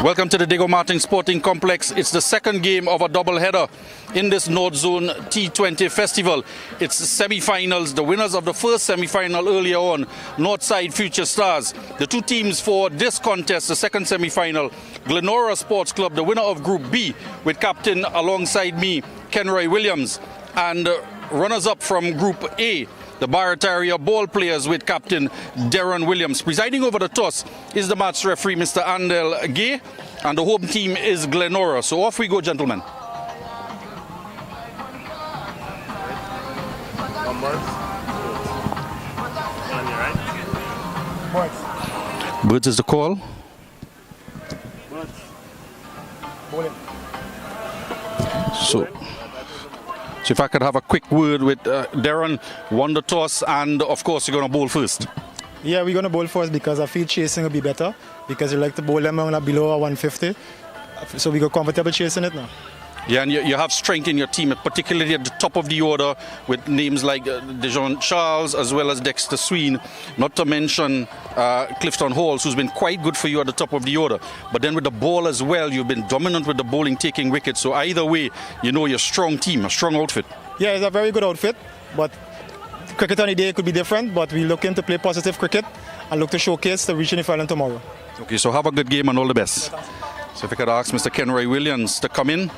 Welcome to the Diego Martin Sporting Complex. It's the second game of a doubleheader in this North Zone T20 Festival. It's the semi-finals. The winners of the first semi-final earlier on, Northside Future Stars. The two teams for this contest, the second semi-final, GLENORA Sports Club, the winner of Group B, with captain alongside me, Kenroy Williams, and runners-up from Group A, the Barataria Ball Players with captain Darren Williams. Presiding over the toss is the match referee, Mr. Andel Gay, and the home team is GLENORA. So off we go, gentlemen. Birds is the call. So if I could have a quick word with Darren, won the toss, and of course you're going to bowl first. Yeah, we're going to bowl first because I feel chasing will be better because you like to bowl them below 150. So we got comfortable chasing it now. Yeah, and you have strength in your team, particularly at the top of the order with names like Dejon Charles as well as Dexter Sween, not to mention Clifton Halls, who's been quite good for you at the top of the order. But then with the ball as well, you've been dominant with the bowling, taking wickets. So either way, you know you're a strong team, a strong outfit. Yeah, it's a very good outfit, but cricket on the day could be different, but we're looking to play positive cricket and look to showcase the reaching the final tomorrow. Okay, so have a good game and all the best. So if I could ask Mr. Kenroy Williams to come in.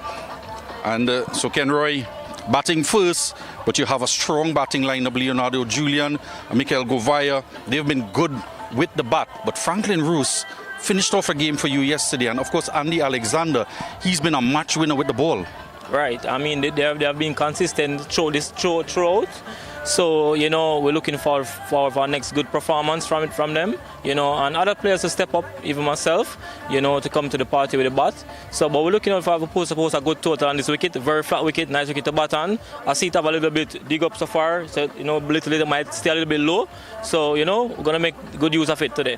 And so Kenroy batting first, but you have a strong batting lineup. Leonardo Julian, Mikel Govaya, they've been good with the bat. But Franklin Roos finished off a game for you yesterday. And of course, Andy Alexander, he's been a match winner with the ball. Right. I mean, they have been consistent throughout. So, you know, we're looking for our next good performance from them, you know, and other players to step up, even myself, you know, to come to the party with the bat. So, but we're looking for a good total on this wicket, very flat wicket, nice wicket to bat on. I see it have a little bit dig up so far, so, you know, little might stay a little bit low. So, you know, we're going to make good use of it today.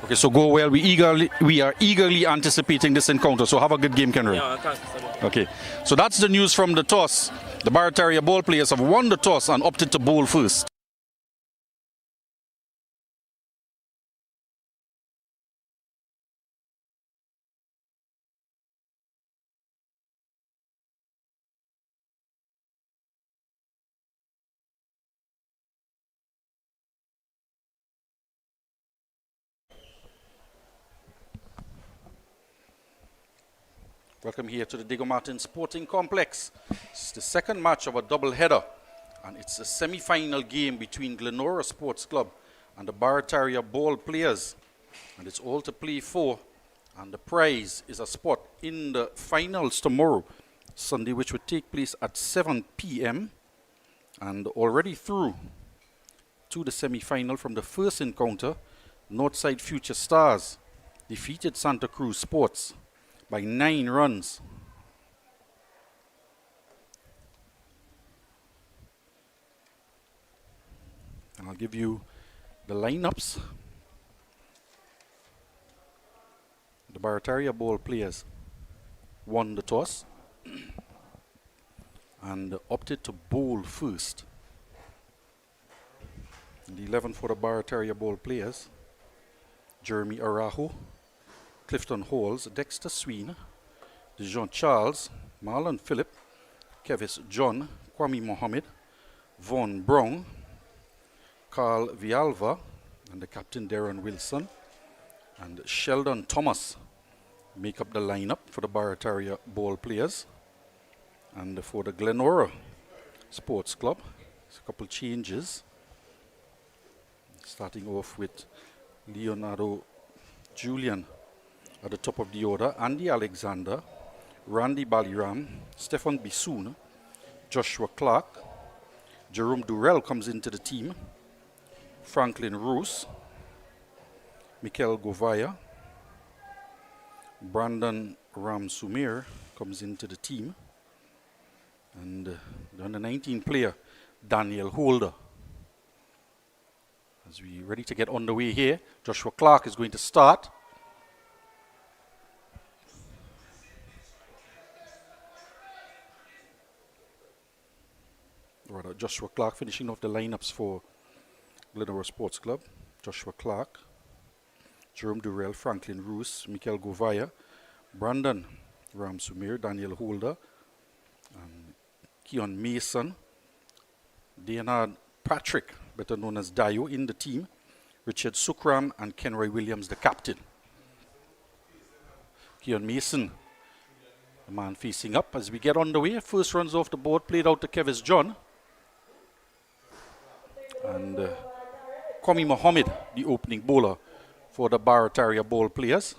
Okay, so go well. We are eagerly anticipating this encounter. So have a good game, Kenroy. Yeah, thanks. Okay, so that's the news from the toss. The Barataria Ball Players have won the toss and opted to bowl first. Welcome here to the Diego Martin Sporting Complex. It's the second match of a double-header, and it's a semi-final game between GLENORA Sports Club and the Barataria Ball Players. And it's all to play for, and the prize is a spot in the finals tomorrow, Sunday, which would take place at 7 p.m. And already through to the semi-final from the first encounter, Northside Future Stars defeated Santa Cruz Sports by 9 runs. And I'll give you the lineups. The Barataria Ball Players won the toss and opted to bowl first. In the 11 for the Barataria Ball Players, Jeremy Arajo, Clifton Halls, Dexter Sween, Dejon Charles, Marlon Phillip, Kevis John, Kwame Mohammed, Vaughn Brown, Carl Vialva, and the captain Darren Wilson, and Sheldon Thomas make up the lineup for the Barataria Ball Players. And for the GLENORA Sports Club, there's a couple changes. Starting off with Leonardo Julian at the top of the order, Andy Alexander, Randy Baliram, Stefan Bissoon, Joshua Clark, Jerome Durrell comes into the team, Franklin Roos, Mikel Govaya, Brandon Ramsumir comes into the team, and the under 19 player, Daniel Holder. As we ready to get underway here, Joshua Clark is going to start. Joshua Clark finishing off the lineups for GLENORA Sports Club. Joshua Clark, Jerome Durrell, Franklin Roos, Mikel Govaya, Brandon Ramsumir, Daniel Holder, and Keon Mason, Leonard Patrick, better known as Dio, in the team, Richard Sukram and Kenroy Williams, the captain. Keon Mason, the man facing up as we get underway. First runs off the board, played out to Kevis John. And Kwame Mohammed, the opening bowler for the Barataria ball players.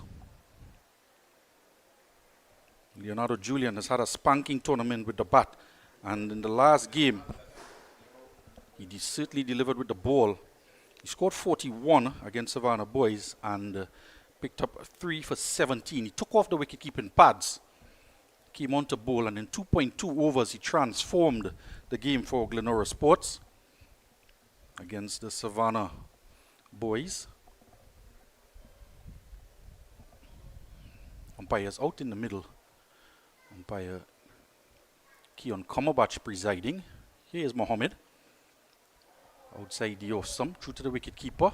Leonardo Julian has had a spanking tournament with the bat, and in the last game he certainly delivered with the ball. He scored 41 against Savannah Boys and picked up 3 for 17. He took off the wicket-keeping pads, came on to bowl, and in 2.2 overs he transformed the game for Glenora Sports against the Savannah Boys. Umpires out in the middle. Umpire Keon Komobach presiding. Here is Mohammed. Outside the off-stump, through to the wicket-keeper.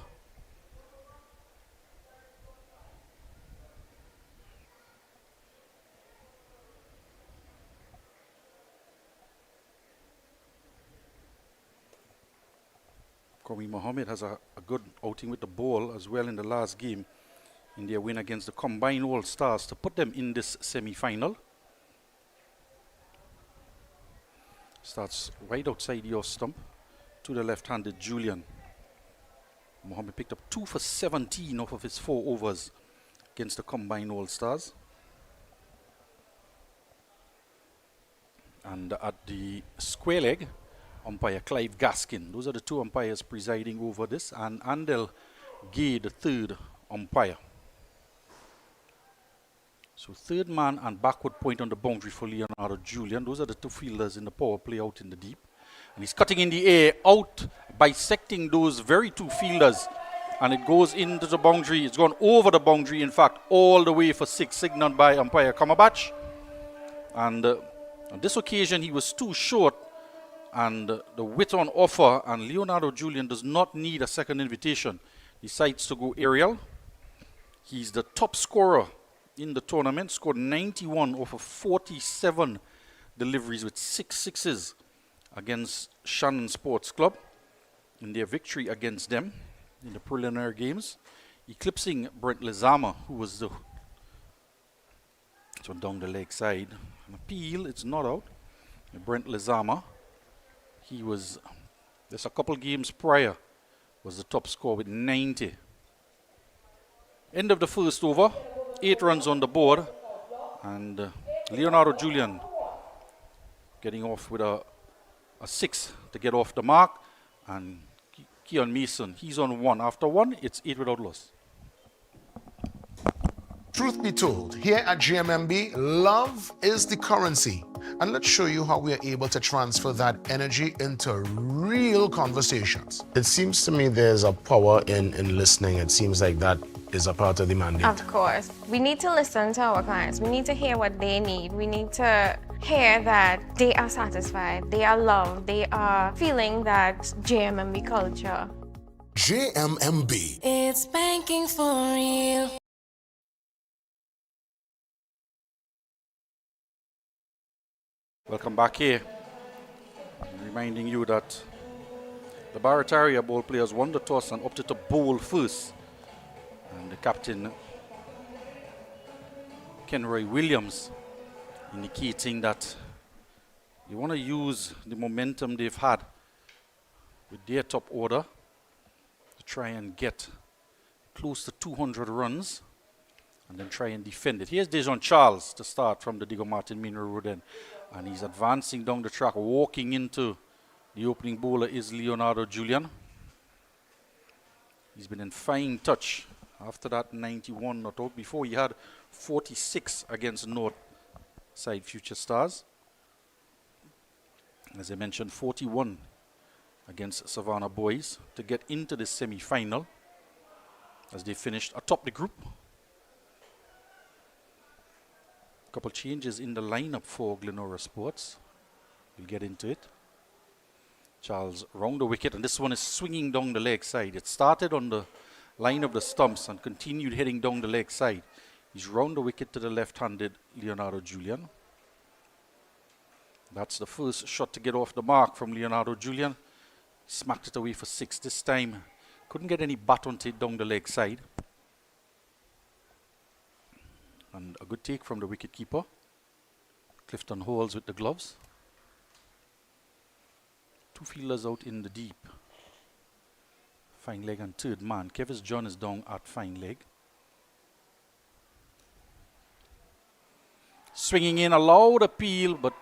Kwame Mohammed has a good outing with the ball as well in the last game in their win against the Combined All-Stars to put them in this semi-final. Starts right outside your stump to the left-handed Julian. Mohammed picked up 2 for 17 off of his 4 overs against the Combined All-Stars. And at the square leg, umpire Clive Gaskin. Those are the 2 umpires presiding over this, and Andel Gay, the 3rd umpire. So 3rd man and backward point on the boundary for Leonardo Julian. Those are the 2 fielders in the power play out in the deep. And he's cutting in the air, out, bisecting those very 2 fielders. And it goes into the boundary. It's gone over the boundary, in fact, all the way for 6, signaled by umpire Kamabach. And on this occasion, he was too short. And the width on offer, and Leonardo Julian does not need a second invitation. Decides to go aerial. He's the top scorer in the tournament, scored 91 off of 47 deliveries with 6 sixes against Shannon Sports Club in their victory against them in the preliminary games, eclipsing Brent Lezama, who was the so down the leg side. An appeal, it's not out. Brent Lezama, he was just a couple games prior, was the top scorer with 90. End of the first over, 8 runs on the board, and Leonardo Julian getting off with a 6 to get off the mark, and Keon Mason, he's on 1. After 1, it's 8 without loss. Truth be told, here at GMMB, love is the currency. And let's show you how we are able to transfer that energy into real conversations. It seems to me there's a power in listening. It seems like that is a part of the mandate. Of course. We need to listen to our clients. We need to hear what they need. We need to hear that they are satisfied, they are loved, they are feeling that JMMB culture. JMMB. It's banking for real. Welcome back here. Reminding you that the Barataria ball players won the toss and opted to bowl first. And the captain, Kenroy Williams, indicating that they want to use the momentum they've had with their top order to try and get close to 200 runs and then try and defend it. Here's Dejon Charles to start from the Diego Martin Minero Road end. And he's advancing down the track, walking into the opening bowler is Leonardo Julian. He's been in fine touch after that 91 not out. Before he had 46 against North Side Future Stars. As I mentioned, 41 against Savannah Boys to get into the semi-final as they finished atop the group. Couple changes in the lineup for Glenora Sports. We'll get into it. Charles round the wicket, and this one is swinging down the leg side. It started on the line of the stumps and continued heading down the leg side. He's round the wicket to the left-handed Leonardo Julian. That's the first shot to get off the mark from Leonardo Julian. Smacked it away for 6 this time. Couldn't get any bat onto it down the leg side. And a good take from the wicket-keeper. Clifton Halls with the gloves. 2 fielders out in the deep. Fine leg and third man. Kevis John is down at fine leg. Swinging in a loud appeal, but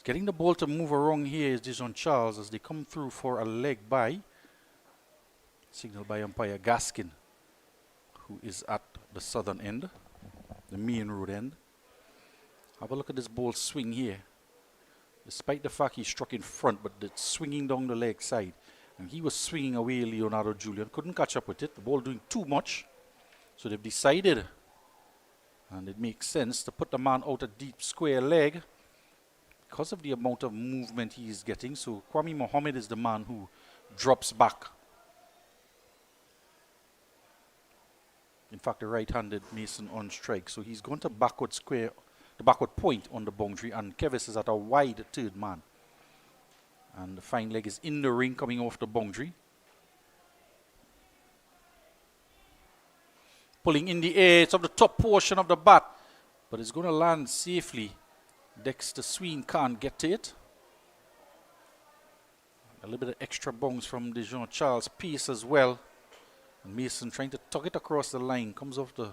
getting the ball to move around here is Dijon Charles as they come through for a leg by. Signal by umpire Gaskin, who is at the southern end, the main road end. Have a look at this ball swing here. Despite the fact he struck in front, but it's swinging down the leg side. And he was swinging away, Leonardo Julian. Couldn't catch up with it. The ball doing too much. So they've decided, and it makes sense, to put the man out a deep square leg because of the amount of movement he is getting. So Kwame Mohammed is the man who drops back. In fact, the right-handed Mason on strike. So he's going to backward square, the backward point on the boundary, and Kevis is at a wide third man. And the fine leg is in the ring coming off the boundary. Pulling in the air, it's of the top portion of the bat, but it's going to land safely. Dexter Sween can't get to it. A little bit of extra bounce from Dijon Charles. Pace as well. And Mason trying to tug it across the line. Comes off the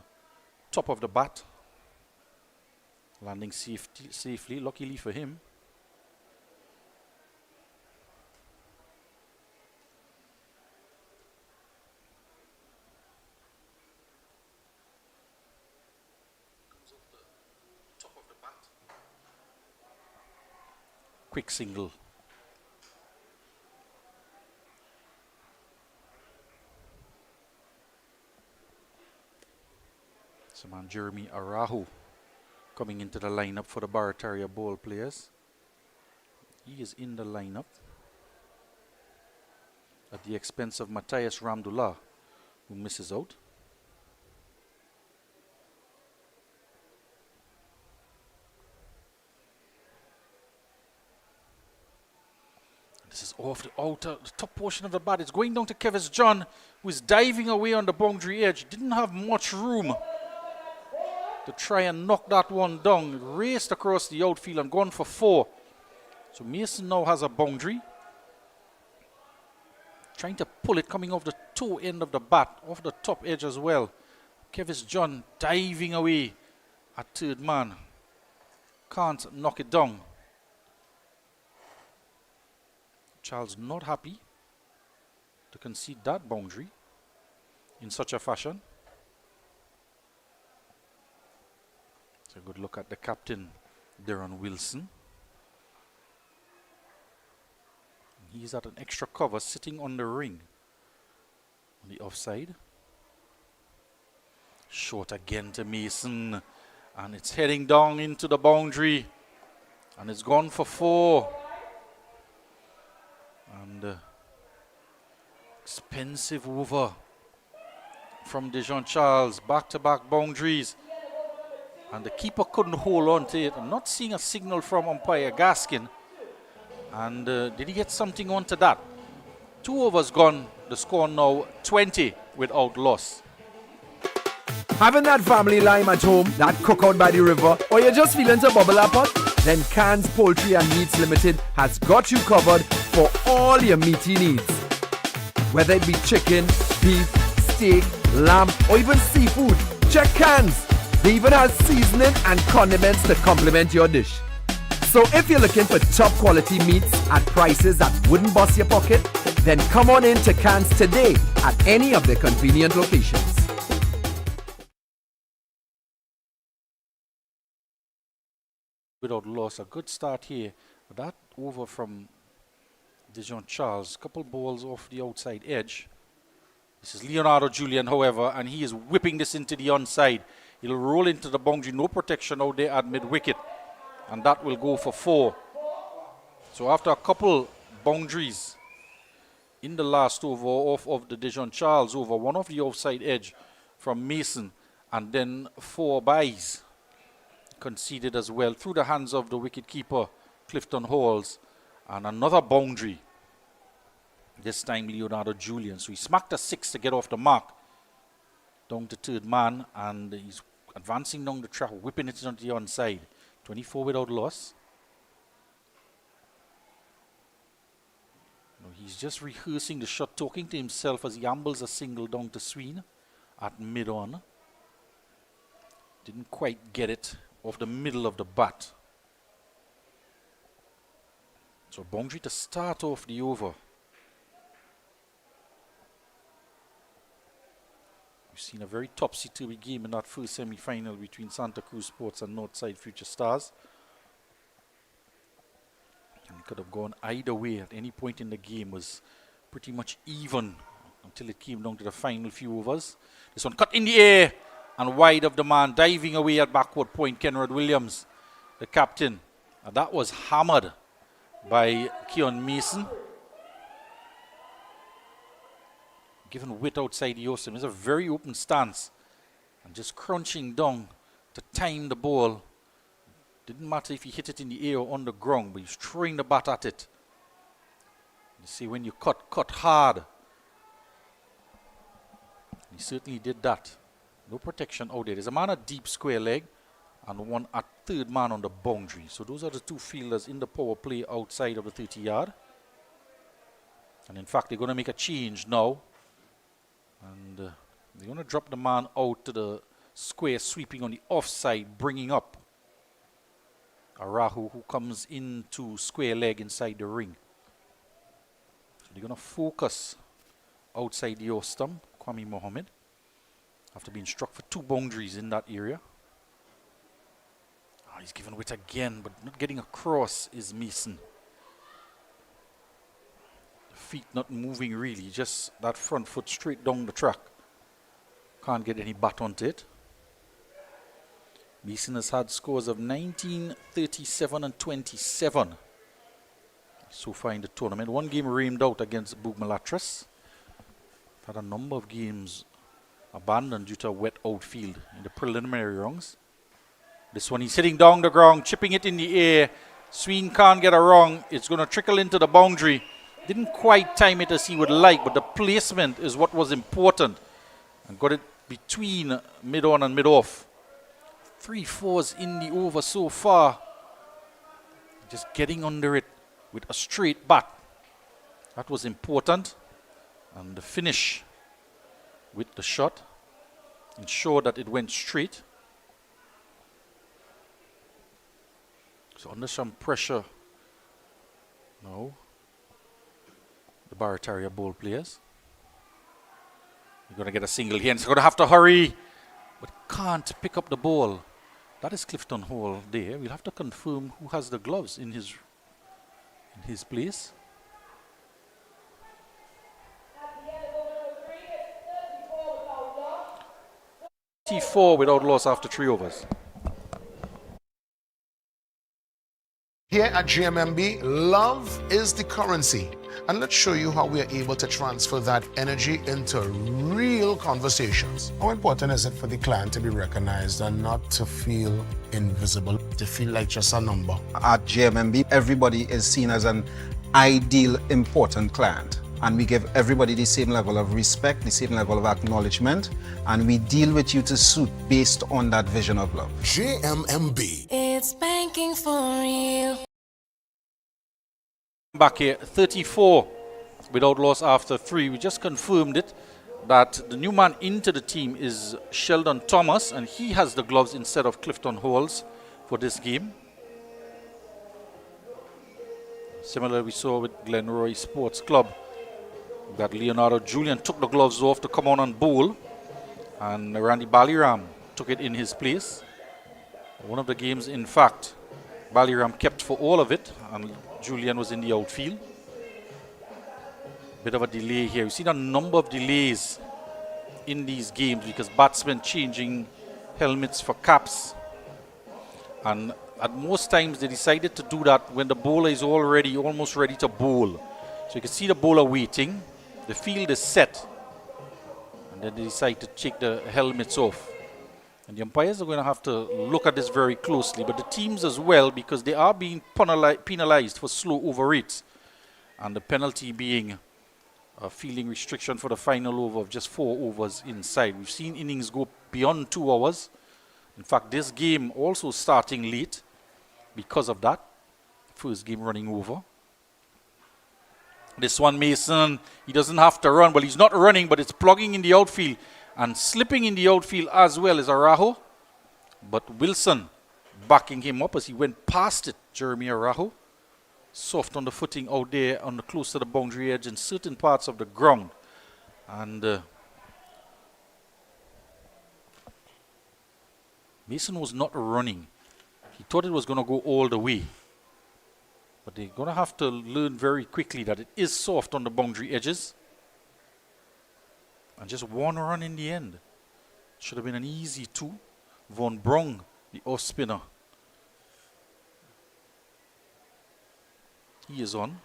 top of the bat. Landing safely, luckily for him. Quick single. So man Jeremy Arahu coming into the lineup for the Barataria ball players. He is in the lineup at the expense of Matthias Ramdullah, who misses out. This is off the outer, the top portion of the bat. It's going down to Kevis John, who is diving away on the boundary edge. Didn't have much room to try and knock that one down. It raced across the outfield and gone for 4. So Mason now has a boundary. Trying to pull it, coming off the toe end of the bat, off the top edge as well. Kevis John diving away at third man. Can't knock it down. Charles not happy to concede that boundary in such a fashion. So a good look at the captain, Darren Wilson. He's at an extra cover sitting on the ring on the offside. Short again to Mason, and it's heading down into the boundary, and it's gone for 4. And expensive over from Dijon Charles, back-to-back boundaries, and the keeper couldn't hold on to it. I'm not seeing a signal from umpire Gaskin. And did he get something onto that? 2 overs gone, the score now 20 without loss. Having that family lime at home, that cookout by the river, or you're just feeling to bubble up on? Then Cans Poultry and Meats Limited has got you covered for all your meaty needs. Whether it be chicken, beef, steak, lamb, or even seafood, check Cans. They even have seasoning and condiments to complement your dish. So if you're looking for top quality meats at prices that wouldn't bust your pocket, then come on in to Cans today at any of their convenient locations. Without loss, a good start here. But that over from Dijon Charles, couple balls off the outside edge. This is Leonardo Julian, however, and he is whipping this into the onside. He'll roll into the boundary, no protection out there at mid-wicket. And that will go for 4. So after a couple boundaries in the last over off of the Dijon Charles over, one off the offside edge from Mason And then 4 byes conceded as well through the hands of the wicketkeeper, Clifton Halls. And another boundary. This time Leonardo Julian. So he smacked a 6 to get off the mark. Down to third man, and he's advancing down the track, whipping it onto the onside. 24 without loss. No, he's just rehearsing the shot, talking to himself as he ambles a single down to Sween at mid-on. Didn't quite get it off the middle of the bat. So boundary to start off the over. We've seen a very topsy-turvy game in that first semi-final between Santa Cruz Sports and Northside Future Stars. And it could have gone either way at any point in the game. Was pretty much even until it came down to the final few overs. This one cut in the air and wide of the man, diving away at backward point, Kenrod Williams, the captain. And that was hammered by Keon Mason. Given width outside the Osam. It's a very open stance. And just crunching down to time the ball. Didn't matter if he hit it in the air or on the ground, but he was throwing the bat at it. You see, when you cut hard. He certainly did that. No protection out there. There's a man at deep square leg and one at third man on the boundary. So those are the two fielders in the power play outside of the 30-yard. And in fact, they're going to make a change now. And they're going to drop the man out to the square, sweeping on the offside, bringing up Arahu, who comes into square leg inside the ring. So they're going to focus outside the off-stump, Kwame Mohammed, after being struck for 2 boundaries in that area. He's given width again, but not getting across is Mason. Feet not moving really, just that front foot straight down the track. Can't get any bat onto it. Mason has had scores of 19, 37 and 27 so far in the tournament. One game rained out against Boogmalatras. Had a number of games abandoned due to a wet outfield in the preliminary rounds. This one he's hitting down the ground, chipping it in the air. Sween can't get a wrong. It's going to trickle into the boundary. Didn't quite time it as he would like, but the placement is what was important. And got it between mid-on and mid-off. 3 fours in the over so far. Just getting under it with a straight bat. That was important. And the finish with the shot ensured that it went straight. So under some pressure now, the Barataria ball players. You're going to get a single here, and it's going to have to hurry, but can't pick up the ball. That is Clifton Hall there. We'll have to confirm who has the gloves in his place. T4 without loss after 3 overs. Here at GMMB, love is the currency. And let's show you how we are able to transfer that energy into real conversations. How important is it for the client to be recognized and not to feel invisible, to feel like just a number? At GMMB, everybody is seen as an ideal, important client. And we give everybody the same level of respect, the same level of acknowledgement, and we deal with you to suit based on that vision of love. GMMB. It's banking for real. Back here, 34 without loss after 3. We just confirmed it, that the new man into the team is Sheldon Thomas, and he has the gloves instead of Clifton Halls for this game. Similar we saw with GLENORA Sports Club, that Leonardo Julian took the gloves off to come on and bowl, and Randy Baliram took it in his place. One of the games, in fact, Baliram kept for all of it, and Julian was in the outfield. Bit of a delay here. We've seen a number of delays in these games because batsmen changing helmets for caps. And at most times they decided to do that when the bowler is already almost ready to bowl. So you can see the bowler waiting. The field is set. And then they decide to take the helmets off. And the umpires are going to have to look at this very closely, but the teams as well, because they are being penalized for slow over rates, and the penalty being a fielding restriction for the final over of just 4 overs inside. We've seen innings go beyond 2 hours. In fact, this game also starting late because of that. First game running over. This one, Mason, he doesn't have to run. Well, he's not running, but it's plugging in the outfield. And slipping in the outfield as well is Araujo. But Wilson backing him up as he went past it, Jeremy Araujo. Soft on the footing out there on the close to the boundary edge in certain parts of the ground. And Mason was not running. He thought it was going to go all the way. But they're going to have to learn very quickly that it is soft on the boundary edges. And just one run in the end. Should have been an easy 2. Von Brong, the off spinner. He is on.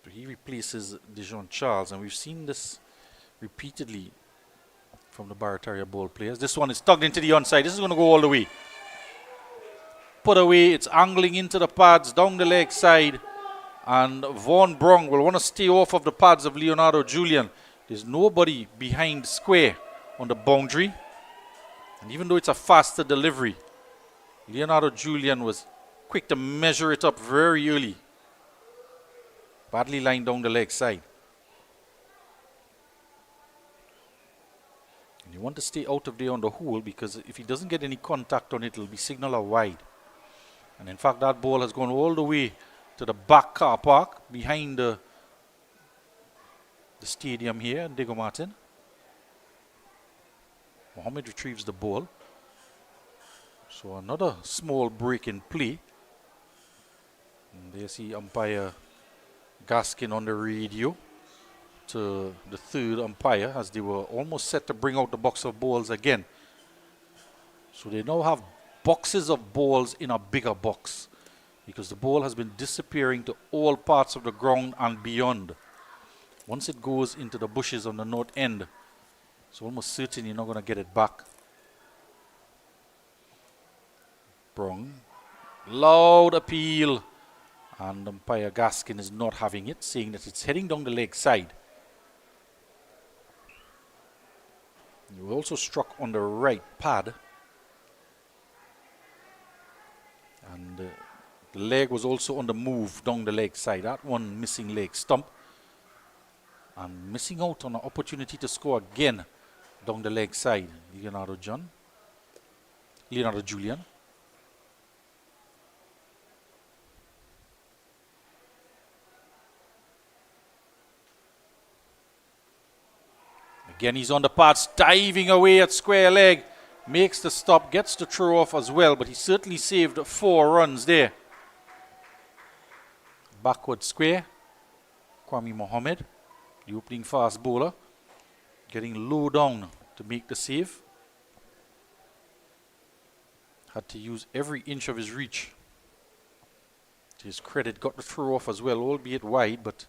So he replaces Dijon Charles, and we've seen this repeatedly from the Barataria ball players. This one is tugged into the onside. This is going to go all the way. Put away. It's angling into the pads down the leg side. And Von Brong will want to stay off of the pads of Leonardo Julian. There's nobody behind square on the boundary. And even though it's a faster delivery, Leonardo Julian was quick to measure it up very early. Badly lined down the leg side. And you want to stay out of there on the hole, because if he doesn't get any contact on it, it'll be signaler wide. And in fact, that ball has gone all the way to the back car park behind the stadium here in Diego Martin. Mohammed retrieves the ball. So another small break in play. And there you see umpire Gaskin on the radio to the third umpire as they were almost set to bring out the box of balls again. So they now have boxes of balls in a bigger box, because the ball has been disappearing to all parts of the ground and beyond. Once it goes into the bushes on the north end, it's almost certain you're not going to get it back. Brong, loud appeal, and umpire Gaskin is not having it, saying that it's heading down the leg side. You also struck on the right pad, and the leg was also on the move down the leg side. That one missing leg stump. And missing out on an opportunity to score again down the leg side. Leonardo Julian. Again, he's on the pads, diving away at square leg. Makes the stop, gets the throw off as well, but he certainly saved 4 runs there. Backward square. Kwame Mohammed, the opening fast bowler, getting low down to make the save. Had to use every inch of his reach. To his credit, got the throw off as well, albeit wide, but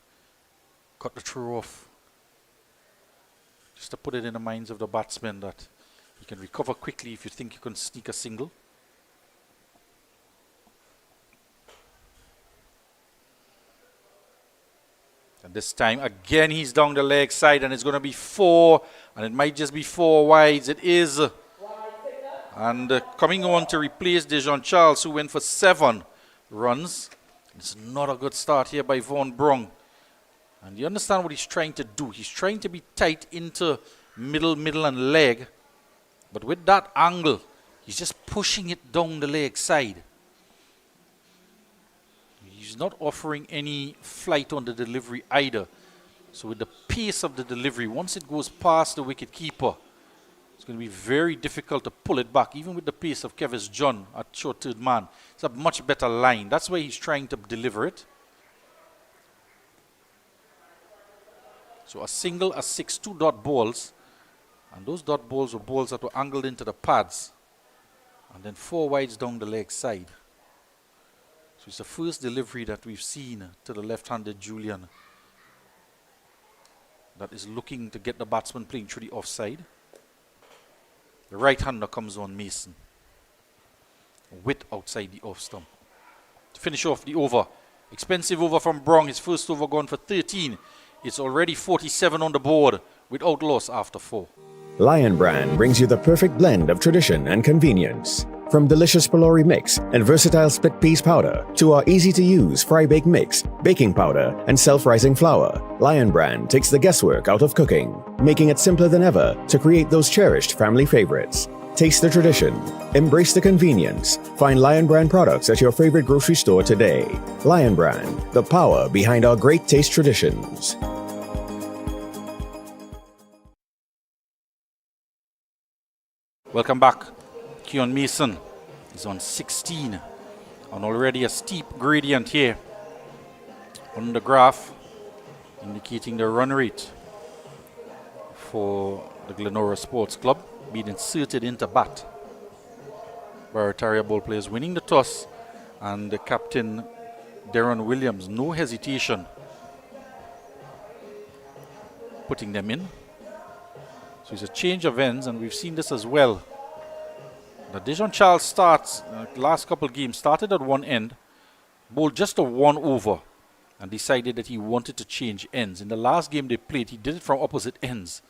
got the throw off. Just to put it in the minds of the batsmen that you can recover quickly if you think you can sneak a single. And this time, again, he's down the leg side, and it's going to be 4, and it might just be 4 wides. It is. And coming on to replace Dijon Charles, who went for 7 runs. It's not a good start here by Von Brong. And you understand what he's trying to do. He's trying to be tight into middle, and leg. But with that angle, he's just pushing it down the leg side. He's not offering any flight on the delivery either. So with the pace of the delivery, once it goes past the wicket keeper, it's going to be very difficult to pull it back. Even with the pace of Kevis John at short third man, it's a much better line. That's why he's trying to deliver it. So a single, a 6, 2 dot balls. And those dot balls were balls that were angled into the pads. And then 4 wides down the leg side. So it's the first delivery that we've seen to the left-handed Julian that is looking to get the batsman playing through the offside. The right-hander comes on Mason. Witt outside the off stump. To finish off the over. Expensive over from Brong. His first over gone for 13. It's already 47 on the board without loss after 4. Lion Brand brings you the perfect blend of tradition and convenience. From delicious Pelori mix and versatile split peas powder to our easy-to-use fry-bake mix, baking powder, and self-rising flour, Lion Brand takes the guesswork out of cooking, making it simpler than ever to create those cherished family favorites. Taste the tradition, embrace the convenience. Find Lion Brand products at your favorite grocery store today. Lion Brand, the power behind our great taste traditions. Welcome back. Keon Mason is on 16 and already a steep gradient here on the graph indicating the run rate for the GLENORA Sports Club being inserted into bat. Barataria ball players winning the toss and the captain Darren Williams, no hesitation putting them in. So it's a change of ends, and we've seen this as well. The Dejon Charles starts, last couple games, started at one end, bowled just a 1 over, and decided that he wanted to change ends. In the last game they played, he did it from opposite ends.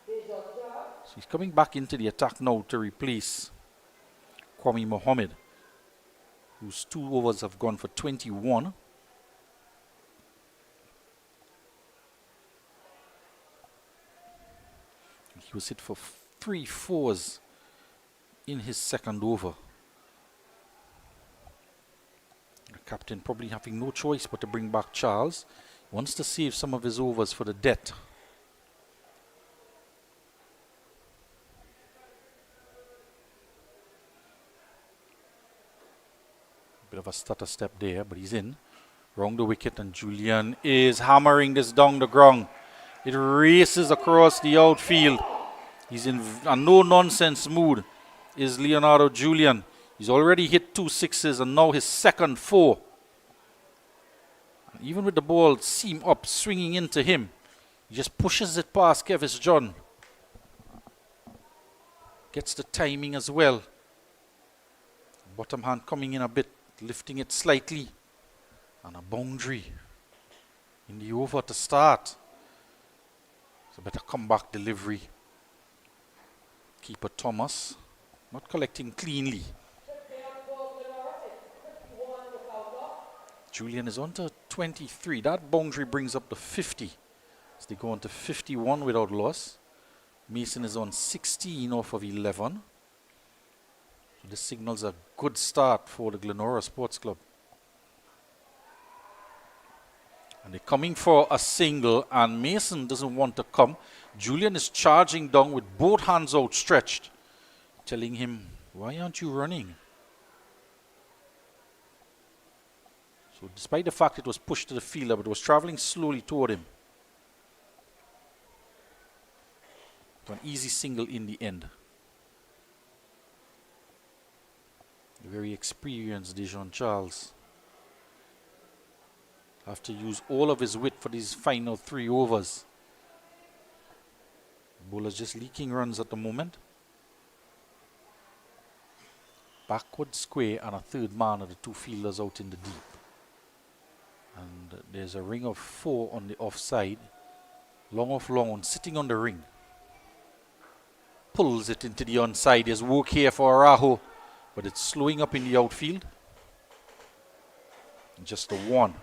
So he's coming back into the attack now to replace Kwame Mohammed, whose 2 overs have gone for 21. He was hit for 3 fours in his second over. The captain probably having no choice but to bring back Charles. He wants to save some of his overs for the death. Bit of a stutter step there, but he's in. Round the wicket, and Julian is hammering this down the ground. It races across the outfield. He's in a no-nonsense mood, is Leonardo Julian. He's already hit 2 sixes and now his second 4. Even with the ball seam up, swinging into him, he just pushes it past Kevis John. Gets the timing as well. Bottom hand coming in a bit, lifting it slightly. And a boundary in the over to start. It's a better comeback delivery. Keeper Thomas not collecting cleanly. Julian is on to 23. That boundary brings up to 50. So they go on to 51 without loss. Mason is on 16 off of 11. So this signals a good start for the GLENORA Sports Club. And they're coming for a single, and Mason doesn't want to come. Julian is charging down with both hands outstretched, telling him, why aren't you running? So despite the fact it was pushed to the fielder, but it was traveling slowly toward him. To an easy single in the end. The very experienced Dejon Charles have to use all of his wit for these final 3 overs. Bowler's just leaking runs at the moment. Backward square and a third man of the 2 fielders out in the deep. And there's a ring of 4 on the offside. Long off long on, sitting on the ring. Pulls it into the onside. There's work here for Araho, but it's slowing up in the outfield. And just a 1.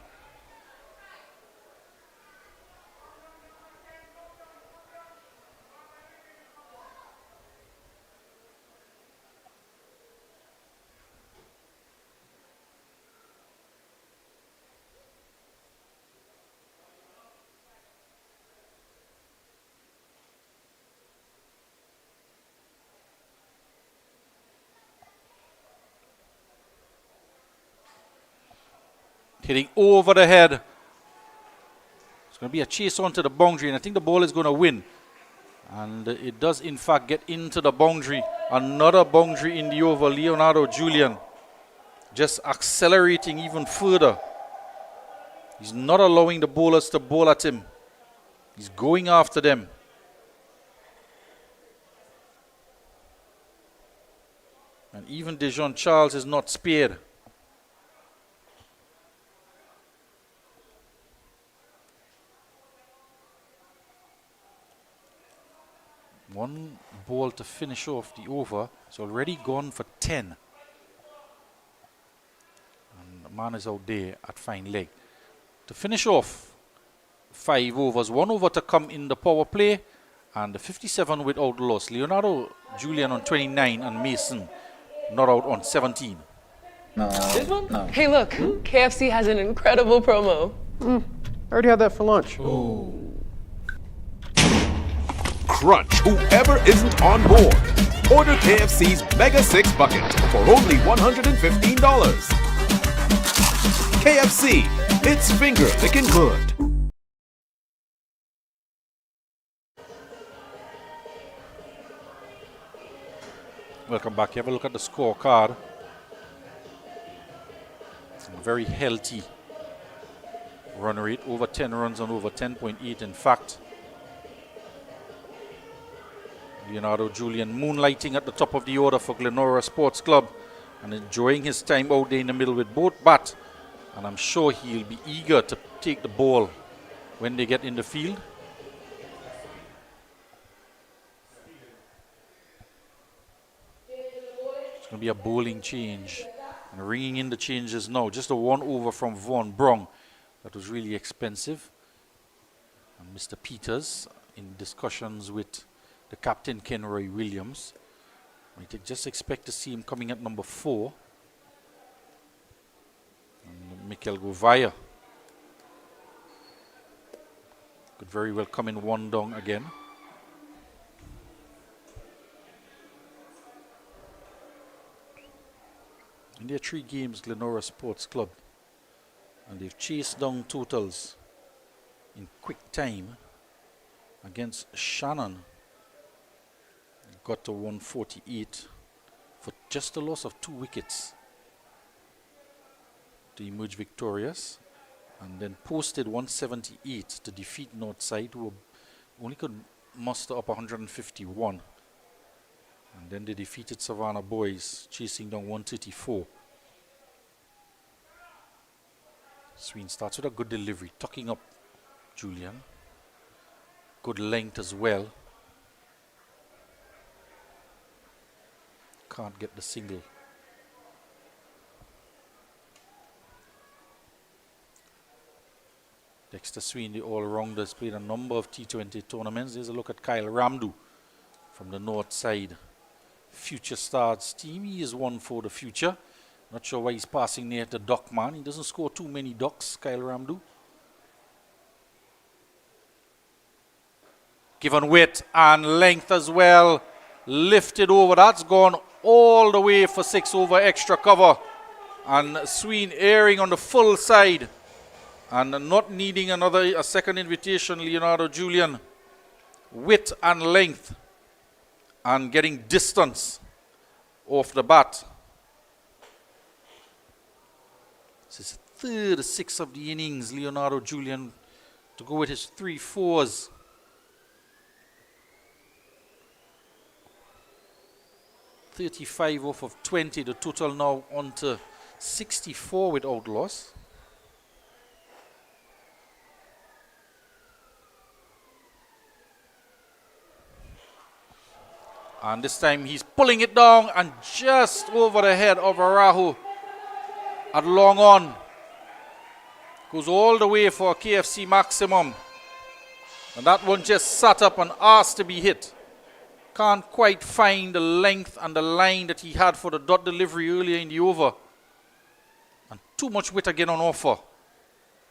Hitting over the head. It's going to be a chase onto the boundary, and I think the ball is going to win. And it does, in fact, get into the boundary. Another boundary in the over. Leonardo Julian just accelerating even further. He's not allowing the bowlers to bowl at him. He's going after them. And even Dejon Charles is not spared. One ball to finish off the over. It's already gone for 10. And the man is out there at fine leg. To finish off 5 overs, 1 over to come in the power play, and the 57 without loss. Leonardo Julian on 29 and Mason not out on 17. This one? No. Hey, look, KFC has an incredible promo. I already had that for lunch. Crunch whoever isn't on board. Order KFC's Mega 6 Bucket for only $115. KFC, it's finger licking good. Welcome back. You have a look at the scorecard. Very healthy run rate, over 10 runs and over 10.8 in fact. Leonardo Julian moonlighting at the top of the order for Glenora Sports Club and enjoying his time out there in the middle with both bat, and I'm sure he'll be eager to take the ball when they get in the field. It's going to be a bowling change. And ringing in the changes now. Just a 1 over from Von Brong. That was really expensive. And Mr. Peters in discussions with the captain, Kenroy Williams. We just expect to see him coming at number 4. And Mikel Govaya could very well come in 1 down again. In their 3 games, Glenora Sports Club, and they've chased down totals in quick time against Shannon. They got to 148 for just a loss of 2 wickets to emerge victorious, and then posted 178 to defeat Northside, who only could muster up 151. And then they defeated Savannah Boys, chasing down 134. Sween starts with a good delivery, tucking up Julian. Good length as well. Can't get the single. Dexter Sween, the all-rounder, has played a number of T20 tournaments. There's a look at Kyle Ramdu from the north side. Future Stars team. He is one for the future. Not sure why he's passing near to Duckman. He doesn't score too many ducks, Kyle Ramdu. Given width and length as well. Lifted over. That's gone all the way for 6 over extra cover. And Sween airing on the full side. And not needing a second invitation, Leonardo Julian. Width and length. And getting distance off the bat. This is third 6 of the innings. Leonardo Julian to go with his 3 4s. $35 off of 20. The total now on to 64 without loss. And this time he's pulling it down and just over the head of Arahu at long on. Goes all the way for a KFC maximum. And that one just sat up and asked to be hit. Can't quite find the length and the line that he had for the dot delivery earlier in the over. And too much width again on offer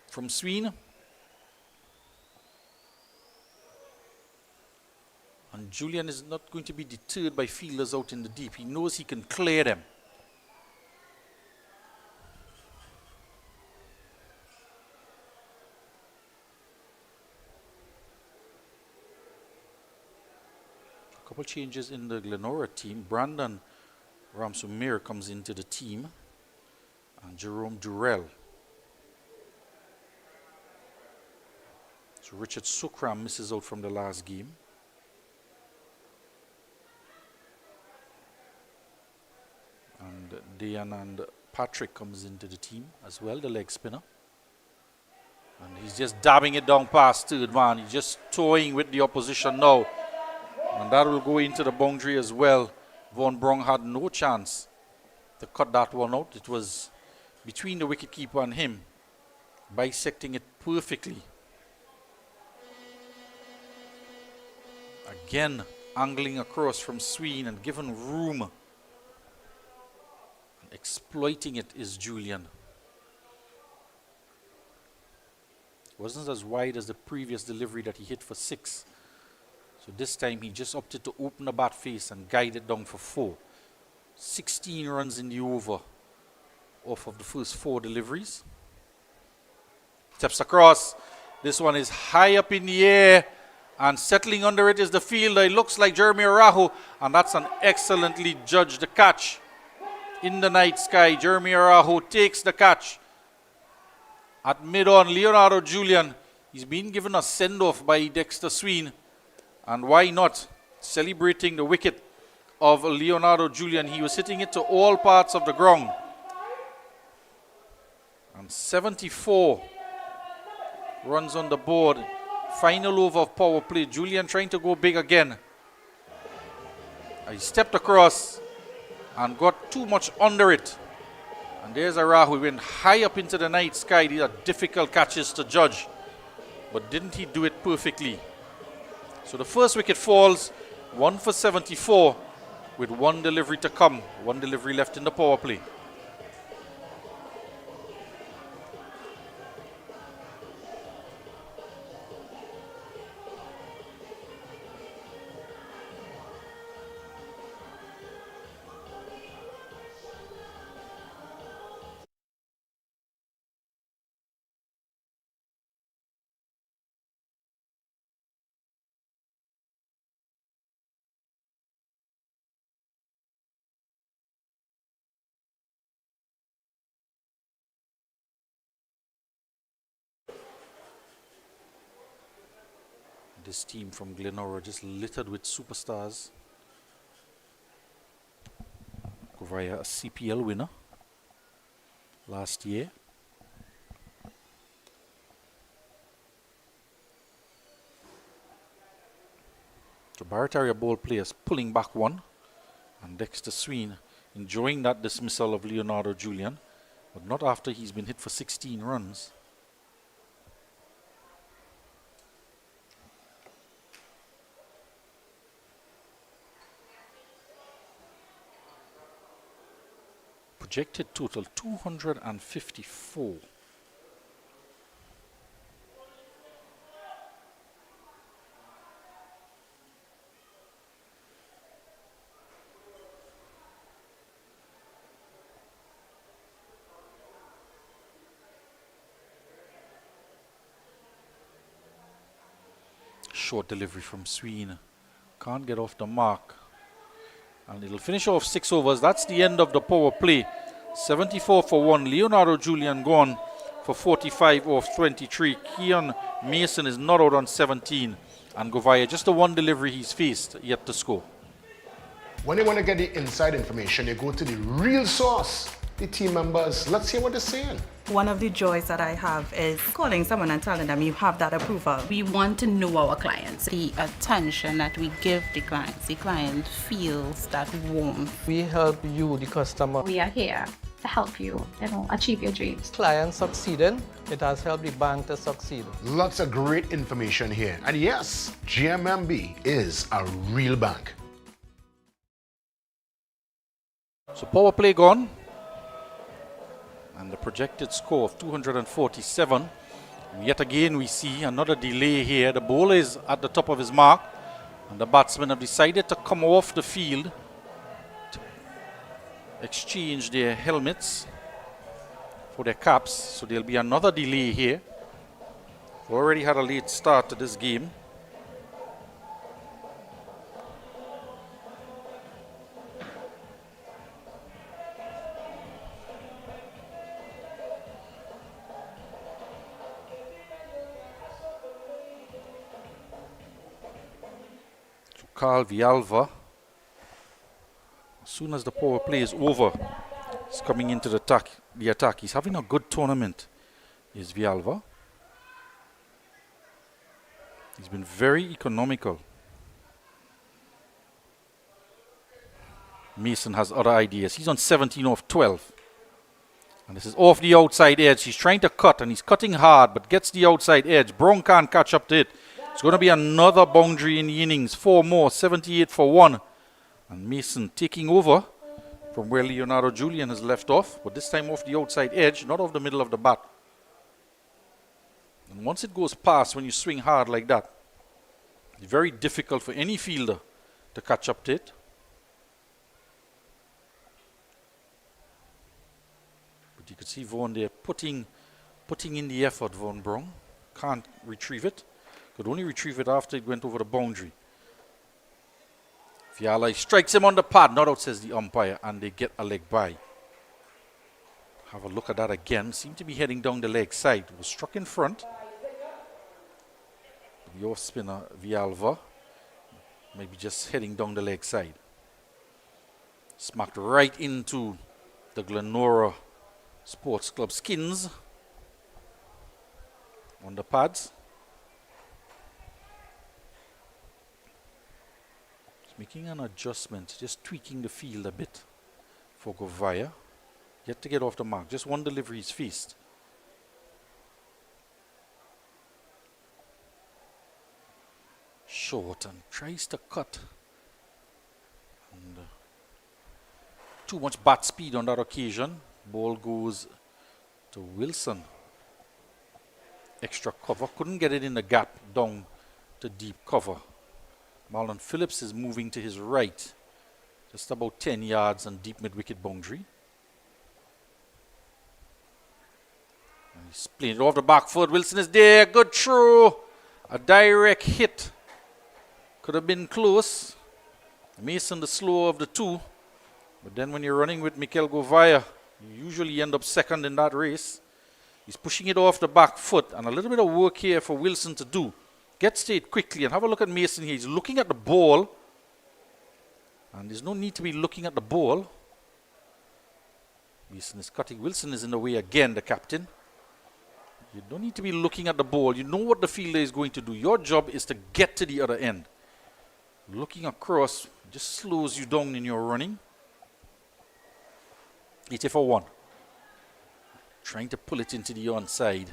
from Sween. And Julian is not going to be deterred by fielders out in the deep. He knows he can clear them. A couple changes in the Glenora team. Brandon Ramsumir comes into the team. And Jerome Durrell is So Richard Sukram misses out from the last game. And Dayanand Patrick comes into the team as well, the leg spinner. And he's just dabbing it down past third man. He's just toying with the opposition now. And that will go into the boundary as well. Von Brong had no chance to cut that one out. It was between the wicketkeeper and him, bisecting it perfectly. Again, angling across from Sween and given room. And exploiting it is Julian. Wasn't as wide as the previous delivery that he hit for 6. So this time he just opted to open the bat face and guide it down for 4. 16 runs in the over off of the first 4 deliveries. Steps across. This one is high up in the air, and settling under it is the fielder. It looks like Jeremy Arahu, and that's an excellently judged catch. In the night sky, Jeremy Arahu takes the catch. At mid-on, Leonardo Julian, he's been given a send-off by Dexter Sween. And why not? Celebrating the wicket of Leonardo Julian. He was hitting it to all parts of the ground. And 74 runs on the board. Final over of power play. Julian trying to go big again. He stepped across and got too much under it. And there's Arahu. He went high up into the night sky. These are difficult catches to judge. But didn't he do it perfectly? So the first wicket falls, 1 for 74, with 1 delivery to come. 1 delivery left in the power play. This team from Glenora just littered with superstars. Kovaya, a CPL winner last year. So Barataria ball players pulling back 1. And Dexter Sween enjoying that dismissal of Leonardo Julian. But not after he's been hit for 16 runs. Projected total 254. Short delivery from Sween. Can't get off the mark. And it'll finish off 6 overs. That's the end of the power play. 74 for 1. Leonardo Julian gone for 45 off 23. Keon Mason is not out on 17. And Govaya, just the 1 delivery he's faced, yet to score. When you want to get the inside information, you go to the real source, the team members. Let's hear what they're saying. One of the joys that I have is calling someone and telling them you have that approval. We want to know our clients. The attention that we give the client feels that warmth. We help you, the customer. We are here to help you, achieve your dreams. Client succeeding, it has helped the bank to succeed. Lots of great information here. And yes, GMMB is a real bank. So power play gone. And the projected score of 247. And yet again we see another delay here. The bowler is at the top of his mark. And the batsmen have decided to come off the field to exchange their helmets for their caps. So there'll be another delay here. We've already had a late start to this game. Carl Villalva, as soon as the power play is over, he's coming into the attack. He's having a good tournament, is Villalva. He's been very economical. Mason has other ideas. He's on 17 off 12. And this is off the outside edge. He's trying to cut, and he's cutting hard, but gets the outside edge. Brown can't catch up to it. It's going to be another boundary in the innings. 4 more, 78 for 1. And Mason taking over from where Leonardo Julian has left off, but this time off the outside edge, not off the middle of the bat. And once it goes past, when you swing hard like that, it's very difficult for any fielder to catch up to it. But you could see Vaughan there putting in the effort, Vaughan Brown. Can't retrieve it. Could only retrieve it after it went over the boundary. Fiala strikes him on the pad. Not out, says the umpire, and they get a leg by. Have a look at that again. Seemed to be heading down the leg side. Was struck in front. The off spinner, Villalva, maybe just heading down the leg side. Smacked right into the Glenora Sports Club skins on the pads. Just making an adjustment, just tweaking the field a bit for Govaya. Yet to get off the mark. Just one delivery is faced. Short and tries to cut. And too much bat speed on that occasion. Ball goes to Wilson. Extra cover. Couldn't get it in the gap down to deep cover. Marlon Phillips is moving to his right. Just about 10 yards on deep mid-wicket boundary. And he's playing it off the back foot. Wilson is there. Good throw. A direct hit. Could have been close. Mason the slower of the two. But then when you're running with Mikel Govaya, you usually end up second in that race. He's pushing it off the back foot. And a little bit of work here for Wilson to do. Gets to it quickly. And have a look at Mason here. He's looking at the ball. And there's no need to be looking at the ball. Mason is cutting. Wilson is in the way again, the captain. You don't need to be looking at the ball. You know what the fielder is going to do. Your job is to get to the other end. Looking across just slows you down in your running. 80 for 1. Trying to pull it into the onside.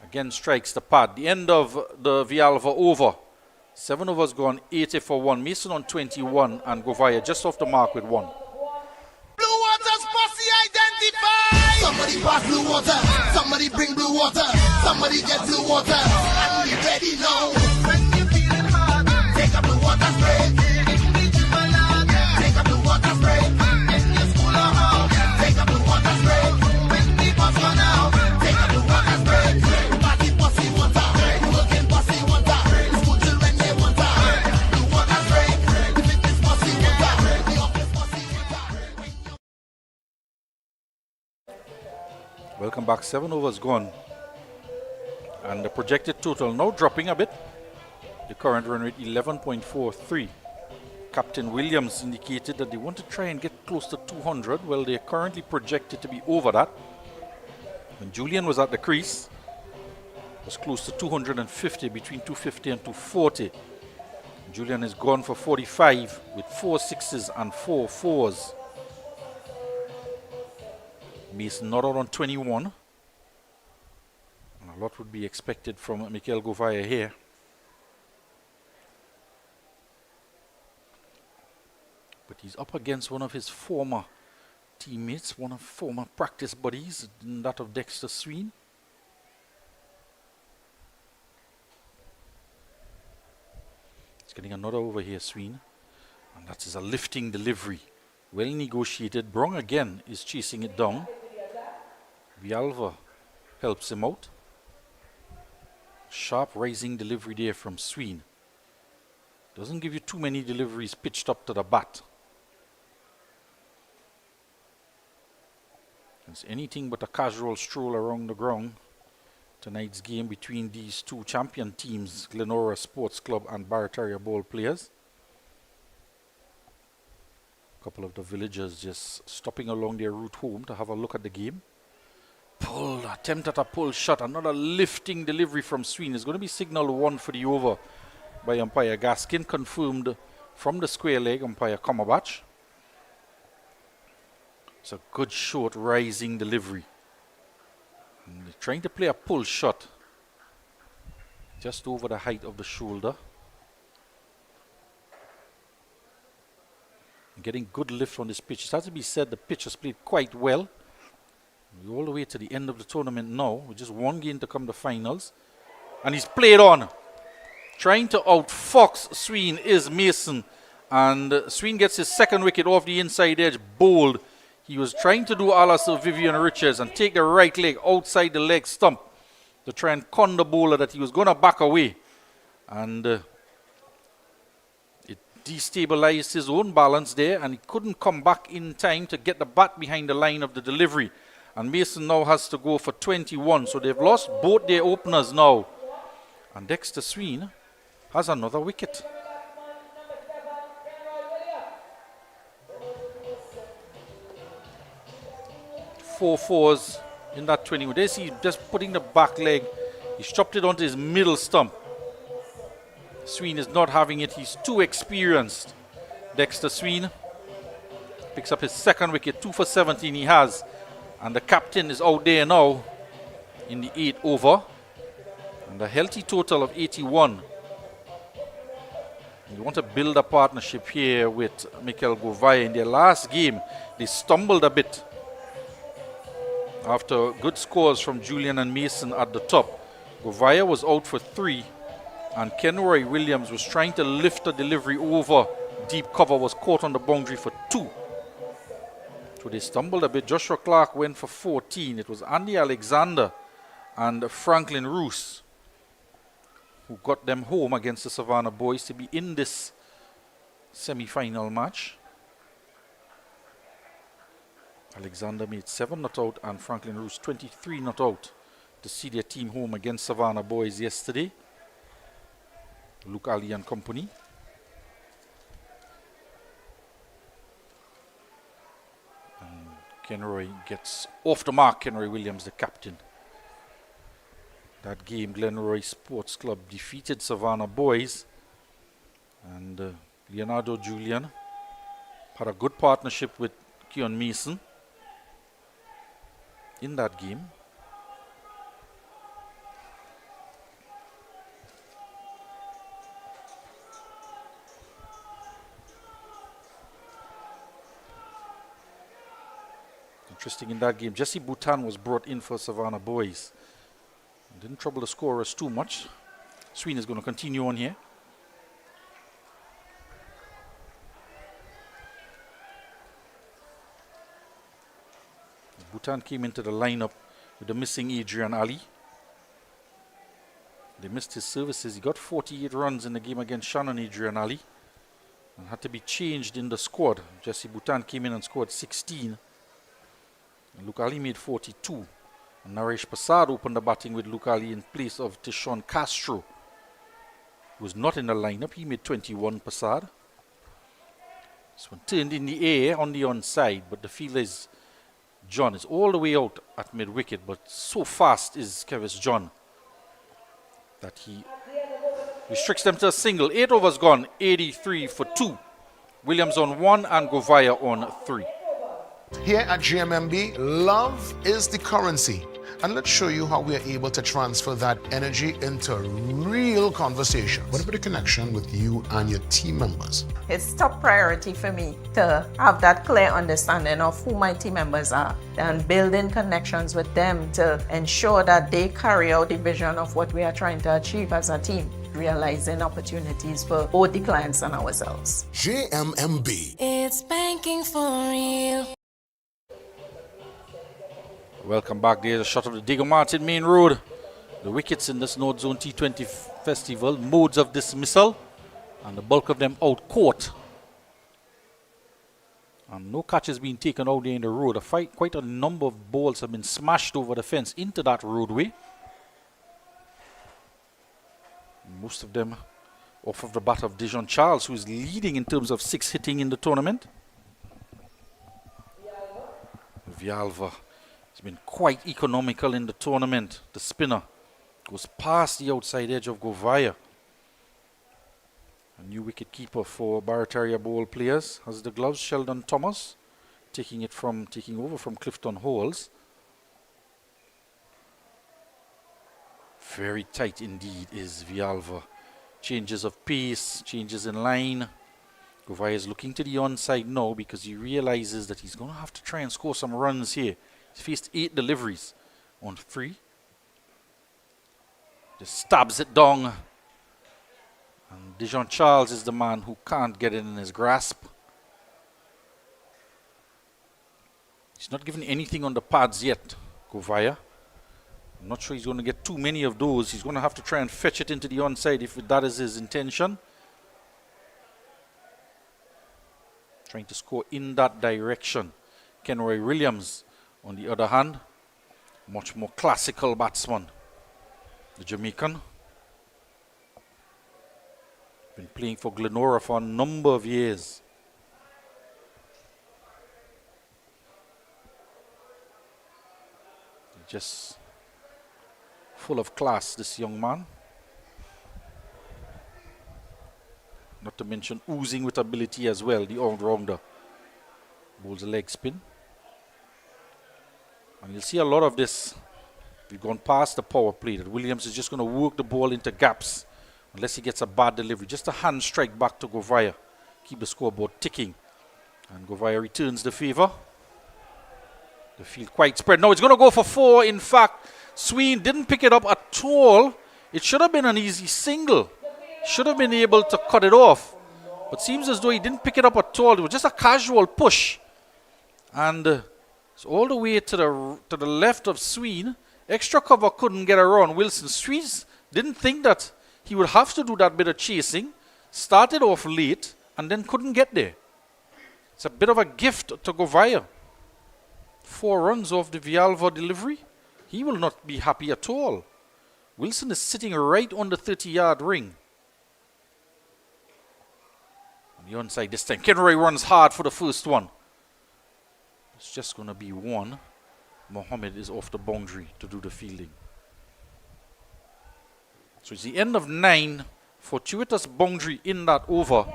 Again strikes the pad. The end of the Villalva over. 7 overs gone, 80 for 1. Mason on 21 and Govaya just off the mark with 1. Blue Water's posse identified. Somebody pass blue water. Somebody bring blue water. Somebody get blue water. And we ready now. When you feeling hard, take a blue water spray. Take a blue water spray. In your school or house, take a blue water spray. When the bus run out, take a blue water spray. Party posse water. Working posse water. School children they water. Blue water spray. The fitness posse water. The office posse water. Welcome back. 7 overs gone. And the projected total now dropping a bit. The current run rate 11.43. Captain Williams indicated that they want to try and get close to 200. Well, they are currently projected to be over that. When Julian was at the crease, it was close to 250, between 250 and 240. Julian is gone for 45 with 4 sixes and 4 fours. Mason not out on 21. And a lot would be expected from Mikel Govaya here. But he's up against one of his former teammates, one of former practice buddies, that of Dexter Sween. He's getting another over here, Sween. And that is a lifting delivery. Well negotiated. Brong again is chasing it down. Villalva helps him out. Sharp rising delivery there from Sween. Doesn't give you too many deliveries pitched up to the bat. It's anything but a casual stroll around the ground. Tonight's game between these two champion teams, Glenora Sports Club and Barataria Ball players. A couple of the villagers just stopping along their route home to have a look at the game. Pull, attempt at a pull shot, another lifting delivery from Sween. It's going to be signal 1 for the over by umpire Gaskin, confirmed from the square leg, umpire Komabach. It's a good short rising delivery. And they're trying to play a pull shot just over the height of the shoulder. Getting good lift on this pitch. It has to be said the pitch has played quite well. We're all the way to the end of the tournament now. With just one game to come to finals. And he's played on. Trying to outfox Sween is Mason. And Sween gets his second wicket off the inside edge. Bold. He was trying to do a la Sir Vivian Richards and take the right leg outside the leg stump to try and con the bowler that he was going to back away. And it destabilized his own balance there, and he couldn't come back in time to get the bat behind the line of the delivery. And Mason now has to go for 21. So they've lost both their openers now. And Dexter Sween has another wicket. 4 fours in that 20. There he's just putting the back leg. He's chopped it onto his middle stump. Sween is not having it. He's too experienced. Dexter Sween picks up his second wicket. 2 for 17 he has. And the captain is out there now in the 8th over. And a healthy total of 81. You want to build a partnership here with Mikel Govaya. In their last game, they stumbled a bit after good scores from Julian and Mason at the top. Govaya was out for 3, and Kenroy Williams was trying to lift a delivery over deep cover, was caught on the boundary for 2. So they stumbled a bit. Joshua Clark went for 14. It was Andy Alexander and Franklin Roos who got them home against the Savannah Boys to be in this semi-final match. Alexander made 7 not out and Franklin Roos 23 not out to see their team home against Savannah Boys yesterday. Luke Ali and company. And Kenroy gets off the mark. Kenroy Williams, the captain. That game, Glenroy Sports Club defeated Savannah Boys. And Leonardo Julian had a good partnership with Keon Mason in that game. Interesting in that game, Jesse Bhutan was brought in for Savannah Boys. Didn't trouble the scorers too much. Sween is going to continue on here. Bhutan came into the lineup with the missing Adrian Ali. They missed his services. He got 48 runs in the game against Shannon Adrian Ali and had to be changed in the squad. Jesse Bhutan came in and scored 16. And Luke Ali made 42. And Naresh Prasad opened the batting with Luke Ali in place of Tishon Castro, who was not in the lineup. He made 21, Prasad. This one turned in the air on the onside, but the fielder is John is all the way out at mid-wicket, but so fast is Kevis John that he restricts them to a single. 8 overs gone, 83 for 2. Williams on 1 and Govaya on 3. Here at GMMB, love is the currency. And let's show you how we are able to transfer that energy into real conversations. What about the connection with you and your team members? It's top priority for me to have that clear understanding of who my team members are and building connections with them to ensure that they carry out the vision of what we are trying to achieve as a team, realizing opportunities for both the clients and ourselves. GMMB. It's banking for real. Welcome back. There's a shot of the Diego Martin Main Road. The wickets in this North Zone T20 Festival, modes of dismissal, and the bulk of them out court. And no catches being taken out there in the road. Quite a number of balls have been smashed over the fence into that roadway. Most of them off of the bat of Dijon Charles, who is leading in terms of 6 hitting in the tournament. Villalva has been quite economical in the tournament. The spinner goes past the outside edge of Govaya. A new wicket keeper for Barataria Bowl players has the gloves. Sheldon Thomas taking over from Clifton Halls. Very tight indeed is Villalva. Changes of pace, changes in line. Govaya is looking to the onside now because he realizes that he's going to have to try and score some runs here. He's faced 8 deliveries on 3. Just stabs it down. And Dijon Charles is the man who can't get it in his grasp. He's not given anything on the pads yet, Govaya. I'm not sure he's going to get too many of those. He's going to have to try and fetch it into the onside if that is his intention. Trying to score in that direction. Kenroy Williams, on the other hand, much more classical batsman. The Jamaican. Been playing for Glenora for a number of years. Just full of class, this young man. Not to mention oozing with ability as well, the all-rounder. Bowls a leg spin. And you'll see a lot of this. We've gone past the power play that Williams is just going to work the ball into gaps unless he gets a bad delivery. Just a hand strike back to Govaya. Keep the scoreboard ticking. And Govaya returns the favor. The field quite spread. Now it's going to go for 4. In fact, Sween didn't pick it up at all. It should have been an easy single. Should have been able to cut it off. But seems as though he didn't pick it up at all. It was just a casual push. And it's all the way to the left of Sween. Extra cover couldn't get around Wilson. Sween didn't think that he would have to do that bit of chasing. Started off late and then couldn't get there. It's a bit of a gift to Govaya. 4 runs off the Villalva delivery. He will not be happy at all. Wilson is sitting right on the 30-yard ring. On the onside this time. Kenroy runs hard for the first one. It's just going to be 1. Mohammed is off the boundary to do the fielding. So it's the end of 9. Fortuitous boundary in that over.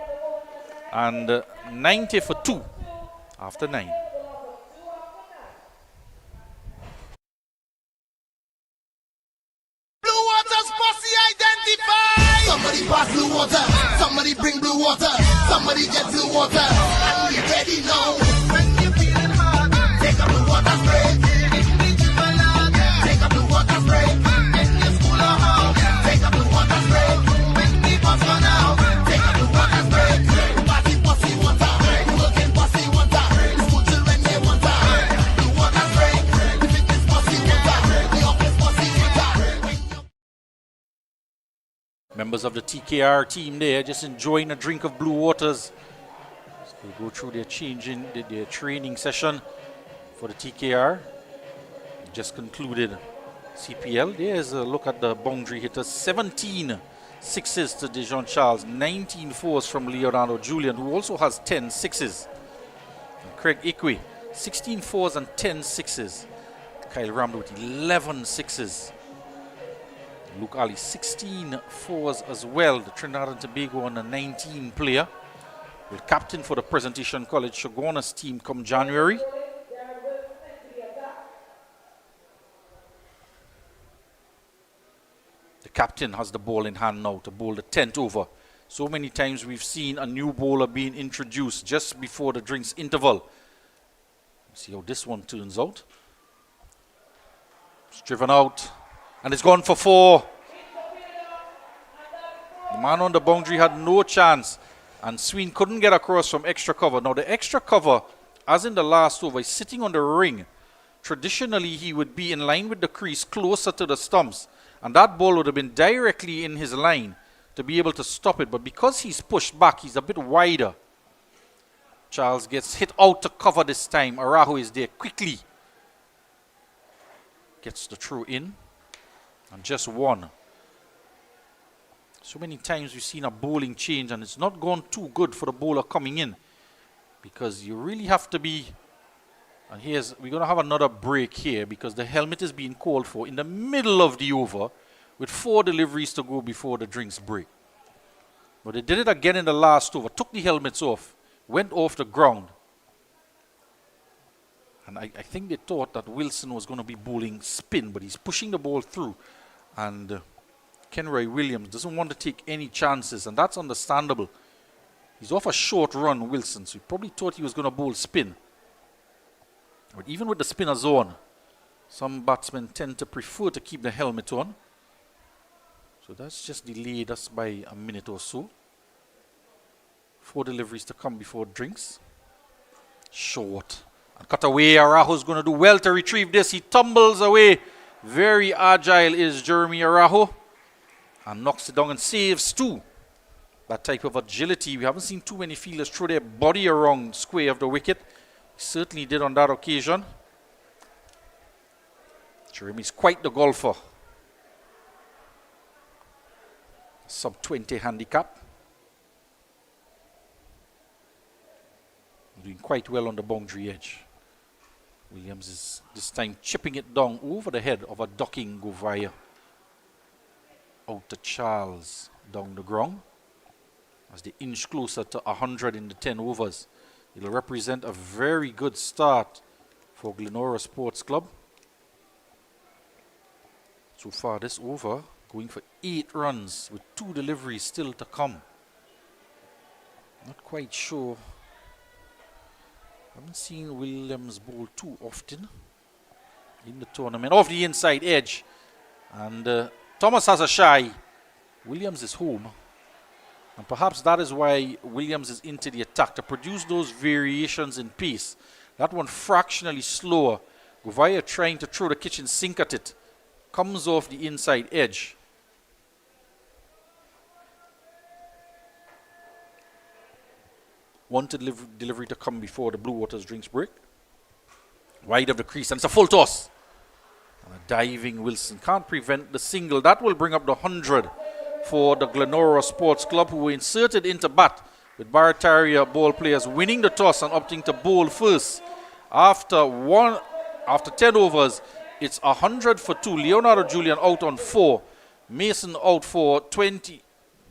And 90 for 2 after 9. Somebody pass blue water, somebody bring blue water, somebody get blue water, and we ready now. When you feeling hard, take a blue water spray. Take a blue water spray. In your school or home, take a blue water spray. When the bus run out, take a blue water spray. Party pussy water, working pussy water, school children they water. Blue water spray. If it is pussy water, the office pussy water. Members of the TKR team there just enjoying a drink of blue waters. So they go through their training session for the TKR. Just concluded CPL. There's a look at the boundary hitters. 17 sixes to Dijon Charles, 19 fours from Leonardo Julian, who also has 10 sixes. And Craig Ikwe, 16 fours and 10 sixes. Kyle Ramdo with 11 sixes. Luke Ali, 16 fours as well. The Trinidad and Tobago on a 19 player. Will captain for the Presentation College Shogunas team come January. The captain has the ball in hand now to bowl the 10th over. So many times we've seen a new bowler being introduced just before the drinks interval. See how this one turns out. It's driven out. And it's gone for 4. The man on the boundary had no chance. And Sween couldn't get across from extra cover. Now the extra cover, as in the last over, is sitting on the ring. Traditionally, he would be in line with the crease, closer to the stumps. And that ball would have been directly in his line to be able to stop it. But because he's pushed back, he's a bit wider. Charles gets hit out to cover this time. Arahu is there quickly. Gets the throw in. And just 1. So many times we've seen a bowling change and it's not gone too good for the bowler coming in, because you really have to be And we're going to have another break here because the helmet is being called for in the middle of the over with 4 deliveries to go before the drinks break. But they did it again in the last over, took the helmets off, went off the ground. And I think they thought that Wilson was going to be bowling spin, but he's pushing the ball through. And Kenroy Williams doesn't want to take any chances, and that's understandable. He's off a short run, Wilson, so he probably thought he was going to bowl spin. But even with the spinners on, some batsmen tend to prefer to keep the helmet on. So that's just delayed us by a minute or so. 4 deliveries to come before drinks. Short. And cut away. Araho's going to do well to retrieve this. He tumbles away. Very agile is Jeremy Araho. And knocks it down and saves 2. That type of agility. We haven't seen too many fielders throw their body around square of the wicket. He certainly did on that occasion. Jeremy's quite the golfer. Sub 20 handicap. Doing quite well on the boundary edge. Williams is this time chipping it down over the head of a ducking Govaya. Out to Charles down the ground. As they inch closer to 100 in the 10 overs. It'll represent a very good start for GLENORA Sports Club. So far this over, going for 8 runs with 2 deliveries still to come. Not quite sure. Haven't seen Williams bowl too often in the tournament. Off the inside edge. And Thomas has a shy. Williams is home. And perhaps that is why Williams is into the attack, to produce those variations in pace. That one fractionally slower. Govaya trying to throw the kitchen sink at it. Comes off the inside edge. One delivery to come before the Blue Waters drinks break. Wide of the crease, and it's a full toss. And a diving Wilson can't prevent the single. That will bring up the 100 for the GLENORA Sports Club, who were inserted into bat with Barataria ball players winning the toss and opting to bowl first. After 10 overs, it's 100 for 2. Leonardo Julian out on 4. Mason out for 20.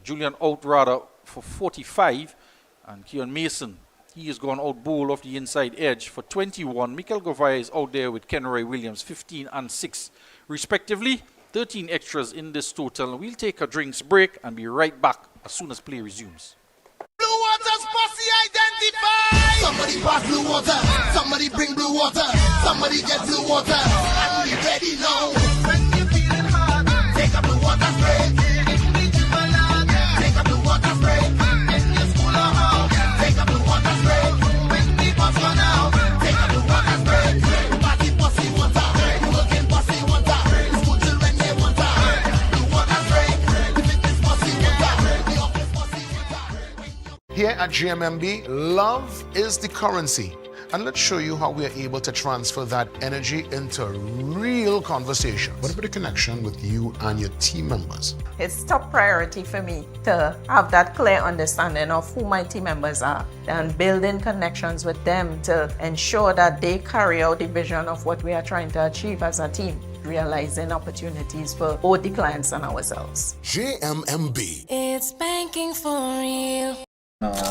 Julian out rather for 45. And Keon Mason, he has gone out bowl off the inside edge for 21. Mikel Govaya is out there with Kenroy Williams, 15 and 6 respectively. 13 extras in this total. We'll take a drinks break and be right back as soon as play resumes. Blue Waters posse identify. Somebody pass blue water. Somebody bring blue water. Somebody get blue water. And we ready now. When you feeling hard, take up the water spray. Take up the water spray. In your school or home, take up the water spray. When the bus run out, take up the water spray. Party posse water. Working posse water. School children they water. The water spray. The fitness posse water. The office posse water. Here at GMMB, love is the currency. And let's show you how we are able to transfer that energy into real conversation. What about the connection with you and your team members? It's top priority for me to have that clear understanding of who my team members are and building connections with them to ensure that they carry out the vision of what we are trying to achieve as a team, realizing opportunities for both the clients and ourselves. GMMB. It's banking for real.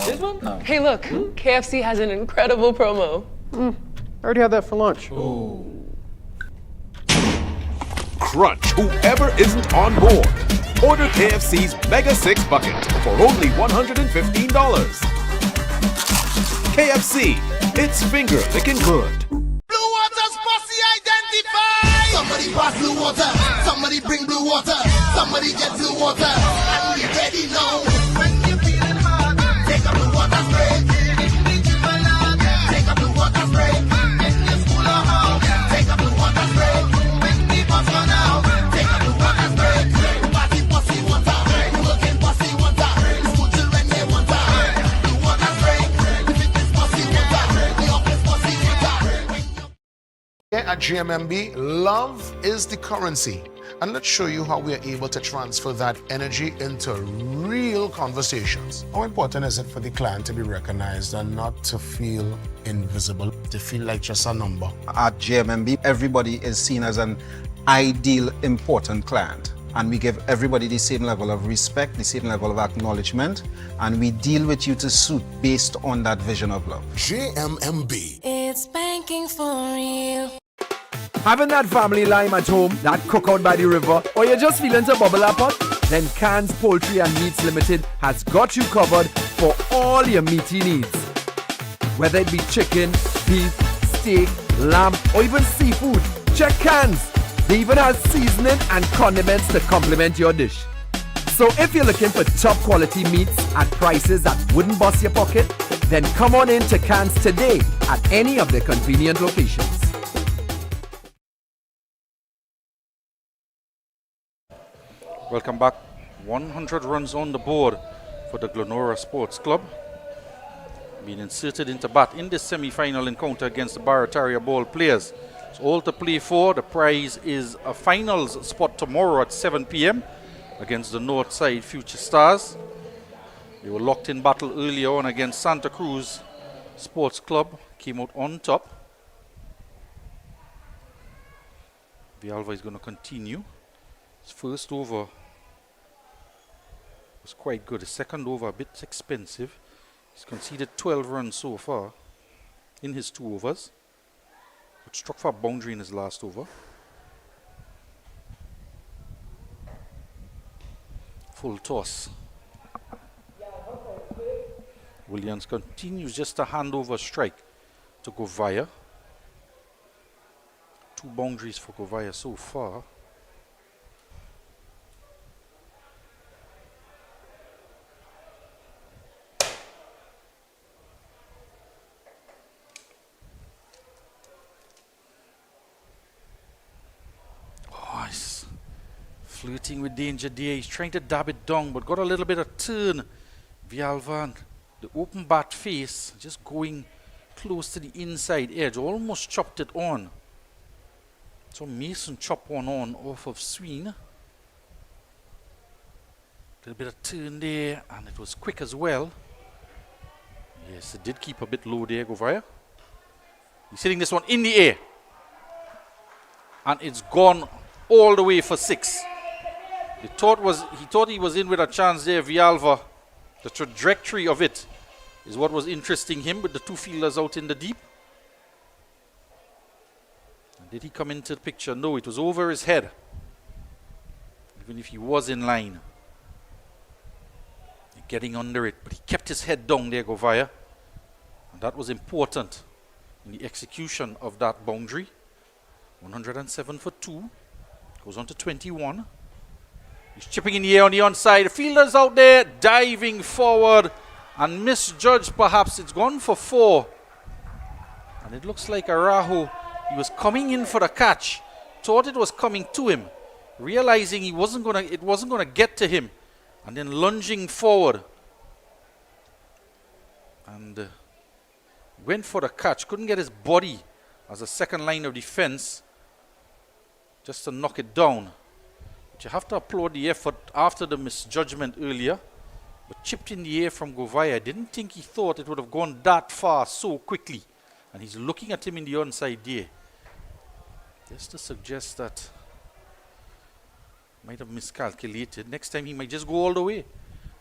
This one? No. Hey, look, KFC has an incredible promo. I already had that for lunch. Crunch whoever isn't on board. Order KFC's Mega 6 Bucket for only $115. KFC, it's finger licking good. Blue Waters posse identify. Somebody pass blue water. Somebody bring blue water. Somebody get blue water. And we ready now. When you feeling hard, take up the water spray. Take up the water spray. In your school or home, take up the water spray. When the bus run out, take up the water spray. Party posse water. Working posse water. School children they water. The water spray. The fitness posse water. The office posse water. Here at GMMB, love is the currency. and let's show you how we are able to transfer that energy into real conversations. How important is it for the client to be recognized and not to feel invisible, to feel like just a number? At GMMB, everybody is seen as an ideal, important client. And we give everybody the same level of respect, the same level of acknowledgement, and we deal with you to suit based on that vision of love. GMMB. It's banking for real. Having that family lime at home, that cookout by the river, or you're just feeling to bubble up pot? Then Cans Poultry and Meats Limited has got you covered for all your meaty needs. Whether it be chicken, beef, steak, lamb, or even seafood, check Cans. They even have seasoning and condiments to complement your dish. So if you're looking for top quality meats at prices that wouldn't bust your pocket, then come on in to Cans today at any of their convenient locations. Welcome back. 100 runs on the board for the GLENORA Sports Club. Being inserted into bat in this semi-final encounter against the Barataria Ball players. It's all to play for. The prize is a finals spot tomorrow at 7 p.m. against the Northside Future Stars. They were locked in battle earlier on against Santa Cruz Sports Club. Came out on top. Villalva is going to continue. His first over was quite good. His second over a bit expensive. He's conceded 12 runs so far in his 2 overs. But struck for a boundary in his last over. Full toss. Williams continues just to hand over strike to Govaya. 2 boundaries for Govaya so far. Flirting with danger there. He's trying to dab it down, but got a little bit of turn. Villalva, the open bat face, just going close to the inside edge. Almost chopped it on. So Mason chopped one on off of Sween. A little bit of turn there, and it was quick as well. Yes, it did keep a bit low there, Govaya. He's hitting this one in the air. And it's gone all the way for 6. He thought he was in with a chance there, Villalva. The trajectory of it is what was interesting him with the 2 fielders out in the deep. And did he come into the picture? No, it was over his head. Even if he was in line. Getting under it, but he kept his head down there, Govaya. And that was important in the execution of that boundary. 107 for 2. Goes on to 21. He's chipping in the air on the onside. The fielder's out there diving forward and misjudged perhaps. It's gone for 4. And it looks like Arahu, he was coming in for the catch. Thought it was coming to him. Realizing it wasn't gonna get to him. And then lunging forward. And went for the catch. Couldn't get his body as a second line of defense. Just to knock it down. But you have to applaud the effort after the misjudgment earlier. But chipped in the air from Govaya. I didn't think he thought it would have gone that far so quickly. And he's looking at him in the onside there. Just to suggest that might have miscalculated. Next time he might just go all the way.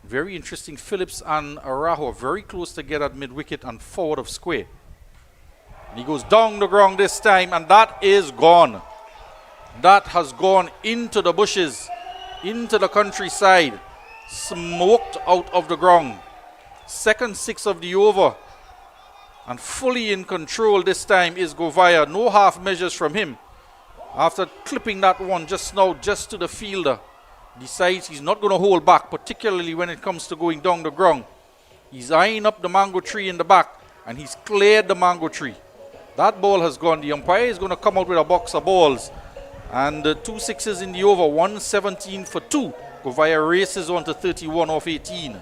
Very interesting. Phillips and Araho are very close together at mid-wicket and forward of square. And he goes down the ground this time, and that is gone. That has gone into the bushes, into the countryside, smoked out of the ground. Second 6 of the over. And fully in control this time is Govaya. No half measures from him. After clipping that one just now, just to the fielder, decides he's not going to hold back, particularly when it comes to going down the ground. He's eyeing up the mango tree in the back, and he's cleared the mango tree. That ball has gone. The umpire is going to come out with a box of balls. And 2 6s in the over, 117 for 2. Govaya races on to 31 off 18.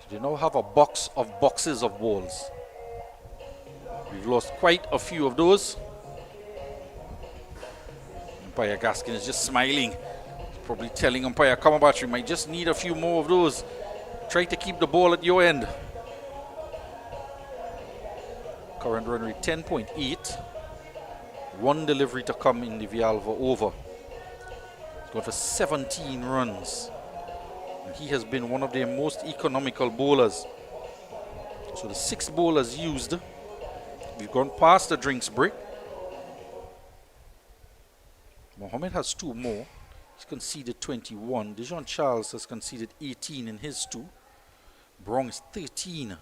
They now have a box of boxes of balls. We've lost quite a few of those. Umpire Gaskin is just smiling. He's probably telling umpire Kamabachi, might just need a few more of those. Try to keep the ball at your end. Current run rate 10.8. One delivery to come in the Villalba over. He's gone for 17 runs. And he has been one of their most economical bowlers. So the 6 bowlers used. We've gone past the drinks break. Mohammed has 2 more. He's conceded 21. Dejan Charles has conceded 18 in his 2. Brong is 13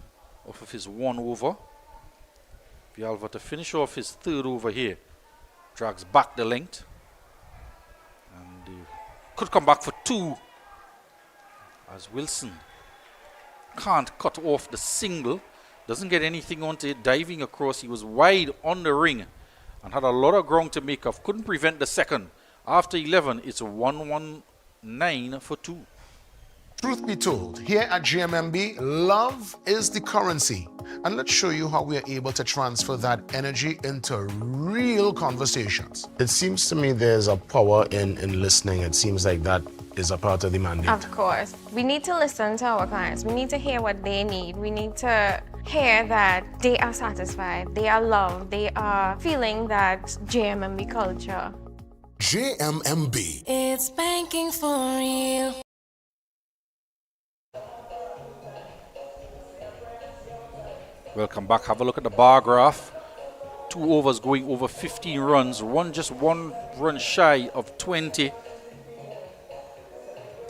off of his 1 over. Villalba to finish off his 3rd over here. Drags back the length. And could come back for 2. As Wilson can't cut off the single. Doesn't get anything onto it. Diving across. He was wide on the ring. And had a lot of ground to make up. Couldn't prevent the second. After 11, it's a 119 for 2. Truth be told, here at GMMB, love is the currency. And let's show you how we are able to transfer that energy into real conversations. It seems to me there's a power in listening. It seems like that is a part of the mandate. Of course. We need to listen to our clients. We need to hear what they need. We need to hear that they are satisfied, they are loved, they are feeling that JMMB culture. JMMB. It's banking for real. Welcome back. Have a look at the bar graph. 2 overs going over 15 runs. Just 1 run shy of 20.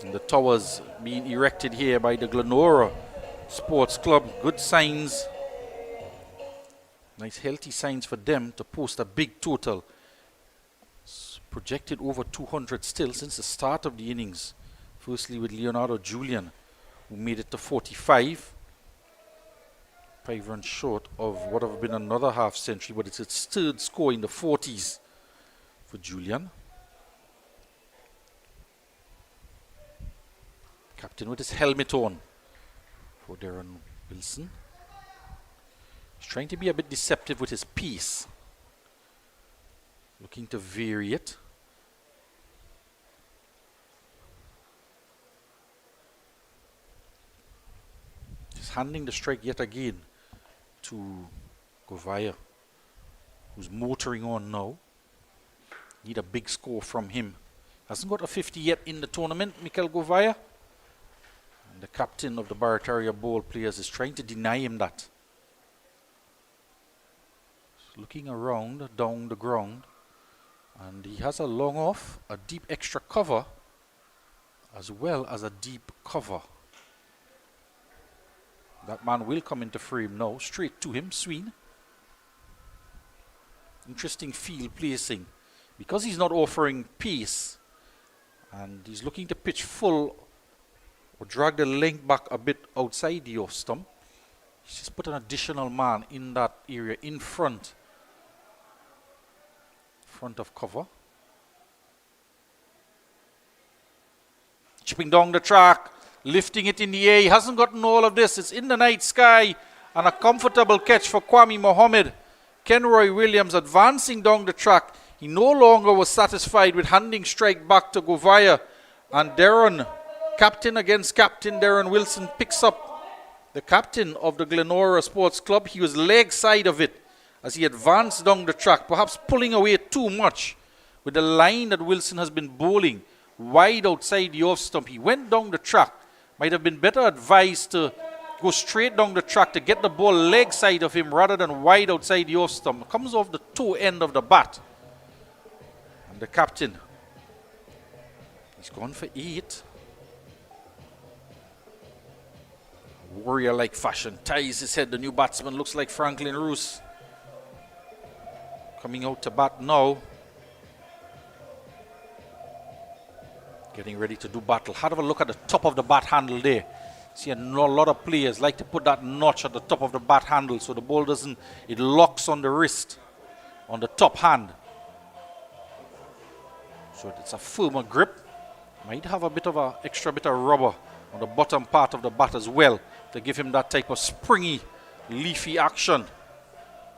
And the towers being erected here by the GLENORA Sports Club. Good signs. Nice healthy signs for them to post a big total. It's projected over 200 still since the start of the innings. Firstly with Leonardo Julian, who made it to 45. 5 runs short of what have been another half century, but it's its 3rd score in the 40s for Julian. Captain with his helmet on for Darren Wilson. He's trying to be a bit deceptive with his piece. Looking to vary it. Just handing the strike yet again to Govaya, who's motoring on now. Need a big score from him. Hasn't got a 50 yet in the tournament, Mikel Govaya. And the captain of the Barataria Bowl players is trying to deny him that. He's looking around, down the ground. And he has a long off, a deep extra cover, as well as a deep cover. That man will come into frame now. Straight to him, Sween. Interesting field placing. Because he's not offering pace, and he's looking to pitch full or drag the length back a bit outside the off stump, he's just put an additional man in that area, in front of cover. Chipping down the track. Lifting it in the air. He hasn't gotten all of this. It's in the night sky. And a comfortable catch for Kwame Mohammed. Kenroy Williams advancing down the track. He no longer was satisfied with handing strike back to Govaya. And Darren, captain against captain, Darren Wilson picks up the captain of the GLENORA Sports Club. He was leg side of it as he advanced down the track. Perhaps pulling away too much with the line that Wilson has been bowling wide outside the off stump. He went down the track. Might have been better advised to go straight down the track to get the ball leg side of him rather than wide outside the off stump. Comes off the toe end of the bat. And the captain, he's gone for 8. Warrior-like fashion. Ties his head. The new batsman looks like Franklin Roos. Coming out to bat now. Getting ready to do battle. Have a look at the top of the bat handle there. See a lot of players like to put that notch at the top of the bat handle so the ball doesn't, it locks on the wrist, on the top hand. So it's a firmer grip. Might have a bit of a extra bit of rubber on the bottom part of the bat as well. to give him that type of springy, leafy action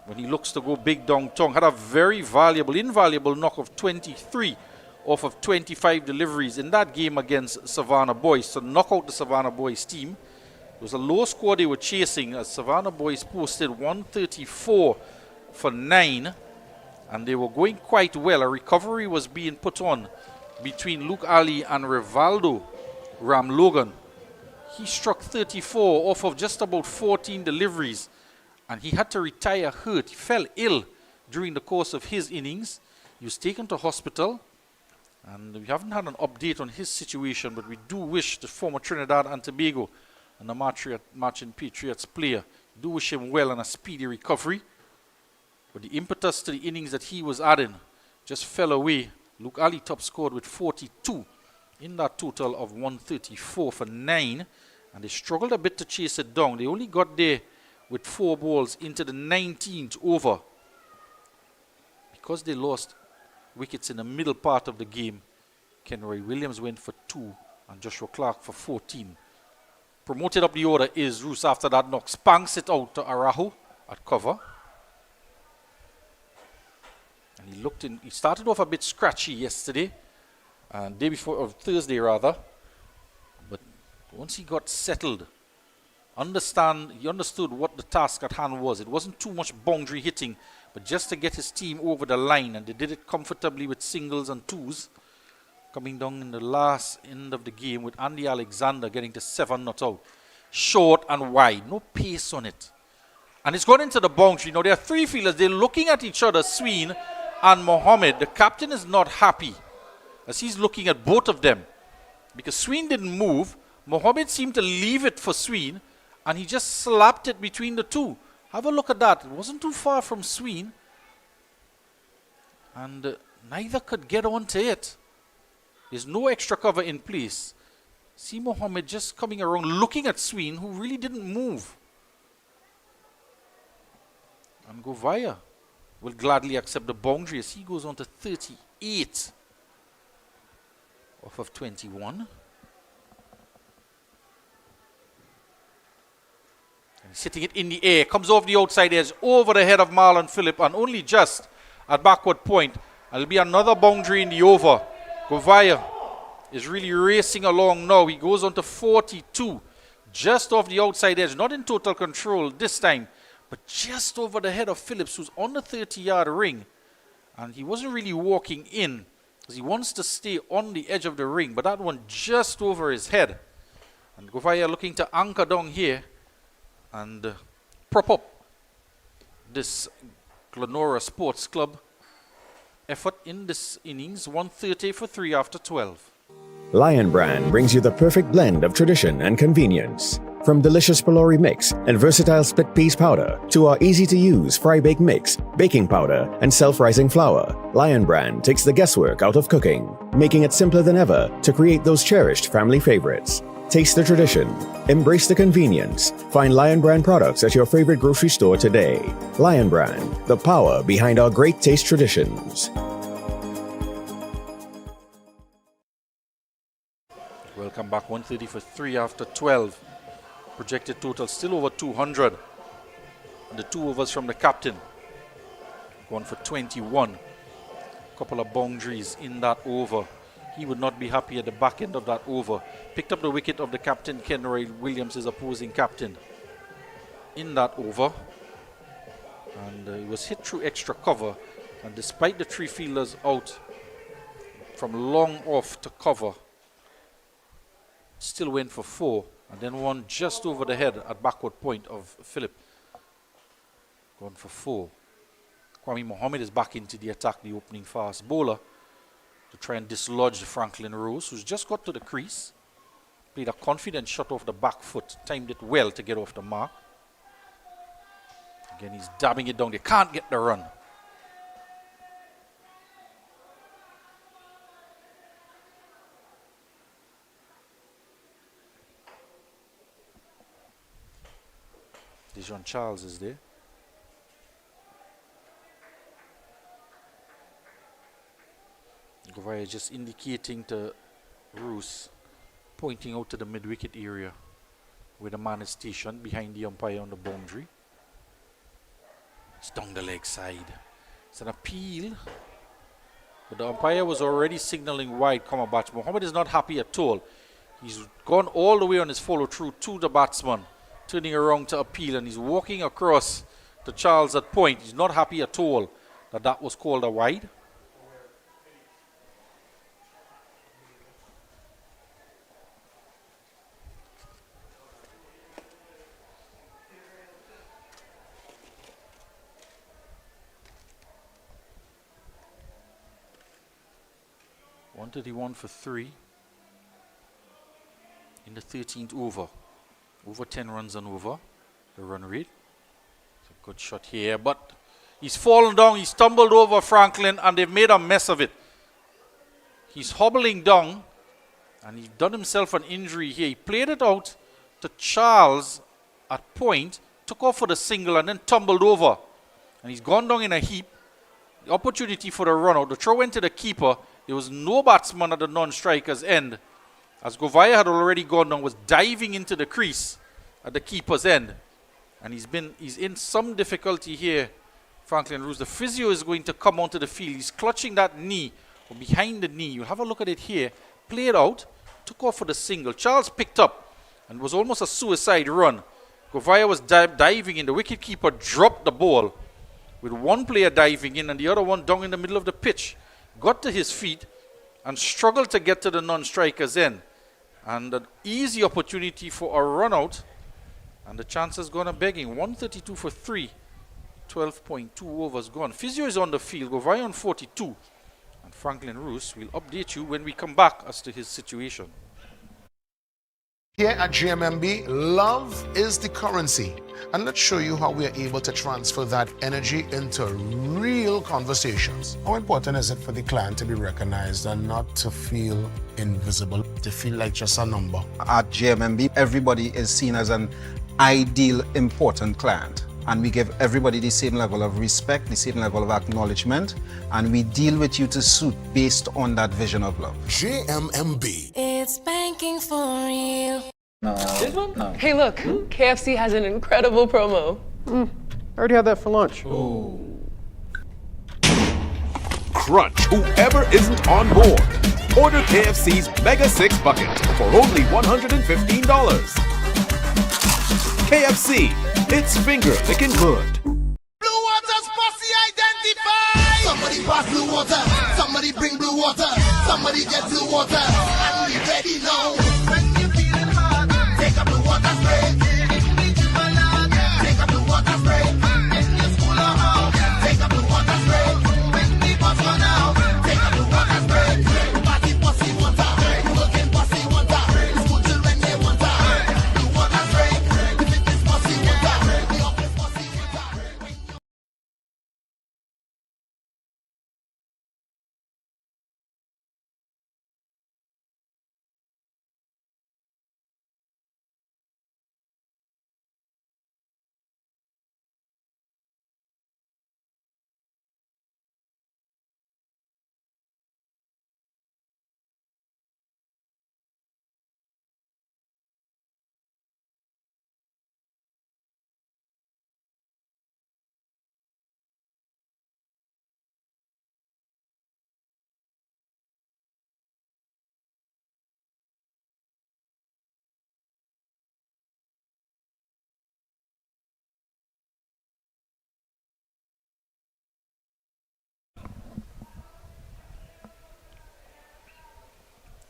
when he looks to go big downtown. Had a very invaluable knock of 23 off of 25 deliveries in that game against Savannah Boys to knock out the Savannah Boys team. It was a low score they were chasing as Savannah Boys posted 134 for 9, and they were going quite well. A recovery was being put on between Luke Ali and Rivaldo Ram Logan. He struck 34 off of just about 14 deliveries, and he had to retire hurt. He fell ill during the course of his innings. He was taken to hospital, and we haven't had an update on his situation, but we do wish the former Trinidad and Tobago and the Marching Patriots player, do wish him well and a speedy recovery. But the impetus to the innings that he was adding just fell away. Luke Ali top scored with 42 in that total of 134 for 9, and they struggled a bit to chase it down. They only got there with 4 balls into the 19th over. Because they lost wickets in the middle part of the game, Kenroy Williams went for 2 and Joshua Clark for 14. Promoted up the order is Roos after that knock. Spanks it out to Arahu at cover. And he started off a bit scratchy yesterday, and day before, or Thursday rather. But once he got settled, he understood what the task at hand was. It wasn't too much boundary hitting, but just to get his team over the line, and they did it comfortably with singles and twos. Coming down in the last end of the game with Andy Alexander getting to 7 not out. Short and wide, no pace on it. And it's gone into the boundary. Now there are 3 fielders. They're looking at each other, Sween and Mohammed. The captain is not happy as he's looking at both of them, because Sween didn't move. Mohammed seemed to leave it for Sween, and he just slapped it between the two. Have a look at that. It wasn't too far from Sween, and neither could get onto it. There's no extra cover in place. See Mohammed just coming around looking at Sween, who really didn't move. And Govaya will gladly accept the boundary as he goes on to 38 off of 21. And he's hitting it in the air. Comes off the outside edge, over the head of Marlon Phillip, and only just at backward point. And it'll be another boundary in the over. Govaya is really racing along now. He goes on to 42, just off the outside edge. Not in total control this time, but just over the head of Phillips, who's on the 30-yard ring. And he wasn't really walking in, because he wants to stay on the edge of the ring, but that one just over his head. And Govaya looking to anchor down here and prop up this Glenora Sports Club effort in this innings. 130 for 3 after 12. Lion Brand brings you the perfect blend of tradition and convenience. From delicious Pelori mix and versatile split peas powder to our easy-to-use fry-bake mix, baking powder, and self-rising flour, Lion Brand takes the guesswork out of cooking, making it simpler than ever to create those cherished family favorites. Taste the tradition, embrace the convenience. Find Lion Brand products at your favorite grocery store today. Lion Brand, the power behind our great taste traditions. Welcome back. 130 for 3 after 12. Projected total still over 200. And the 2 overs from the captain. Going for 21. Couple of boundaries in that over. He would not be happy at the back end of that over. Picked up the wicket of the captain, Kenroy Williams, his opposing captain, in that over. And he was hit through extra cover. And despite the 3 fielders out from long off to cover, still went for 4. And then one just over the head at backward point of Phillip. Gone for 4. Kwame Mohammed is back into the attack, the opening fast bowler, to try and dislodge Franklin Rose, who's just got to the crease. Played a confident shot off the back foot. Timed it well to get off the mark. Again, he's dabbing it down. They can't get the run. Dijon Charles is there. Govaya just indicating to Roos, pointing out to the mid-wicket area. where the man is stationed behind the umpire on the boundary. It's down the leg side. It's an appeal. But the umpire was already signaling wide, but Mohammed is not happy at all. He's gone all the way on his follow through to the batsman, turning around to appeal, and he's walking across to Charles at point. He's not happy at all that that was called a wide. $131 for 3 in the 13th over. Over 10 runs and over the run rate. It's a good shot here, but he's fallen down. He's tumbled over Franklin, and they've made a mess of it. He's hobbling down, and he's done himself an injury here. He played it out to Charles at point, took off for the single, and then tumbled over. And he's gone down in a heap. The opportunity for the run out. The throw went to the keeper. There was no batsman at the non-striker's end, as Govaya had already gone down, was diving into the crease at the keeper's end. And he's in some difficulty here, Franklin Roos. The physio is going to come onto the field. He's clutching that knee, or behind the knee. You'll have a look at it here. Played out, took off for the single. Charles picked up, and it was almost a suicide run. Govaya was diving in. The wicketkeeper dropped the ball, with one player diving in and the other one down in the middle of the pitch. Got to his feet and struggled to get to the non-striker's end. And an easy opportunity for a run out. And the chances gone a begging. 132 for 3. 12.2 overs gone. Physio is on the field. Govaya on 42. And Franklin Roos will update you when we come back as to his situation. Here at GMMB, love is the currency. And let's show you how we are able to transfer that energy into real conversations. How important is it for the client to be recognized and not to feel invisible, to feel like just a number? At GMMB, everybody is seen as an ideal, important client. And we give everybody the same level of respect, the same level of acknowledgement, and we deal with you to suit based on that vision of love. GMMB. It's banking for real. This one? No. Hey, look, KFC has an incredible promo. I already had that for lunch. Crunch whoever isn't on board. Order KFC's Mega 6 Bucket for only $115. KFC, it's finger licking good. Blue Water's posse identified. Somebody pass blue water. Somebody bring blue water. Somebody get blue water. And we ready now. When you're feeling hard, take a blue water spray. Take a blue water spray. In your school or house, take a blue water spray. When the bus run out, take a blue water spray. Party posse water. Working posse water. School children they water. Blue water spray. If it is posse water, the office posse water.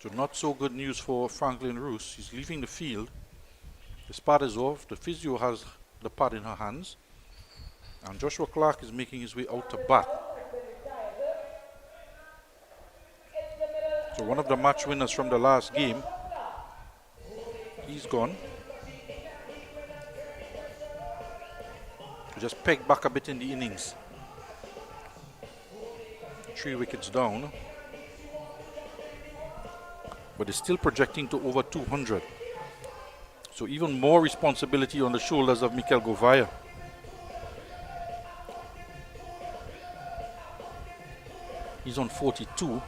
So not so good news for Franklin Roos. He's leaving the field. His pad is off. The physio has the pad in her hands. And Joshua Clark is making his way out to bat. So one of the match winners from the last game, he's gone. He just pegged back a bit in the innings. 3 wickets down. But is still projecting to over 200. So even more responsibility on the shoulders of Mikel Govaya. He's on 42.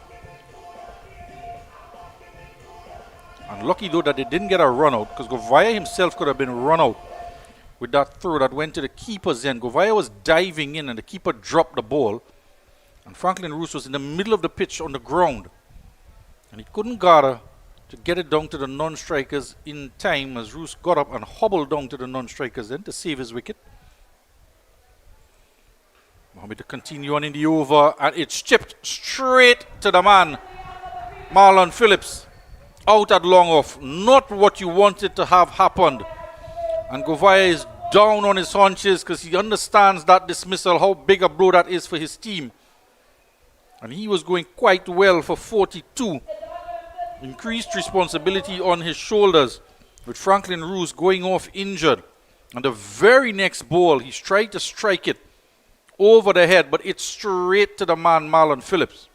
And lucky though that they didn't get a run out, because Govaya himself could have been run out with that throw that went to the keeper's end. Govaya was diving in and the keeper dropped the ball. And Franklin Roos was in the middle of the pitch on the ground. And he couldn't gather to get it down to the non-strikers in time as Roos got up and hobbled down to the non-strikers then to save his wicket. Mohammed to continue on in the over, and it's chipped straight to the man, Marlon Phillips. Out at long off. Not what you wanted to have happened. And Govaya is down on his haunches because he understands that dismissal, how big a blow that is for his team. And he was going quite well for 42. Increased responsibility on his shoulders with Franklin Roos going off injured. And the very next ball, he's tried to strike it over the head, but it's straight to the man, Marlon Phillips.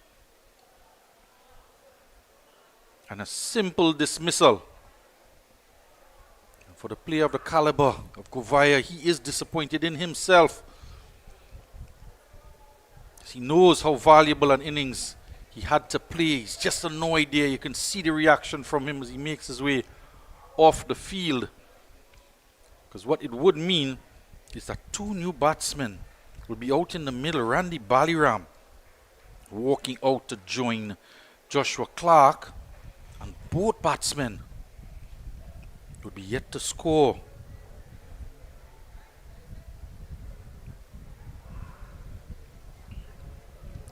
And a simple dismissal. For the player of the caliber of Govaya, he is disappointed in himself. He knows how valuable an innings he had to play. He's just annoyed there. You can see the reaction from him as he makes his way off the field. Because what it would mean is that two new batsmen will be out in the middle. Randy Baliram walking out to join Joshua Clark. And both batsmen would be yet to score.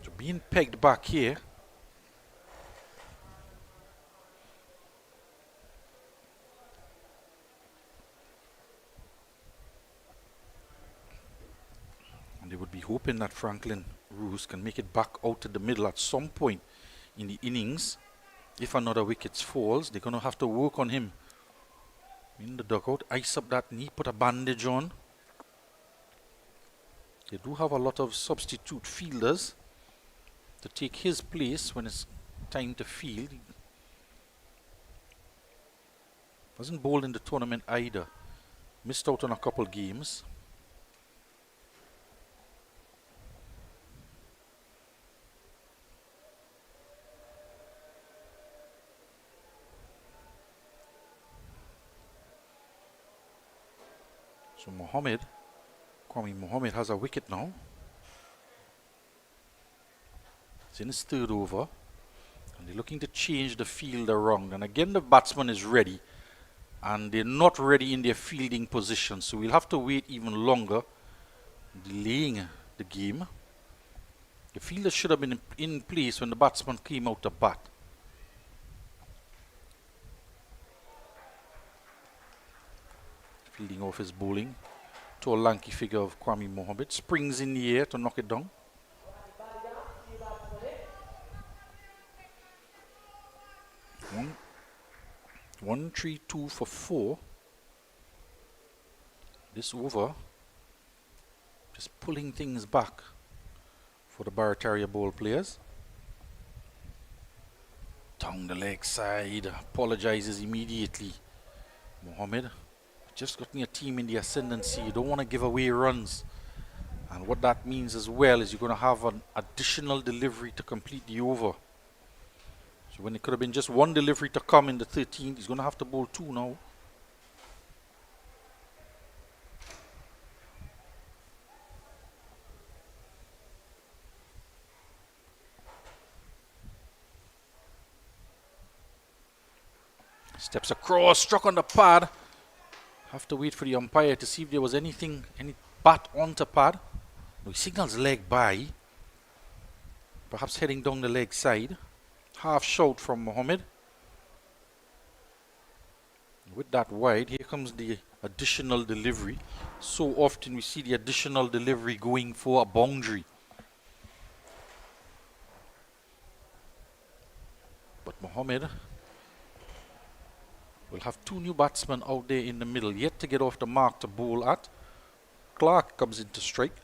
So being pegged back here. And they would be hoping that Franklin Roos can make it back out to the middle at some point in the innings. If another wicket falls, they're going to have to work on him in the dugout, ice up that knee, put a bandage on. They do have a lot of substitute fielders to take his place when it's time to field. He wasn't bowled in the tournament either. Missed out on a couple games. So Kwame Mohammed has a wicket now. It's in his third over. And they're looking to change the field around. And again, the batsman is ready. And they're not ready in their fielding position. So we'll have to wait even longer, delaying the game. The fielder should have been in place when the batsman came out to bat. Fielding off his bowling. Tall, lanky figure of Kwame Mohammed. Springs in the air to knock it down. One, 3, 2 for 4. This over. Just pulling things back for the Barataria Bowl players. Down the leg side. Apologizes immediately. Mohammed. Just got a team in the ascendancy. You don't want to give away runs. And what that means as well is you're going to have an additional delivery to complete the over. So when it could have been just one delivery to come in the 13th, he's going to have to bowl 2 now. Steps across, struck on the pad. Have to wait for the umpire to see if there was any bat onto pad. No, he signals leg by. Perhaps heading down the leg side. Half shout from Mohammed. With that wide, here comes the additional delivery. So often we see the additional delivery going for a boundary. But Mohammed will have 2 new batsmen out there in the middle, yet to get off the mark to bowl at. Clark comes in to strike.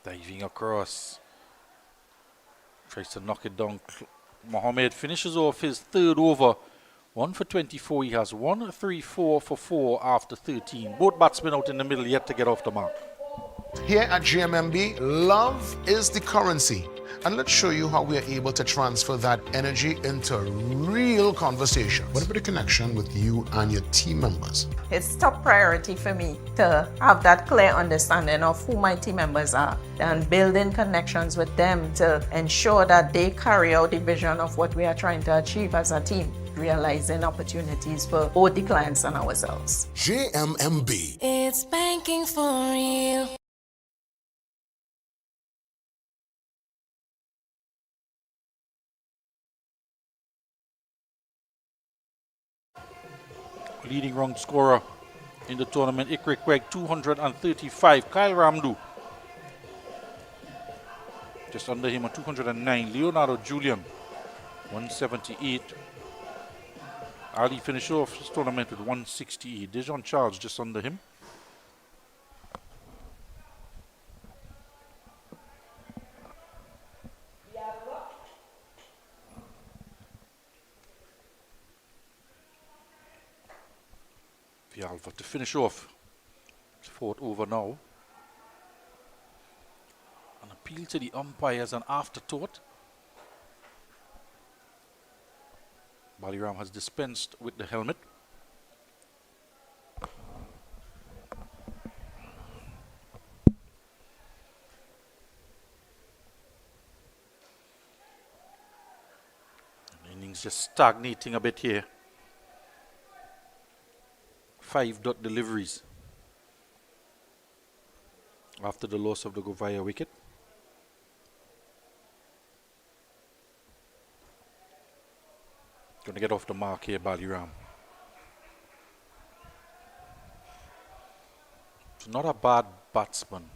Diving across. Tries to knock it down. Mohammed finishes off his third over 1 for 24. He has 1, 3, 4 for 4 after 13. Both batsmen out in the middle yet to get off the mark. Here at GMMB, love is the currency. And let's show you how we are able to transfer that energy into real conversations. What about the connection with you and your team members? It's top priority for me to have that clear understanding of who my team members are and building connections with them to ensure that they carry out the vision of what we are trying to achieve as a team, realizing opportunities for both the clients and ourselves. JMMB. It's banking for real. Leading run scorer in the tournament, Ikrik Quegg, 235. Kyle Ramdu, just under him on 209. Leonardo Julian, 178. Ali finished off his tournament with 168. Dejon Charles just under him. Vialva to finish off his fourth over now. An appeal to the umpires, an afterthought. Baliram has dispensed with the helmet. The innings just stagnating a bit here. 5 dot deliveries after the loss of the Govaya wicket. Going to get off the mark here, Baliram. It's not a bad batsman.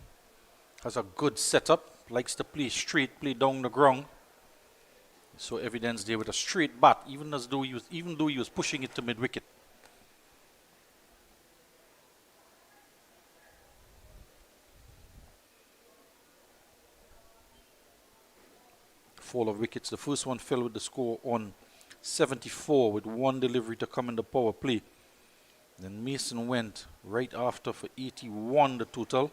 Has a good setup. Likes to play straight, play down the ground. So evidence there with a straight bat, even though he was pushing it to mid wicket. Fall of wickets. The first one fell with the score on 74 with one delivery to come in the power play. Then Mason went right after for 81 the total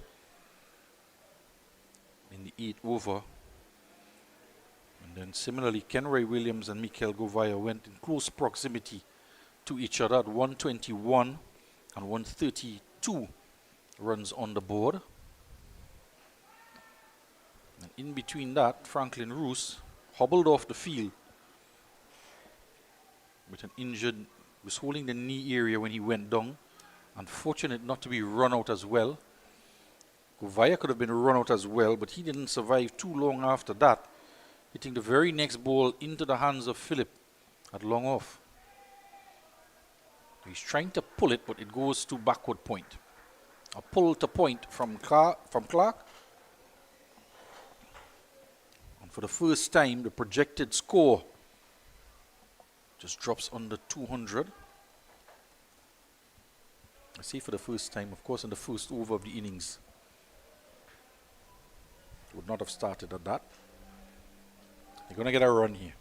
in the 8th over. And then similarly Kenroy Williams and Mikael Govaya went in close proximity to each other at 121 and 132 runs on the board. And in between that, Franklin Roos hobbled off the field with an injured, was holding the knee area when he went down. Unfortunate not to be run out as well. Govaya could have been run out as well, but he didn't survive too long after that, hitting the very next ball into the hands of Philip at long off. He's trying to pull it, but it goes to backward point. A pull to point from Clark. For the first time, the projected score just drops under 200. I say for the first time, of course, in the first over of the innings. Would not have started at that. They're going to get a run here.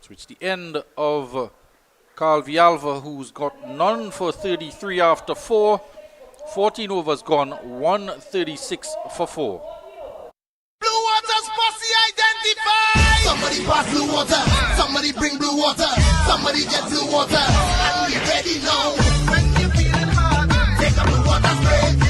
So it's the end of Carl Vialva, who's got none for 33 after 4. 14 overs gone, 136 for 4. Blue Water's posse identified! Somebody pass blue water, somebody bring blue water, somebody get blue water, and we ready now. When you feeling hard, take a blue water spray.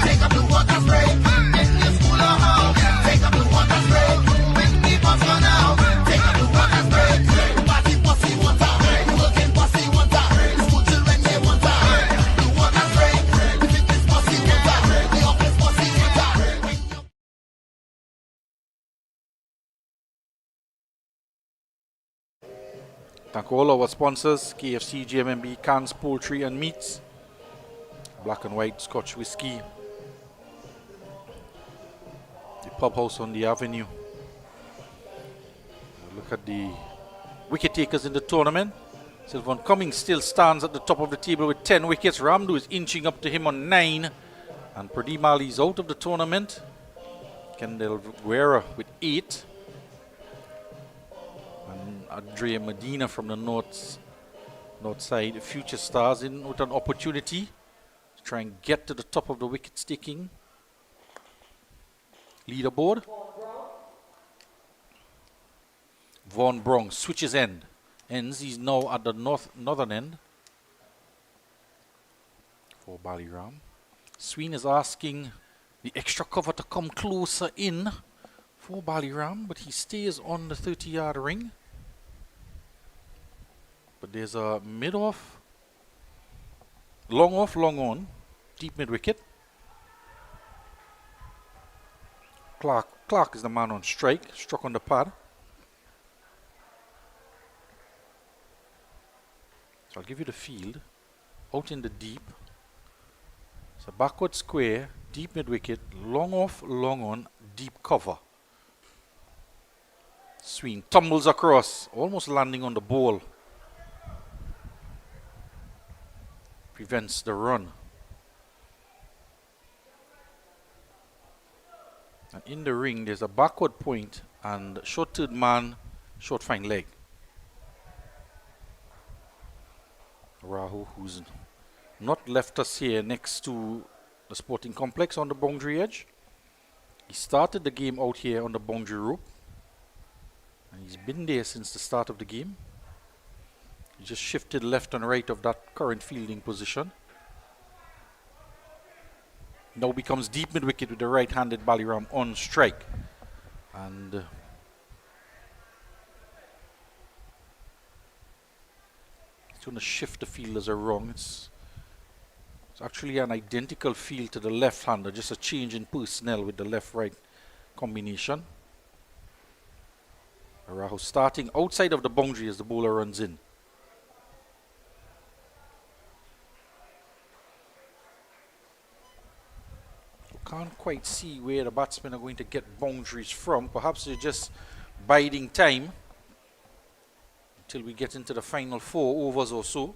Take a blue water spray. In your school or home, take a blue water spray. When the bus run out, take a blue water spray. Party posse water, working posse water, school children they water. Blue water spray, fitness posse water, the office posse water. Thank all our sponsors, KFC, GMMB, Cans, Poultry and Meats, Black and White Scotch Whiskey, the pub house on the avenue. Look at the wicket takers in the tournament. Sylvan Cummings still stands at the top of the table with 10 wickets. Ramdu is inching up to him on 9. And Pradeep Mali is out of the tournament. Kendall Guerra with 8. And Andrea Medina from the north side. Future Stars in with an opportunity to try and get to the top of the wicket taking leaderboard. Vaughan Brong switches ends. He's now at the northern end for Baliram. Sween is asking the extra cover to come closer in for Baliram, but he stays on the 30-yard ring. But there's a mid-off, long off, long on, deep mid-wicket. Clark is the man on strike, struck on the pad. So I'll give you the field. Out in the deep. It's a backward square, deep mid-wicket, long off, long on, deep cover. Sween tumbles across, almost landing on the ball. Prevents the run. And in the ring, there's a backward point and short third man, short fine leg. Rahu, who's not left us here next to the sporting complex on the boundary edge. He started the game out here on the boundary rope. And he's been there since the start of the game. He just shifted left and right of that current fielding position. Now becomes deep mid-wicket with the right-handed Baliram on strike. And he's going to shift the fielders around. It's actually an identical field to the left-hander, just a change in personnel with the left-right combination. Rahu starting outside of the boundary as the bowler runs in. Can't quite see where the batsmen are going to get boundaries from. Perhaps they're just biding time until we get into the final 4 overs or so.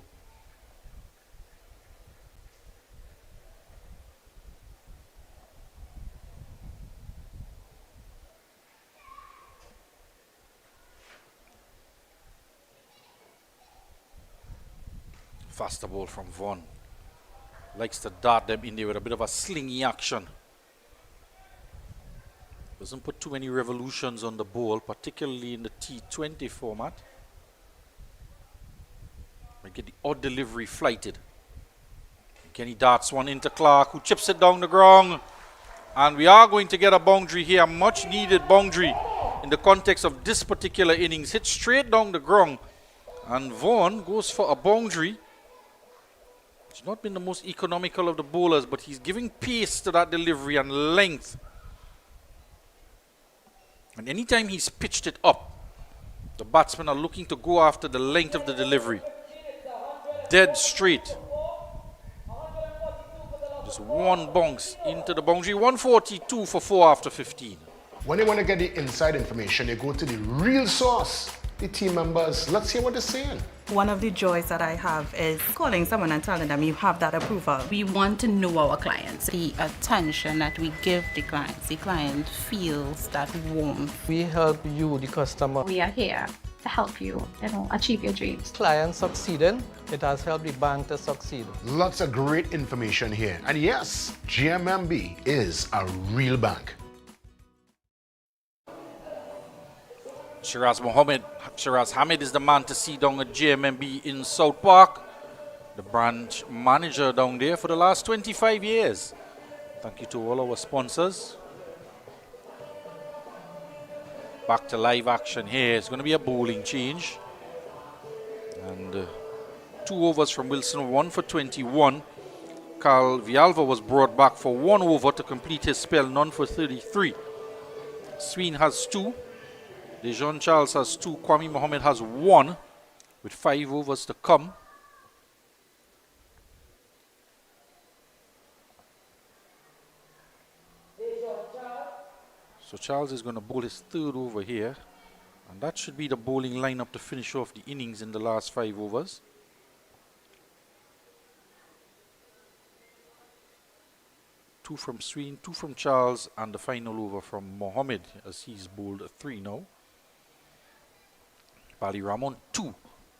Faster ball from Vaughan. Likes to dart them in there with a bit of a slingy action. Doesn't put too many revolutions on the ball, particularly in the T20 format. Might get the odd delivery flighted. Again, he darts one into Clark, who chips it down the ground. And we are going to get a boundary here, much needed boundary in the context of this particular innings. Hit straight down the ground. And Vaughan goes for a boundary. He's not been the most economical of the bowlers, but he's giving pace to that delivery and length. And anytime he's pitched it up, the batsmen are looking to go after the length of the delivery. Dead straight. Just one bounce into the boundary. 142 for 4 after 15. When you want to get the inside information, you go to the real source, the team members. Let's hear what they're saying. One of the joys that I have is calling someone and telling them you have that approval. We want to know our clients. The attention that we give the client feels that warmth. We help you, the customer. We are here to help you, achieve your dreams. Client succeeding, it has helped the bank to succeed. Lots of great information here. And yes, GMMB is a real bank. Shiraz Hamid is the man to see down at GMMB in South Park. The branch manager down there for the last 25 years. Thank you to all our sponsors. Back to live action here. It's going to be a bowling change. And 2 overs from Wilson, 1 for 21. Carl Vialva was brought back for 1 over to complete his spell, none for 33. Sween has 2. Dejan Charles has 2. Kwame Mohammed has 1 with 5 overs to come. So Charles is going to bowl his 3rd over here. And that should be the bowling lineup to finish off the innings in the last 5 overs. 2 from Sween, 2 from Charles, and the final over from Mohammed as he's bowled a 3 now. Bali Ramon 2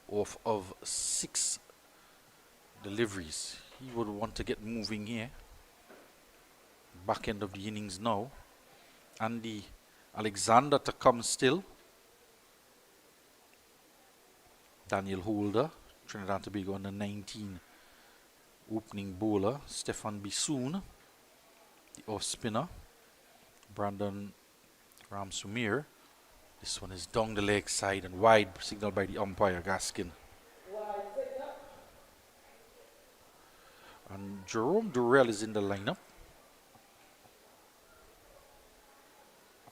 off of 6 deliveries. He would want to get moving here. Back end of the innings now. Andy Alexander to come still. Daniel Holder, Trinidad and Tobago under 19 opening bowler. Stefan Bisoon, the off spinner. Brandon Ramsumir. This one is down the leg side and wide, signaled by the umpire Gaskin. And Jerome Durrell is in the lineup.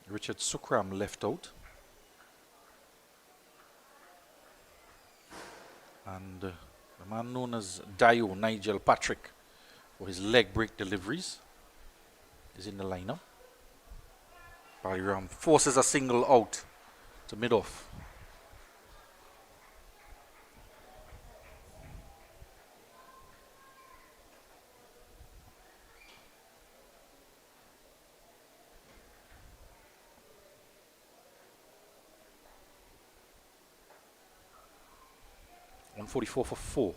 Richard Sukram left out. And the man known as Dio, Nigel Patrick, for his leg break deliveries, is in the lineup. Baliram forces a single out to mid-off. .44 for 4.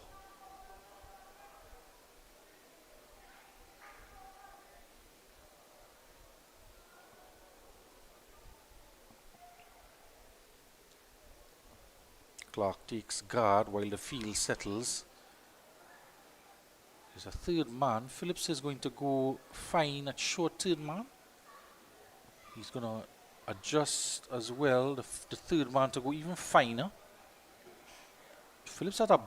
Clark takes guard while the field settles. There's a third man. Phillips is going to go fine at short third man. He's going to adjust as well, the third man to go even finer. Phillips at a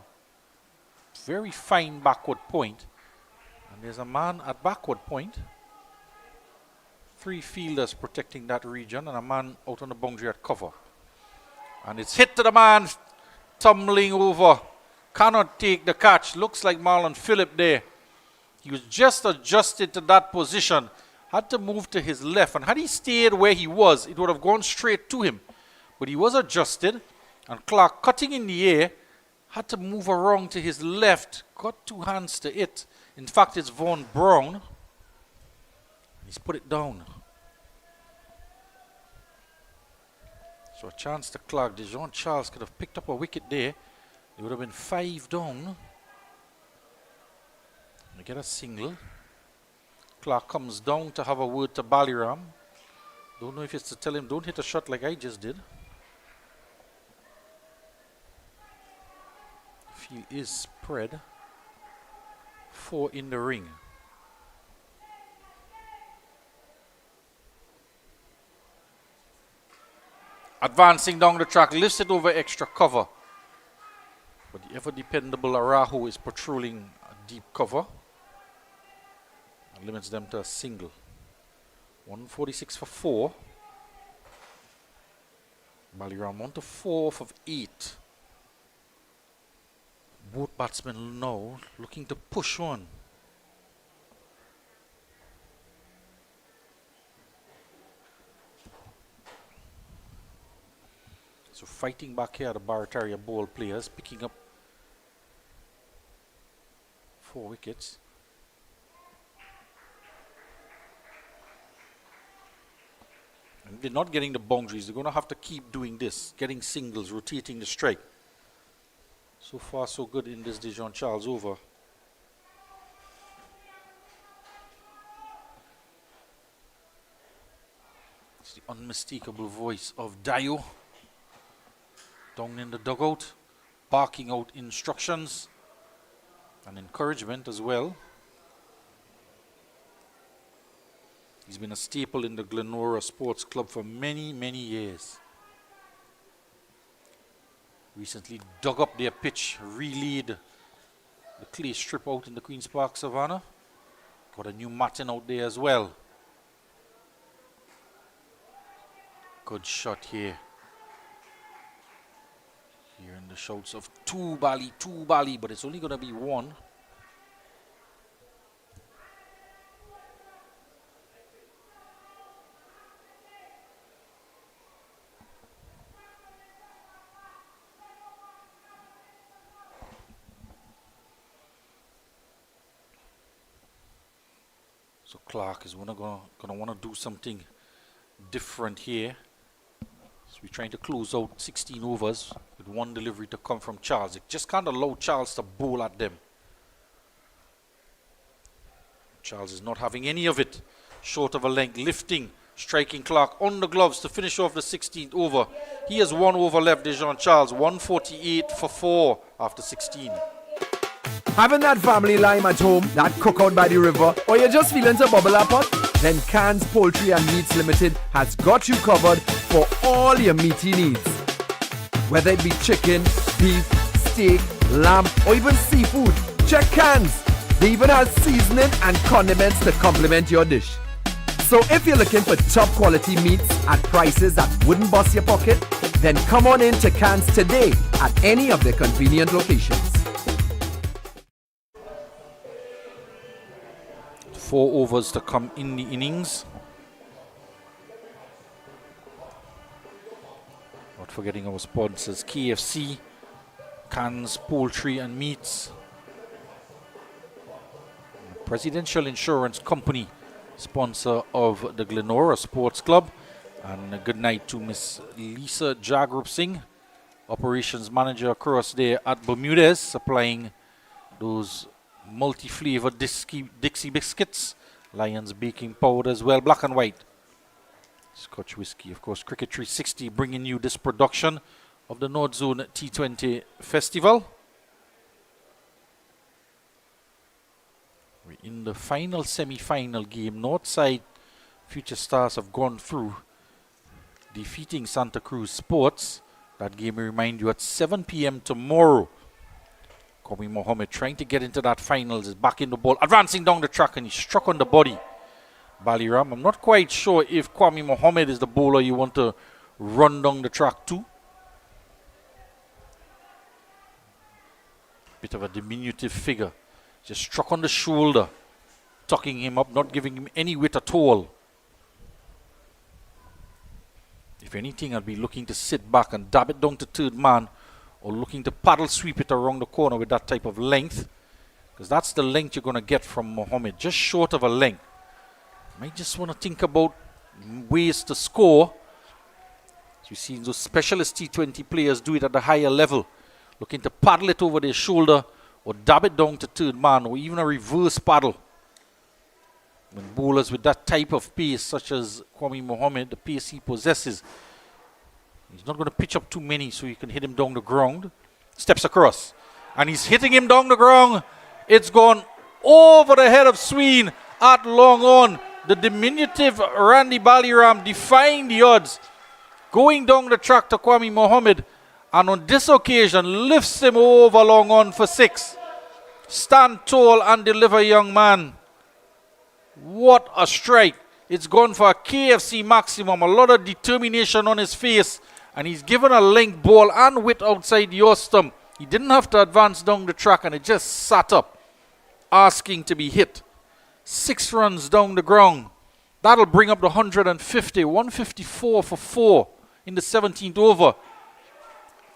very fine backward point. And there's a man at backward point. 3 fielders protecting that region and a man out on the boundary at cover. And it's hit to the man, tumbling over. Cannot take the catch. Looks like Marlon Phillip there. He was just adjusted to that position. Had to move to his left. And had he stayed where he was, it would have gone straight to him. But he was adjusted. And Clark, cutting in the air, had to move around to his left. Got 2 hands to it. In fact, it's Vaughn Brown. He's put it down. So a chance to Clark. Dijon Charles could have picked up a wicket there. It would have been 5 down. They get a single. Clark comes down to have a word to Baliram. Don't know if it's to tell him don't hit a shot like I just did. Field is spread. 4 in the ring. Advancing down the track, lifts it over extra cover. But the ever dependable Arahu is patrolling a deep cover. And limits them to a single. 146 for 4. Baliram on to 4 of 8. Both batsmen now looking to push on. So fighting back here, the Barataria ball players picking up 4 wickets. And they're not getting the boundaries. They're going to have to keep doing this, getting singles, rotating the strike. So far, so good in this Dijon Charles over. It's the unmistakable voice of Dio. Down in the dugout, barking out instructions and encouragement as well. He's been a staple in the GLENORA Sports Club for many, many years. Recently dug up their pitch, re-laid the clay strip out in the Queen's Park Savannah. Got a new matting out there as well. Good shot here. Hearing the shouts of 2 Bali, but it's only going to be 1. So Clark is gonna want to do something different here. So we're trying to close out 16 overs with one delivery to come from Charles. It just can't allow Charles to bowl at them. Charles is not having any of it. Short of a length, lifting, striking Clark on the gloves to finish off the 16th over. He has 1 over left, Dejan Charles, 148 for 4 after 16. Having that family lime at home, that cookout by the river, or you're just feeling to bubble up pot? Then Cans Poultry and Meats Limited has got you covered for all your meaty needs. Whether it be chicken, beef, steak, lamb, or even seafood, check Cans. They even have seasoning and condiments to complement your dish. So if you're looking for top quality meats at prices that wouldn't bust your pocket, then come on in to Cans today at any of their convenient locations. 4 overs to come in the innings. Not forgetting our sponsors, KFC, Cans Poultry and Meats, Presidential Insurance Company, sponsor of the GLENORA Sports Club. And a good night to Miss Lisa Jagrup Singh, operations manager across there at Bermudez, supplying those multi-flavor Dixie biscuits, Lions baking powder as well, black and white Scotch whiskey. Of course, Cricket 360 bringing you this production of the North Zone T20 Festival. We're in the final semi-final game. Northside Future Stars have gone through, defeating Santa Cruz Sports. That game, we remind you, at 7 p.m. tomorrow. Kwame Mohammed trying to get into that finals, is back in the ball, advancing down the track, and he struck on the body. Baliram, I'm not quite sure if Kwame Mohammed is the bowler you want to run down the track to. Bit of a diminutive figure. Just struck on the shoulder, tucking him up, not giving him any weight at all. If anything, I'll be looking to sit back and dab it down to third man, or looking to paddle sweep it around the corner with that type of length, because that's the length you're going to get from Mohammed, just short of a length. Might just want to think about ways to score. As you see those specialist T20 players do it at the higher level, looking to paddle it over their shoulder or dab it down to third man, or even a reverse paddle. When bowlers with that type of pace, such as Kwame Mohammed, the pace he possesses, he's not going to pitch up too many so you can hit him down the ground. Steps across, and he's hitting him down the ground. It's gone over the head of Sween at long on. The diminutive Randy Baliram defying the odds, going down the track to Kwame Mohammed, and on this occasion lifts him over long on for 6. Stand tall and deliver, young man. What a strike. It's gone for a KFC maximum. A lot of determination on his face. And he's given a length ball and width outside your stump. He didn't have to advance down the track, and it just sat up, asking to be hit. 6 runs down the ground. That'll bring up the 150. 154 for 4 in the 17th over.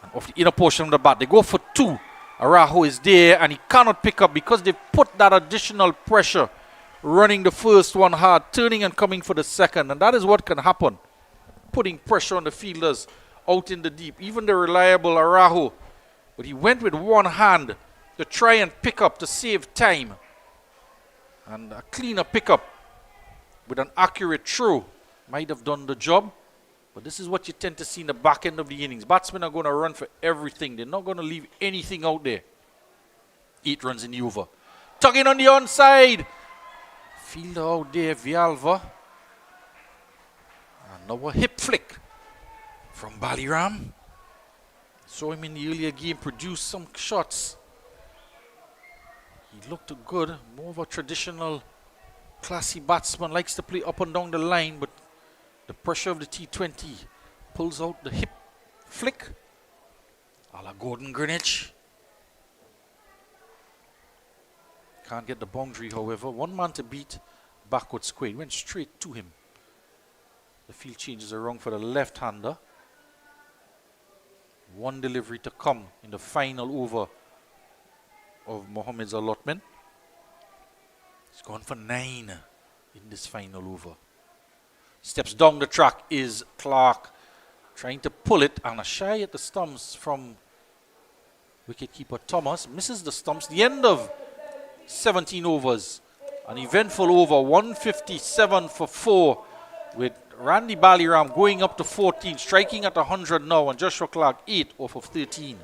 And off the inner portion of the bat, they go for 2. Araho is there, and he cannot pick up because they put that additional pressure, running the first one hard, turning and coming for the second. And that is what can happen, putting pressure on the fielders out in the deep. Even the reliable Araho, but he went with one hand to try and pick up to save time. And a cleaner pickup with an accurate throw might have done the job. But this is what you tend to see in the back end of the innings. Batsmen are going to run for everything. They're not going to leave anything out there. 8 runs in the over. Tugging on the onside. Fielder out there, Vialva. And now a hip flick from Baliram. Saw him in the earlier game produce some shots. He looked good. More of a traditional, classy batsman. Likes to play up and down the line, but the pressure of the T20 pulls out the hip flick. A la Gordon Greenwich. Can't get the boundary, however. 1 man to beat, backward square. He went straight to him. The field changes around for the left-hander. 1 delivery to come in the final over of Mohammed's allotment. He's gone for 9. in this final over. Steps down the track is Clark, trying to pull it, and a shy at the stumps from wicketkeeper Thomas. Misses the stumps. The end of 17 overs. An eventful over, 157 for 4, with Randy Baliram going up to 14, striking at 100 now, and Joshua Clark 8 off of 13.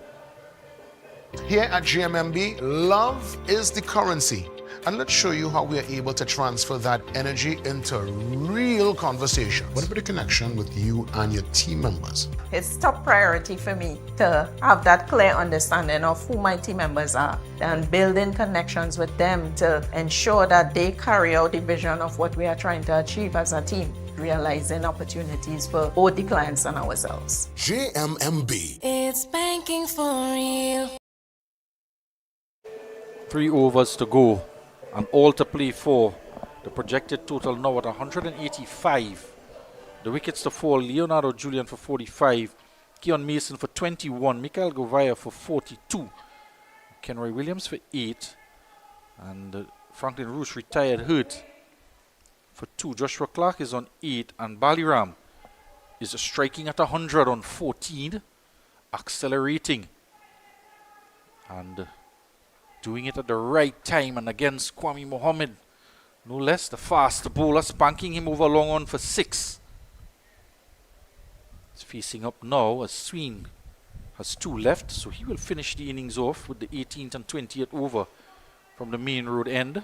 Here at GMMB, love is the currency. And let's show you how we are able to transfer that energy into real conversations. What about the connection with you and your team members? It's top priority for me to have that clear understanding of who my team members are and building connections with them to ensure that they carry out the vision of what we are trying to achieve as a team, realizing opportunities for both the clients and ourselves. GMMB. It's banking for real. 3 overs to go, and all to play for. The projected total now at 185. The wickets to fall: Leonardo Julian for 45, Keon Mason for 21, Mikael Govaya for 42, Kenroy Williams for 8, and Franklin Roos retired hurt for 2. Joshua Clark is on 8, and Baliram is striking at 100 on 14, accelerating and doing it at the right time, and against Kwame Mohammed, no less, the fast bowler, spanking him over long on for 6. He's facing up now as Sween has 2 left, so he will finish the innings off with the 18th and 20th over from the main road end.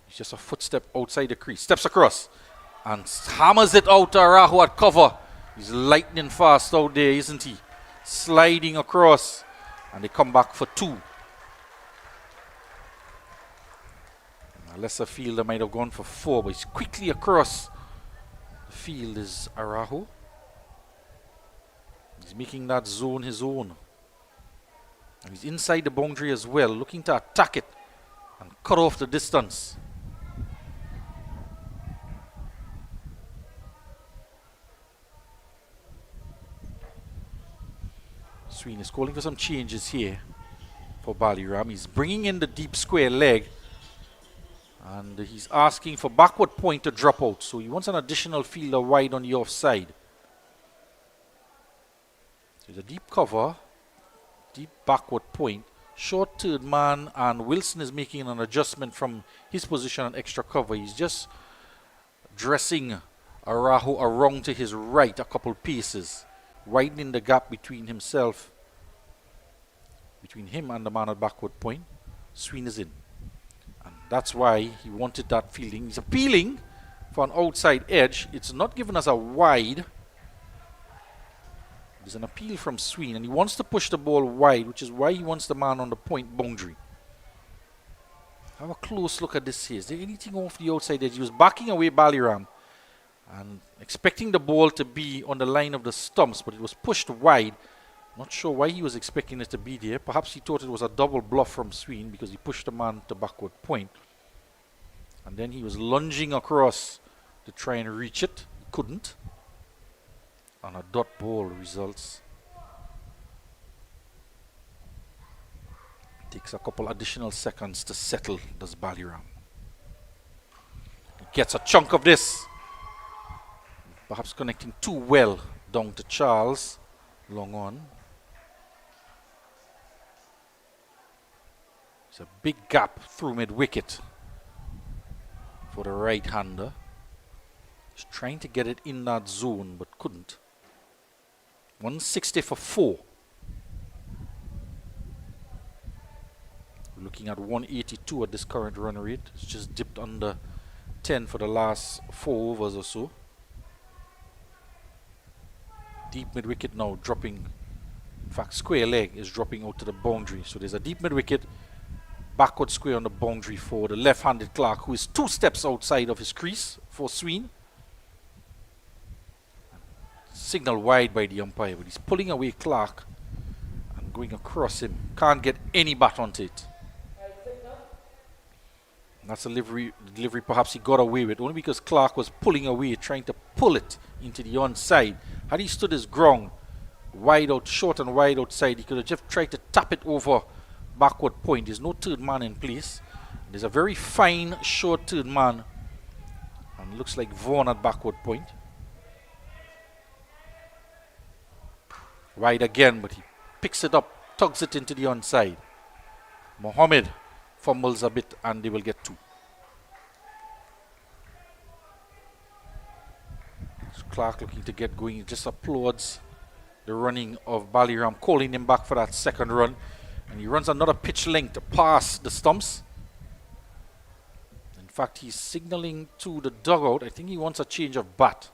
He's just a footstep outside the crease, steps across and hammers it out to Arahu at cover. He's lightning fast out there, isn't he? Sliding across, and they come back for 2. A lesser fielder might have gone for 4, but he's quickly across the field is Arahu. He's making that zone his own. And he's inside the boundary as well, looking to attack it and cut off the distance. Sween is calling for some changes here for Baliram. He's bringing in the deep square leg, and he's asking for backward point to drop out. So he wants an additional fielder wide on the offside. So the deep cover, deep backward point, short third man, and Wilson is making an adjustment from his position on extra cover. He's just dressing Arahu around to his right a couple paces, widening the gap between himself, between him and the man at backward point. Sween is in, and that's why he wanted that fielding. He's appealing for an outside edge. It's not given as a wide. There's an appeal from Sween, and he wants to push the ball wide, which is why he wants the man on the point boundary. Have a close look at this here. Is there anything off the outside edge? He was backing away Baliram and expecting the ball to be on the line of the stumps, but it was pushed wide. Not sure why he was expecting it to be there. Perhaps he thought it was a double bluff from Sween because he pushed the man to backward point. And then he was lunging across to try and reach it. He couldn't. And a dot ball results. Takes a couple additional seconds to settle, does Baliram. He gets a chunk of this. Perhaps connecting too well down to Charles. Long on. It's a big gap through mid-wicket for the right-hander. He's trying to get it in that zone, but couldn't. 160 for 4. We're looking at 182 at this current run rate. It's just dipped under 10 for the last 4 overs or so. Deep mid-wicket now dropping. In fact, square leg is dropping out to the boundary. So there's a deep mid-wicket, backward square on the boundary for the left-handed Clark, who is 2 steps outside of his crease for Sween. Signal wide by the umpire, but he's pulling away Clark and going across him. Can't get any bat onto it. And that's a delivery perhaps he got away with, only because Clark was pulling away, trying to pull it into the onside. Had he stood his ground, wide out, short and wide outside, he could have just tried to tap it over backward point. There's no third man in place. There's a very fine short third man. And looks like Vaughan at backward point. Wide again, but he picks it up, tugs it into the onside. Mohammed fumbles a bit and they will get 2. So Clark looking to get going. He just applauds the running of Baliram, calling him back for that second run. And he runs another pitch length past the stumps. In fact, he's signaling to the dugout. I think he wants a change of bat.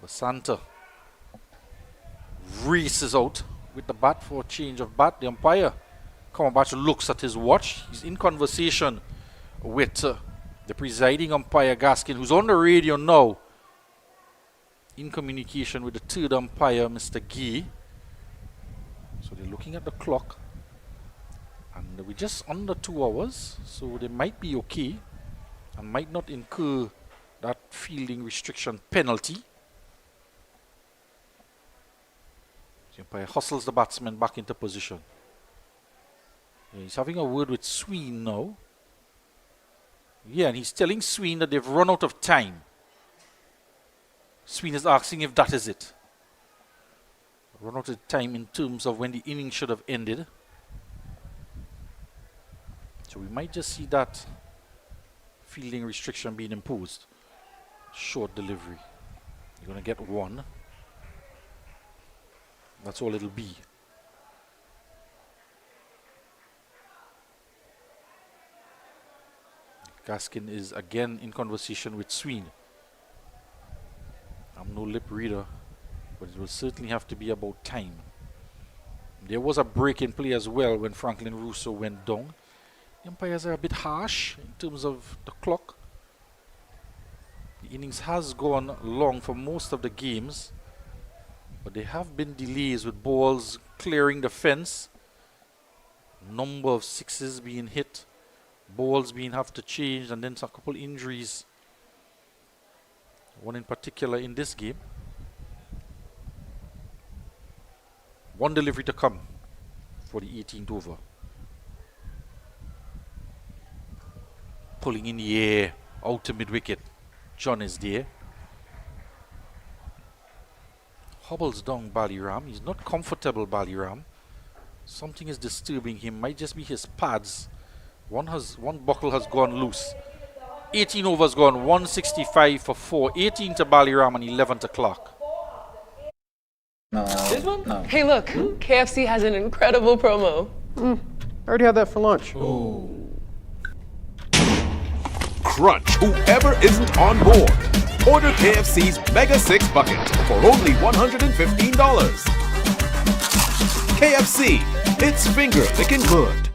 Basanta races out with the bat for a change of bat. The umpire, Kamabacho, looks at his watch. He's in conversation with the presiding umpire, Gaskin, who's on the radio now, in communication with the third umpire, Mr. Gee. So they're looking at the clock. And we're just under 2 hours, so they might be okay and might not incur that fielding restriction penalty. The umpire hustles the batsman back into position. Yeah, he's having a word with Sween now. Yeah, and he's telling Sween that they've run out of time. Sween is asking if that is it. Run out of time in terms of when the inning should have ended. So we might just see that fielding restriction being imposed. Short delivery. You're going to get 1. That's all it'll be. Gaskin is again in conversation with Sween. I'm no lip reader, but it will certainly have to be about time. There was a break in play as well when Franklin Russo went down. The umpires are a bit harsh in terms of the clock. The innings has gone long for most of the games, but there have been delays with balls clearing the fence, number of 6s being hit, balls being have to change, and then a couple injuries. One in particular in this game. 1 delivery to come for the 18th over. Pulling in the air, out to mid-wicket. John is there. Hobbles down Baliram. He's not comfortable, Baliram. Something is disturbing him. Might just be his pads. One buckle has gone loose. 18 overs gone. 165 for 4. 18 to Baliram and 11 to Clark. This one? No. Hey, look, KFC has an incredible promo. I already had that for lunch. Crunch whoever isn't on board. Order KFC's Mega 6 Bucket for only $115. KFC, it's finger licking good.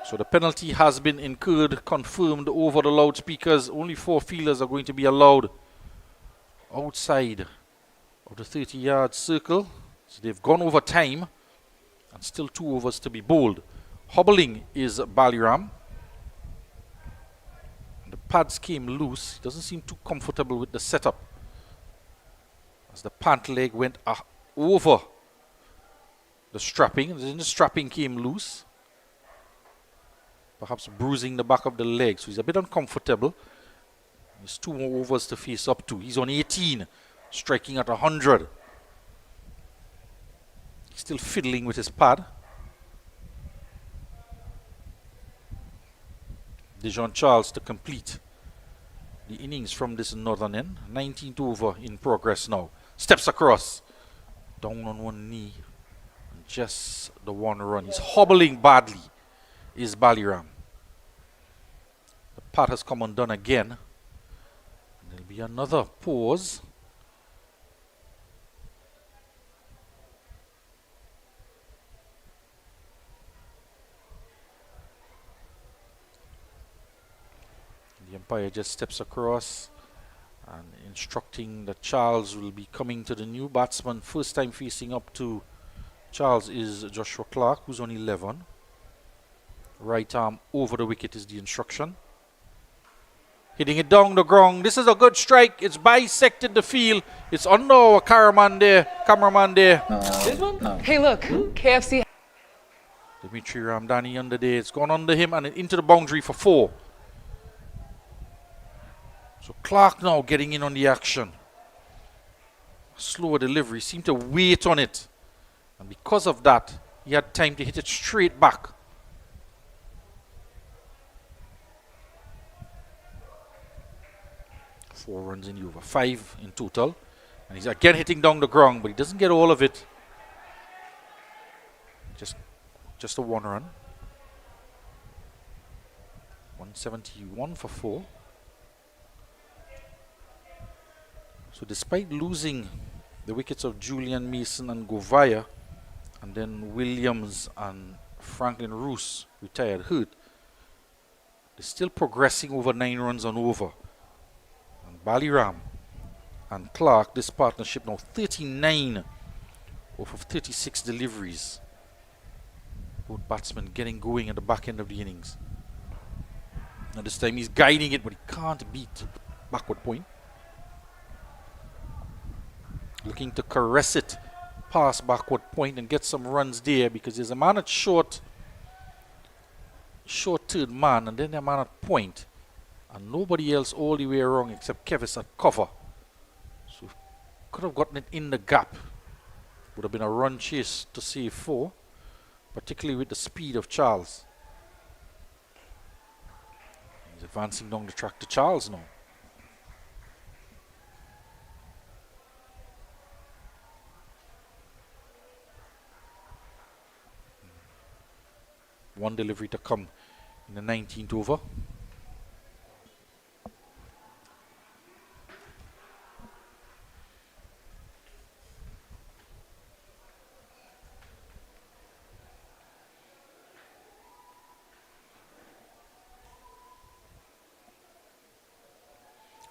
So the penalty has been incurred, confirmed over the loudspeakers. Only 4 fielders are going to be allowed outside of the 30-yard circle. So they've gone over time and still 2 overs to be bowled. Hobbling is Baliram. And the pads came loose. He doesn't seem too comfortable with the setup, as the pant leg went over the strapping. And then the strapping came loose, perhaps bruising the back of the leg. So he's a bit uncomfortable. There's 2 more overs to face up to. He's on 18, striking at 100. He's still fiddling with his pad. Dejon Charles to complete the innings from this northern end. 19th over in progress now. Steps across. Down on 1 knee. And just the 1 run. He's hobbling badly, is Baliram. The pad has come undone again. And there'll be another pause. The umpire just steps across and instructing that Charles will be coming to the new batsman. First time facing up to Charles is Joshua Clark, who's on 11. Right arm over the wicket is the instruction. Hitting it down the ground. This is a good strike. It's bisected the field. It's under our cameraman there. This one? Hey, look, KFC. Dimitri Ramdani under there. It's gone under him and into the boundary for 4. So Clark now getting in on the action. Slower delivery. Seemed to wait on it. And because of that, he had time to hit it straight back. Four runs in the over. 5 in total. And he's again hitting down the ground, but he doesn't get all of it. Just a 1 run. 171 for 4. So despite losing the wickets of Julian Mason and Govaya, and then Williams and Franklin Roos retired hurt, they're still progressing over 9 runs on over. And Baliram and Clark, this partnership now 39 off of 36 deliveries. Both batsmen getting going at the back end of the innings. Now this time he's guiding it, but he can't beat backward point. Looking to caress it past backward point and get some runs there, because there's a man at short third man, and then a man at point, and nobody else all the way around except Kevis at cover. So could have gotten it in the gap. Would have been a run chase to save 4, particularly with the speed of Charles. He's advancing down the track to Charles now. One delivery to come in the 19th over.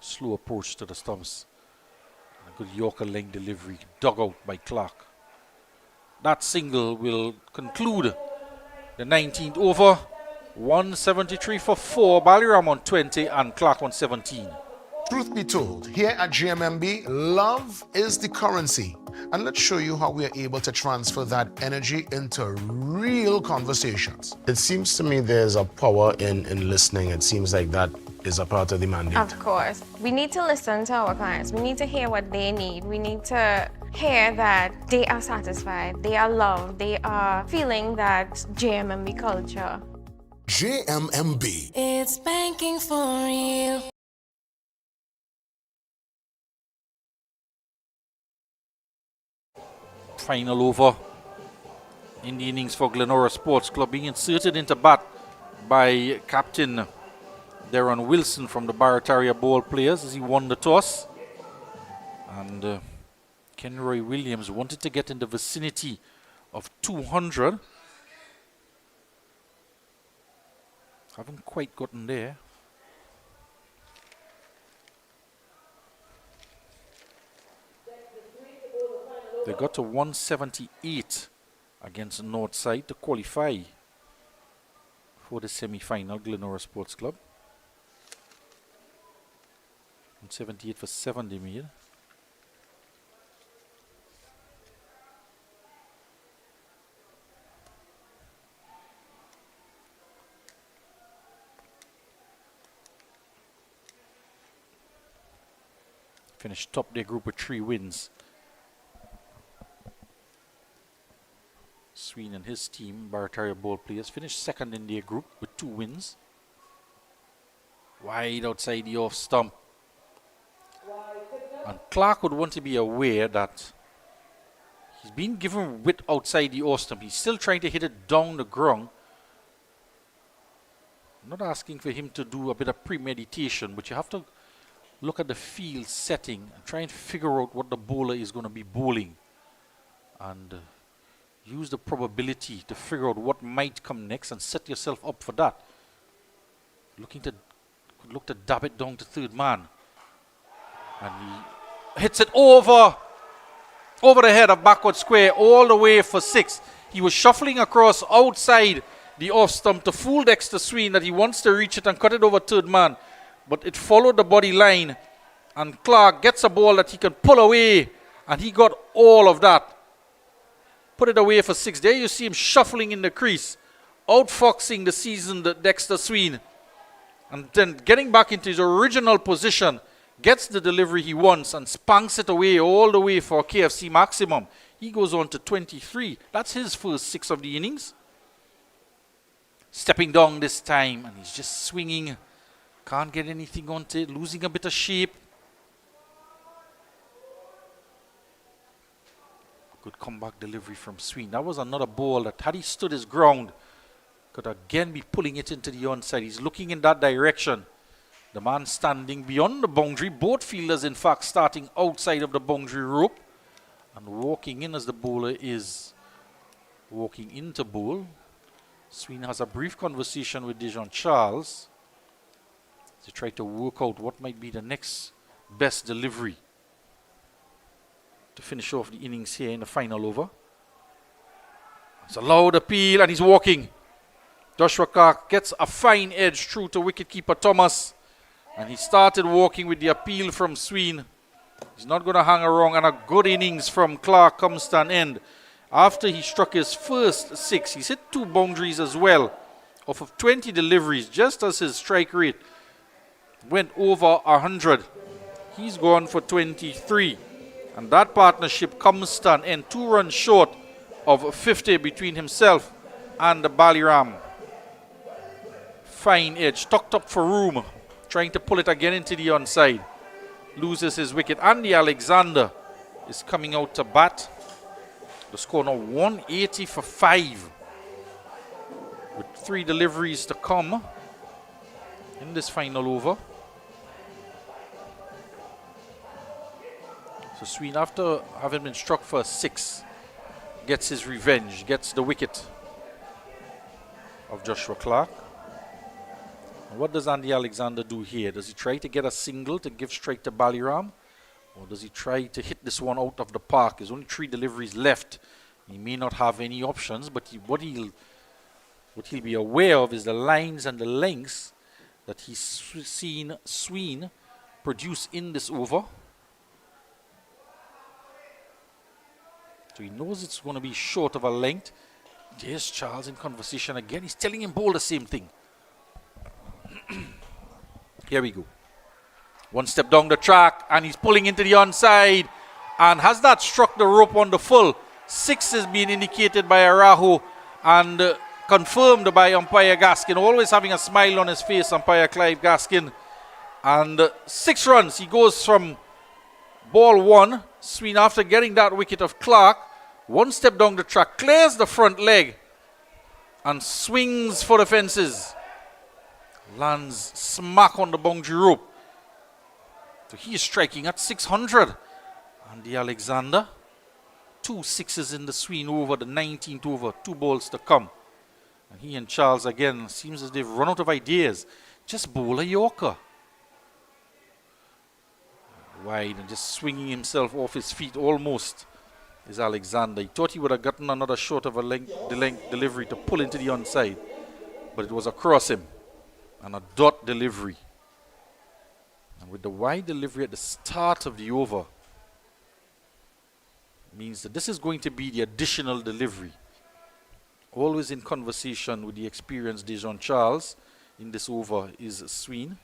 Slow approach to the stumps. A good Yorker length delivery, dug out by Clark. That single will conclude the 19th over. 173 for 4. Baliram on 20 and Clark on 17. Truth be told, here at GMMB, love is the currency. And let's show you how we are able to transfer that energy into real conversations. It seems to me there's a power in listening. It seems like that is a part of the mandate. Of course. We need to listen to our clients. We need to hear what they need. We need to hear that they are satisfied, they are loved, they are feeling that JMMB culture. JMMB. It's banking for real. Final over in the innings for Glenora Sports Club, being inserted into bat by Captain Darren Wilson from the Barataria Ball Players as he won the toss. And Kenroy Williams wanted to get in the vicinity of 200. Haven't quite gotten there. They got to 178 against Northside to qualify for the semi-final, Glenora Sports Club. 178 for 7 they made. Finished top their group with 3 wins. Sween and his team, Barataria Ball Players, finished second in their group with 2 wins. Wide outside the off stump. And Clark would want to be aware that he's been given width outside the off stump. He's still trying to hit it down the ground. I'm not asking for him to do a bit of premeditation, but you have to look at the field setting and try and figure out what the bowler is going to be bowling. And use the probability to figure out what might come next and set yourself up for that. Look to dab it down to third man. And he hits it over the head of backward square all the way for 6. He was shuffling across outside the off stump to fool Dexter Sween that he wants to reach it and cut it over third man. but it followed the body line, and Clark gets a ball that he can pull away, and he got all of that. Put it away for 6. There you see him shuffling in the crease, outfoxing the seasoned Dexter Sween, and then getting back into his original position, gets the delivery he wants and spanks it away all the way for KFC maximum. He goes on to 23. That's his first 6 of the innings. Stepping down this time, and he's just swinging. Can't get anything onto it, losing a bit of shape. Good comeback delivery from Sween. That was another ball that, had he stood his ground, could again be pulling it into the onside. He's looking in that direction. The man standing beyond the boundary. Both fielders, in fact, starting outside of the boundary rope and walking in as the bowler is walking into bowl. Sween has a brief conversation with Dejon Charles to try to work out what might be the next best delivery to finish off the innings here in the final over. It's a loud appeal, and he's walking. Joshua Clark gets a fine edge through to wicketkeeper Thomas, and he started walking with the appeal from Sween. He's not going to hang around, and a good innings from Clark comes to an end. After he struck his first 6, he's hit 2 boundaries as well, off of 20 deliveries, just as his strike rate went over 100. He's gone for 23, and that partnership comes to an end. 2 runs short of 50 between himself and the Baliram. Fine edge, tucked up for room, trying to pull it again into the onside. Loses his wicket. Andy Alexander is coming out to bat. The score now 180 for 5, with 3 deliveries to come in this final over. So Sween, after having been struck for 6, gets his revenge, gets the wicket of Joshua Clark. And what does Andy Alexander do here? Does he try to get a single to give straight to Baliram? Or does he try to hit this one out of the park? There's only 3 deliveries left. He may not have any options, but what he'll be aware of is the lines and the lengths that he's seen Sween produce in this over. So he knows it's going to be short of a length. There's Charles in conversation again. He's telling him bowl the same thing. Here we go. 1 step down the track, and he's pulling into the onside. And has that struck the rope on the full? 6 is being indicated by Arahu and confirmed by umpire Gaskin. Always having a smile on his face, umpire Clive Gaskin. And 6 runs. He goes from ball 1. Sween, after getting that wicket of Clark, 1 step down the track, clears the front leg and swings for the fences. Lands smack on the boundary rope. So he is striking at 600. Andy Alexander, 2 6s in the Sween over, the 19th over, 2 balls to come. And he and Charles again, seems as they've run out of ideas. Just bowl a Yorker. Wide and just swinging himself off his feet almost is Alexander. He thought he would have gotten another short of a length delivery to pull into the onside, but it was across him and a dot delivery. And with the wide delivery at the start of the over, means that this is going to be the additional delivery. Always in conversation with the experienced Dejon Charles in this over is Sween.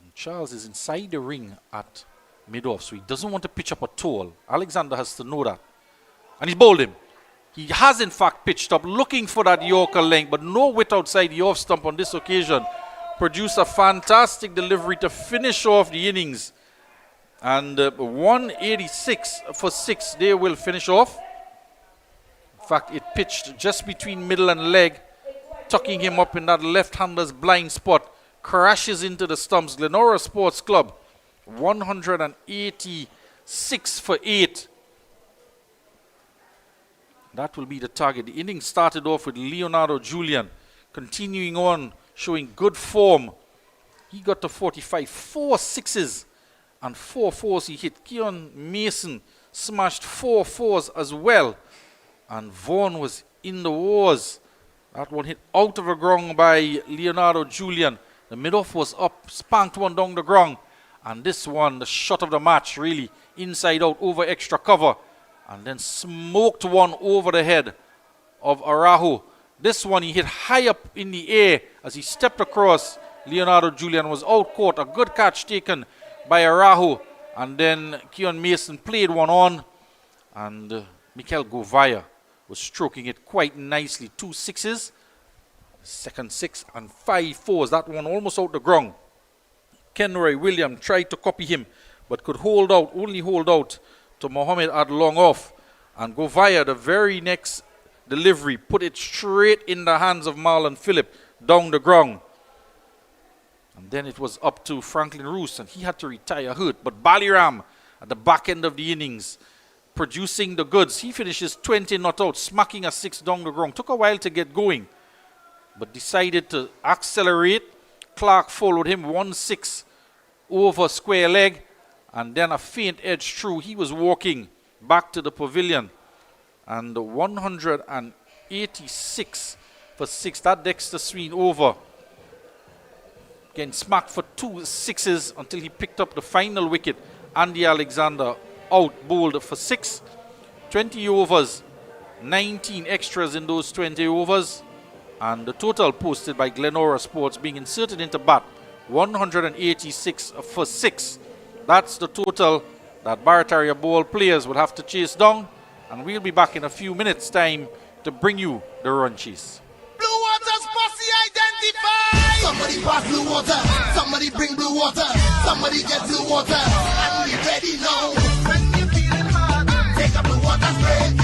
And Charles is inside the ring at mid-off, so he doesn't want to pitch up at all. Alexander has to know that. And he's bowled him. He has in fact pitched up, looking for that Yorker length, but no wit outside the off stump on this occasion. Produced a fantastic delivery to finish off the innings. And 186 for 6, they will finish off. In fact, it pitched just between middle and leg, tucking him up in that left-hander's blind spot. Crashes into the stumps. GLENORA Sports Club, 186 for 8. That will be the target. The innings started off with Leonardo Julian, continuing on, showing good form. He got to 45, 4 6s and 4 4s he hit. Keon Mason smashed 4 4s as well. And Vaughan was in the wars That one hit out of the ground by Leonardo Julian. The mid-off was up, spanked one down the ground. And this one, the shot of the match, really, inside out, over extra cover. And then smoked one over the head of Araujo. This one he hit high up in the air as he stepped across. Leonardo Julian was out caught. A good catch taken by Araujo. And then Keon Mason played one on. And Mikel Govaya was stroking it quite nicely. 2 sixes. Second 6 and 5 fours. That one almost out the ground. Kenroy William tried to copy him, but could only hold out to Mohamed Ad long off. And Govaya, the very next delivery, put it straight in the hands of Marlon Phillip down the ground. And then it was up to Franklin Roos, and he had to retire hurt. But Baliram, at the back end of the innings, producing the goods. He finishes 20 not out, smacking a 6 down the ground. Took a while to get going, but decided to accelerate. Clark followed him 1-6 over square leg, and then a faint edge through. He was walking back to the pavilion, and 186 for 6. That Dexter Sween over. Getting smacked for 2 sixes until he picked up the final wicket. Andy Alexander out, bowled for 6. 20 overs, 19 extras in those 20 overs. And the total posted by Glenora Sports being inserted into bat, 186 for 6. That's the total that Barataria ball players will have to chase down. And we'll be back in a few minutes' time to bring you the run chase. Blue Water's posse identified. Somebody pass blue water. Somebody bring blue water. Somebody get blue water. And we ready now. When you're feeling hard, take up the water spray.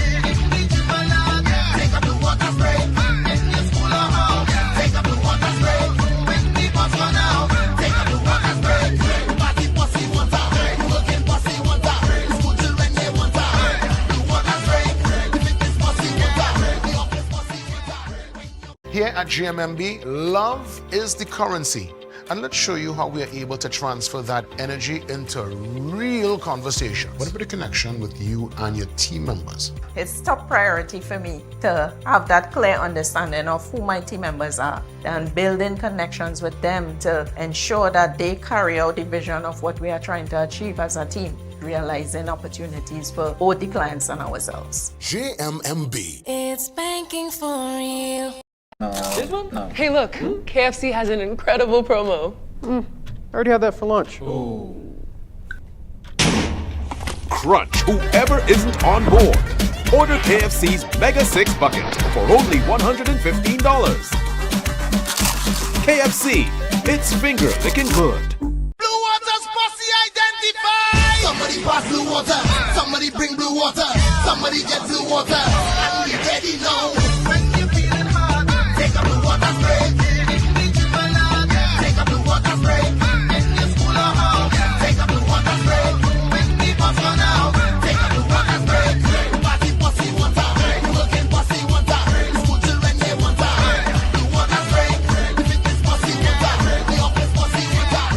Take up the water spray. Take up the water spray. When the bus run out, take up the water spray. Party posse water. Working posse water. School children they water. The water spray. The fitness posse water. The office posse water. Here at GMMB, love is the currency. And let's show you how we are able to transfer that energy into real conversations. What about the connection with you and your team members? It's top priority for me to have that clear understanding of who my team members are and building connections with them to ensure that they carry out the vision of what we are trying to achieve as a team, realizing opportunities for both the clients and ourselves. GMMB. It's banking for real. This one? Hey, look, KFC has an incredible promo. I already had that for lunch. Crunch whoever isn't on board. Order KFC's Mega 6 Bucket for only $115. KFC, it's finger licking good. Blue Water's posse identified. Somebody pass blue water. Somebody bring blue water. Somebody get blue water. And we ready now. When you're feeling hard, take up the water spray. Take up the water spray. In your school or house, take up the water spray. When the bus run out, take up the water spray. Party posse water. Working posse water. School children they water. The water spray. The fitness posse water. The office posse water.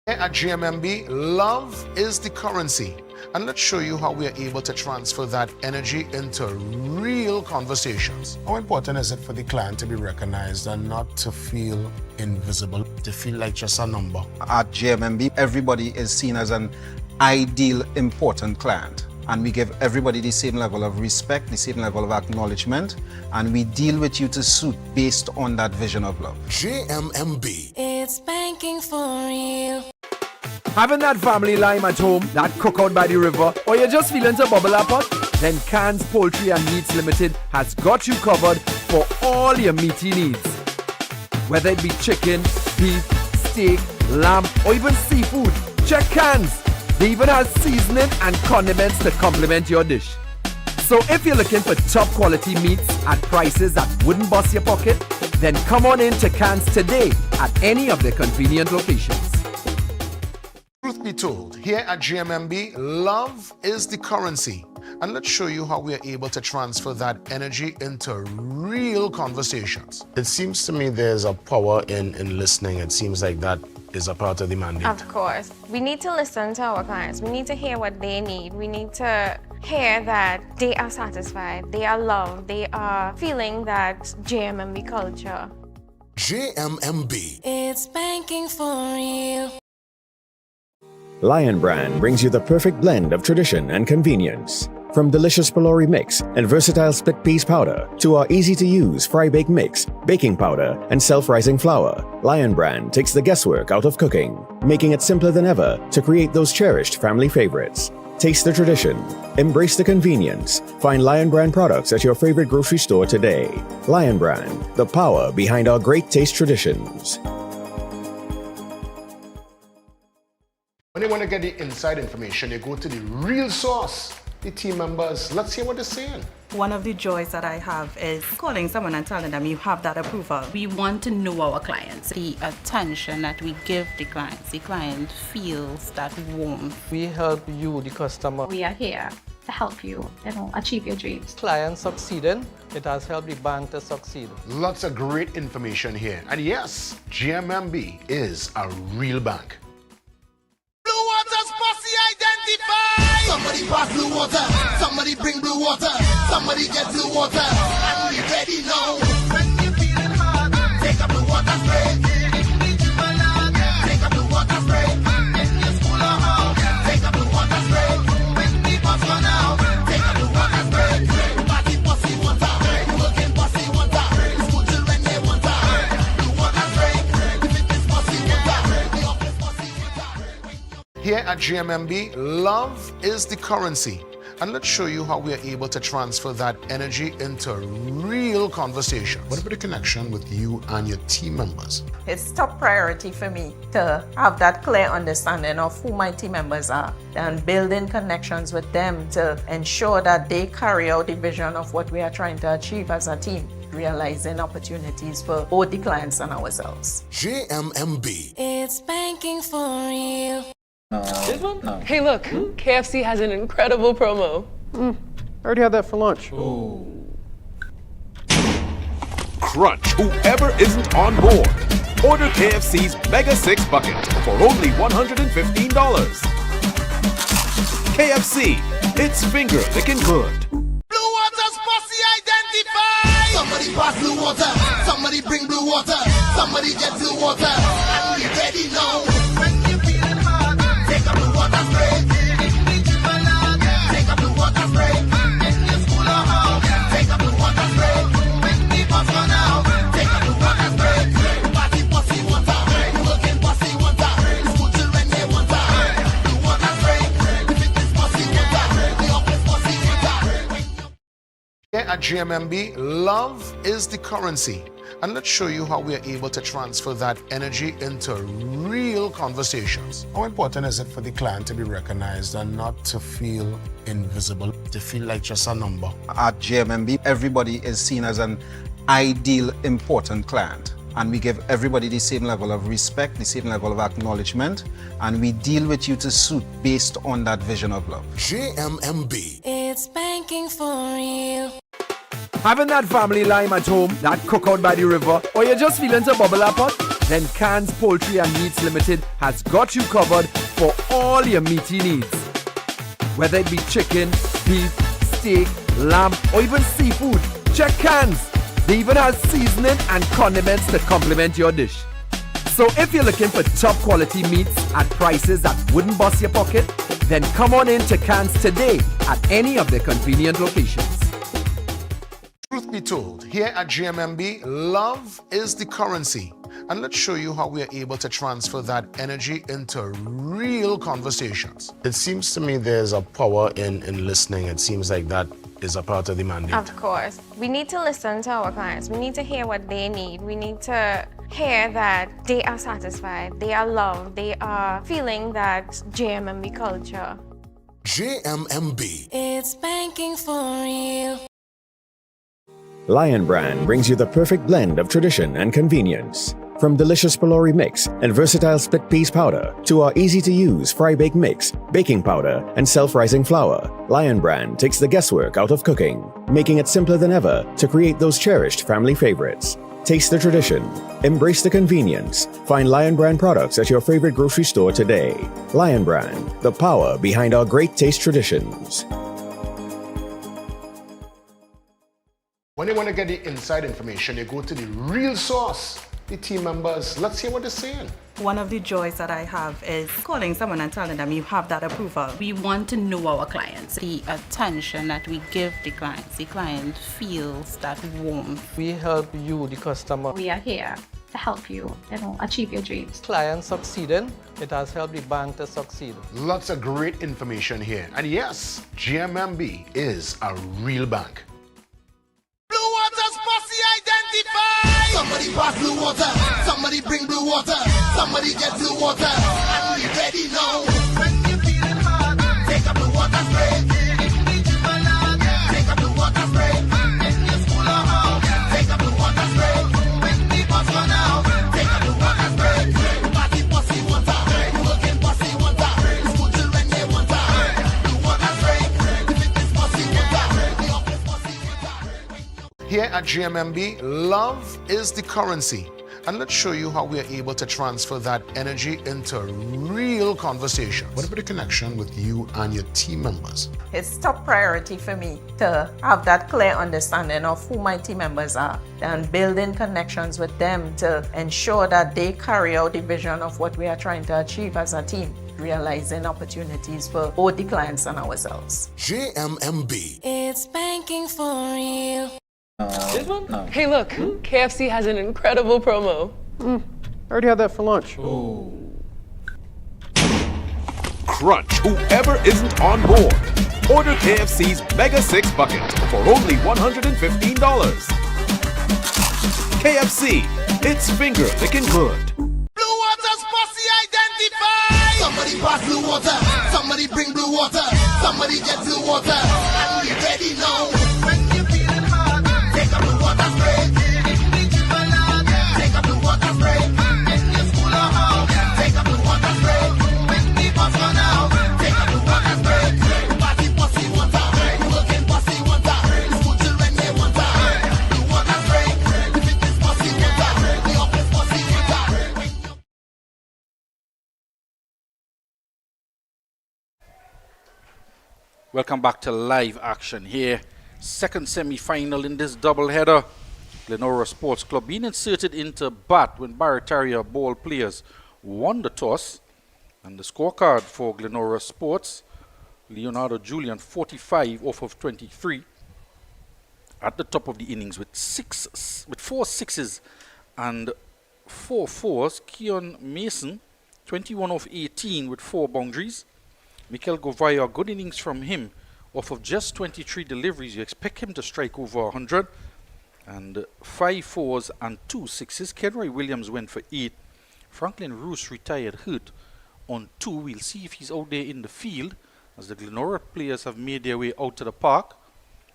Here at GMMB, love is the currency. And let's show you how we are able to transfer that energy into real conversations. How important is it for the client to be recognized and not to feel invisible, to feel like just a number? At GMMB, everybody is seen as an ideal, important client. And we give everybody the same level of respect, the same level of acknowledgement, and we deal with you to suit based on that vision of love. GMMB. It's banking for real. Having that family lime at home, that cookout by the river, or you're just feeling to bubble up pot? Then Cans Poultry and Meats Limited has got you covered for all your meaty needs. Whether it be chicken, beef, steak, lamb, or even seafood, check Cans. They even have seasoning and condiments to complement your dish. So if you're looking for top quality meats at prices that wouldn't bust your pocket, then come on in to Cans today at any of their convenient locations. Truth be told, here at GMMB, love is the currency. And let's show you how we are able to transfer that energy into real conversations. It seems to me there's a power in listening. It seems like that is a part of the mandate. Of course. We need to listen to our clients. We need to hear what they need. We need to hear that they are satisfied, they are loved, they are feeling that JMMB culture. JMMB. It's banking for real. Lion Brand brings you the perfect blend of tradition and convenience. From delicious Pelori mix and versatile split peas powder to our easy-to-use fry-bake mix, baking powder, and self-rising flour, Lion Brand takes the guesswork out of cooking, making it simpler than ever to create those cherished family favorites. Taste the tradition. Embrace the convenience. Find Lion Brand products at your favorite grocery store today. Lion Brand, the power behind our great taste traditions. When you want to get the inside information, you go to the real source, the team members. Let's hear what they're saying. One of the joys that I have is calling someone and telling them you have that approval. We want to know our clients. The attention that we give the client feels that warmth. We help you, the customer. We are here to help you, achieve your dreams. Client succeeding, it has helped the bank to succeed. Lots of great information here. And yes, GMMB is a real bank. Blue Water's posse identified. Somebody pass blue water. Somebody bring blue water. Somebody get blue water. And we ready now. When you feeling hard, take a blue water spray. Take a blue water spray. In your school or home, take a blue water spray. When the bus run out, take a blue water spray. Party posse water. Working posse water. School children they water. Blue water spray. The fitness posse water. The office posse water. Here at GMMB, love is the currency. And let's show you how we are able to transfer that energy into real conversations. What about the connection with you and your team members? It's top priority for me to have that clear understanding of who my team members are and building connections with them to ensure that they carry out the vision of what we are trying to achieve as a team, realizing opportunities for both the clients and ourselves. JMMB. It's banking for real. This one? No. Hey, look, KFC has an incredible promo. I already had that for lunch. Crunch whoever isn't on board. Order KFC's Mega 6 Bucket for only $115. KFC, it's finger licking good. Blue Water's posse identified. Somebody pass blue water. Somebody bring blue water. Somebody get blue water. And we ready now. When you feeling hard, take a blue water spray. Take a blue water spray. In your school or home, take a blue water spray. When the bus run out, take a blue water spray. Party posse water. Working posse water. School children they water. Blue water spray. The fitness posse water. The office posse water. Here at GMMB, love is the currency. And let's show you how we are able to transfer that energy into real conversations. How important is it for the client to be recognized and not to feel invisible, to feel like just a number? At GMMB, everybody is seen as an ideal, important client. And we give everybody the same level of respect, the same level of acknowledgement, and we deal with you to suit based on that vision of love. JMMB. It's banking for real. Having that family lime at home, that cookout by the river, or you're just feeling to bubble up pot? Then Cans Poultry and Meats Limited has got you covered for all your meaty needs. Whether it be chicken, beef, steak, lamb, or even seafood, check Cans. They even have seasoning and condiments to complement your dish. So if you're looking for top quality meats at prices that wouldn't bust your pocket, then come on in to Cans today at any of their convenient locations. Truth be told, here at GMMB, love is the currency. And let's show you how we are able to transfer that energy into real conversations. It seems to me there's a power in listening. It seems like that is a part of the mandate. Of course. We need to listen to our clients. We need to hear what they need. We need to hear that they are satisfied, they are loved, they are feeling that JMMB culture. JMMB. It's banking for real. Lion Brand brings you the perfect blend of tradition and convenience. From delicious Pelori mix and versatile split peas powder to our easy-to-use fry-bake mix, baking powder, and self-rising flour, Lion Brand takes the guesswork out of cooking, making it simpler than ever to create those cherished family favorites. Taste the tradition. Embrace the convenience. Find Lion Brand products at your favorite grocery store today. Lion Brand, the power behind our great taste traditions. When they want to get the inside information, they go to the real source, the team members. Let's hear what they're saying. One of the joys that I have is calling someone and telling them you have that approval. We want to know our clients. The attention that we give the client feels that warmth. We help you, the customer. We are here to help you, achieve your dreams. Client succeeding, it has helped the bank to succeed. Lots of great information here. And yes, GMMB is a real bank. Blue Water's posse identified. Somebody pass blue water. Somebody bring blue water. Somebody get blue water. And we ready now. When you're feeling hard, take a blue water spray. Take a blue water spray. In your school or home, take a blue water spray. When the bus run out, take a blue water spray. Party posse water. Working posse water. School children they water. Blue water spray. Fitness posse water. The office posse water. Here at GMMB, love is the currency. And let's show you how we are able to transfer that energy into real conversation. What about the connection with you and your team members? It's top priority for me to have that clear understanding of who my team members are and building connections with them to ensure that they carry out the vision of what we are trying to achieve as a team, realizing opportunities for both the clients and ourselves. GMMB. It's banking for real. This one? Hey, look, KFC has an incredible promo. I already had that for lunch. Crunch whoever isn't on board. Order KFC's Mega 6 Bucket for only $115. KFC, it's finger licking good. Blue Water's posse identified. Somebody pass blue water. Somebody bring blue water. Somebody get blue water. And we ready now. When you're feeling hard, take a blue water spray. Take a blue water spray. In your school or home, take a blue water spray. When the bus run out, take a blue water spray. Party posse water. Working posse water. School children they water. Blue water spray. Fitness posse water. The office posse water. Welcome back to live action here. Second semi-final in this doubleheader. GLENORA Sports Club being inserted into bat when Barataria ball players won the toss. And the scorecard for GLENORA Sports, Leonardo Julian 45 off of 23 at the top of the innings with 4 sixes and 4 fours. Keon Mason 21 off 18 with 4 boundaries. Mikel Govaya, good innings from him off of just 23 deliveries. You expect him to strike over 100. And 5 fours and 2 sixes. Kenroy Williams went for 8. Franklin Roos retired hurt on 2. We'll see if he's out there in the field as the GLENORA players have made their way out to the park.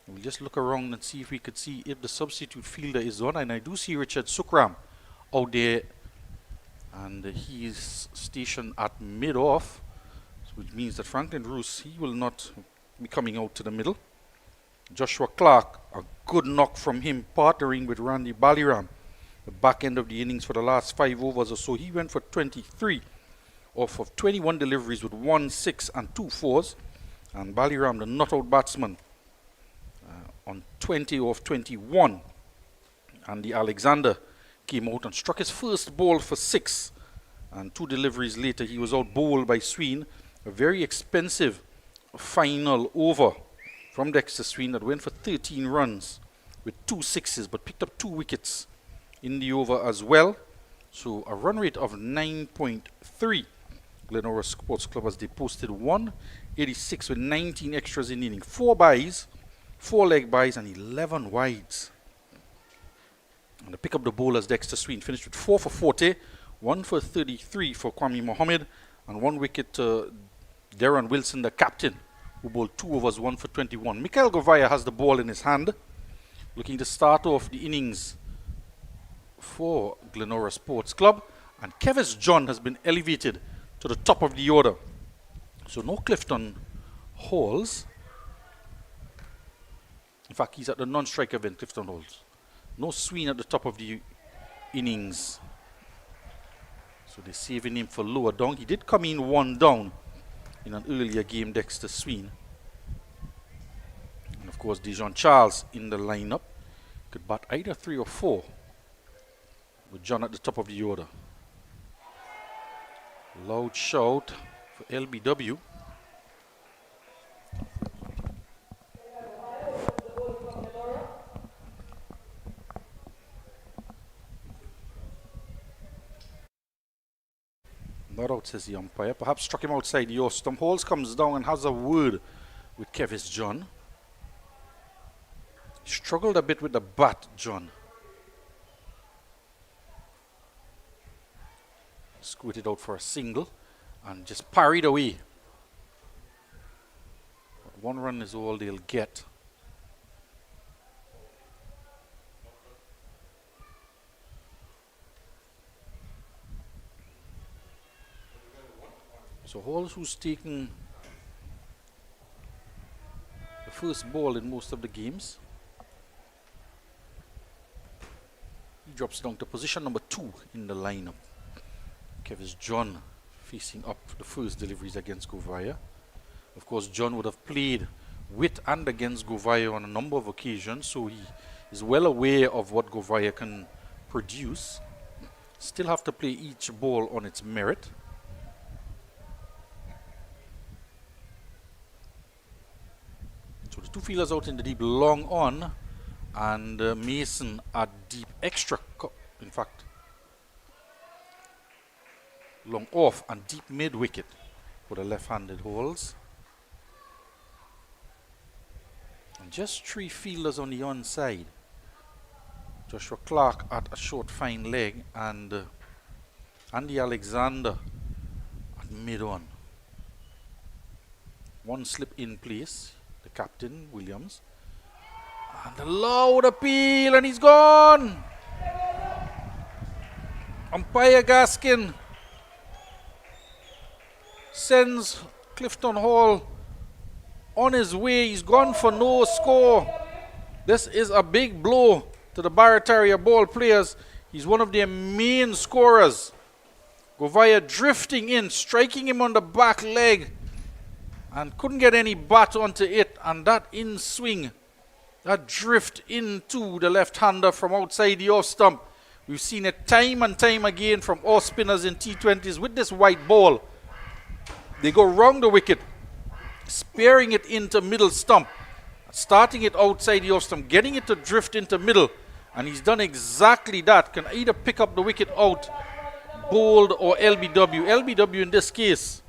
We'll just look around and see if we could see if the substitute fielder is on. And I do see Richard Sukram out there. And he is stationed at mid-off, which means that Franklin Roos, he will not be coming out to the middle. Joshua Clark, a good knock from him, partnering with Randy Baliram. The back end of the innings for the last 5 overs or so. He went for 23 off of 21 deliveries with 1 6 and 2 fours. And Baliram, the not-out batsman, on 20 off 21. And the Alexander came out and struck his first ball for 6. And 2 deliveries later, he was out bowled by Sween. A very expensive final over from Dexter Sween that went for 13 runs with 2 sixes but picked up 2 wickets in the over as well. So a run rate of 9.3. GLENORA Sports Club as they posted 186 with 19 extras in the inning. 4 byes, 4 leg byes and 11 wides. And to pick up the bowlers, Dexter Sween finished with 4 for 40, 1 for 33 for Kwame Mohammed and 1 wicket to Darren Wilson, the captain, who bowled 2 overs, 1 for 21. Mikel Govaya has the ball in his hand, looking to start off the innings for GLENORA Sports Club. And Kevis John has been elevated to the top of the order. So no Clifton Halls. In fact, he's at the non-strike event, Clifton Halls. No Sween at the top of the innings. So they're saving him for lower down. He did come in 1 down in an earlier game, Dexter Sween. And of course, Dijon Charles in the lineup. Could bat either 3 or 4 with John at the top of the order. Loud shout for LBW. Not out, says the umpire. Perhaps struck him outside the off stump. Holes comes down and has a word with Kevis John. Struggled a bit with the bat, John. Squirted out for a single and just parried away. 1 run is all they'll get. So Halls, who's taken the first ball in most of the games, he drops down to position number 2 in the lineup. Kevis John facing up the first deliveries against Govaya. Of course, John would have played with and against Govaya on a number of occasions, so he is well aware of what Govaya can produce. Still have to play each ball on its merit. So the 2 fielders out in the deep, long on, and Mason at deep extra, in fact, long off and deep mid wicket for the left-handed Holes. And just 3 fielders on the onside. Joshua Clark at a short fine leg and Andy Alexander at mid-on. 1 slip in place, the captain Williams. And a loud appeal, and he's gone. Umpire Gaskin sends Clifton Hall on his way. He's gone for no score. This is a big blow to the Barataria ball players. He's one of their main scorers. Govaya drifting in, striking him on the back leg, and couldn't get any bat onto it. And that in swing, that drift into the left-hander from outside the off stump. We've seen it time and time again from off spinners in T20s with this white ball. They go round the wicket, spearing it into middle stump, starting it outside the off stump, getting it to drift into middle. And he's done exactly that. Can either pick up the wicket out, bowled, or LBW. LBW in this case.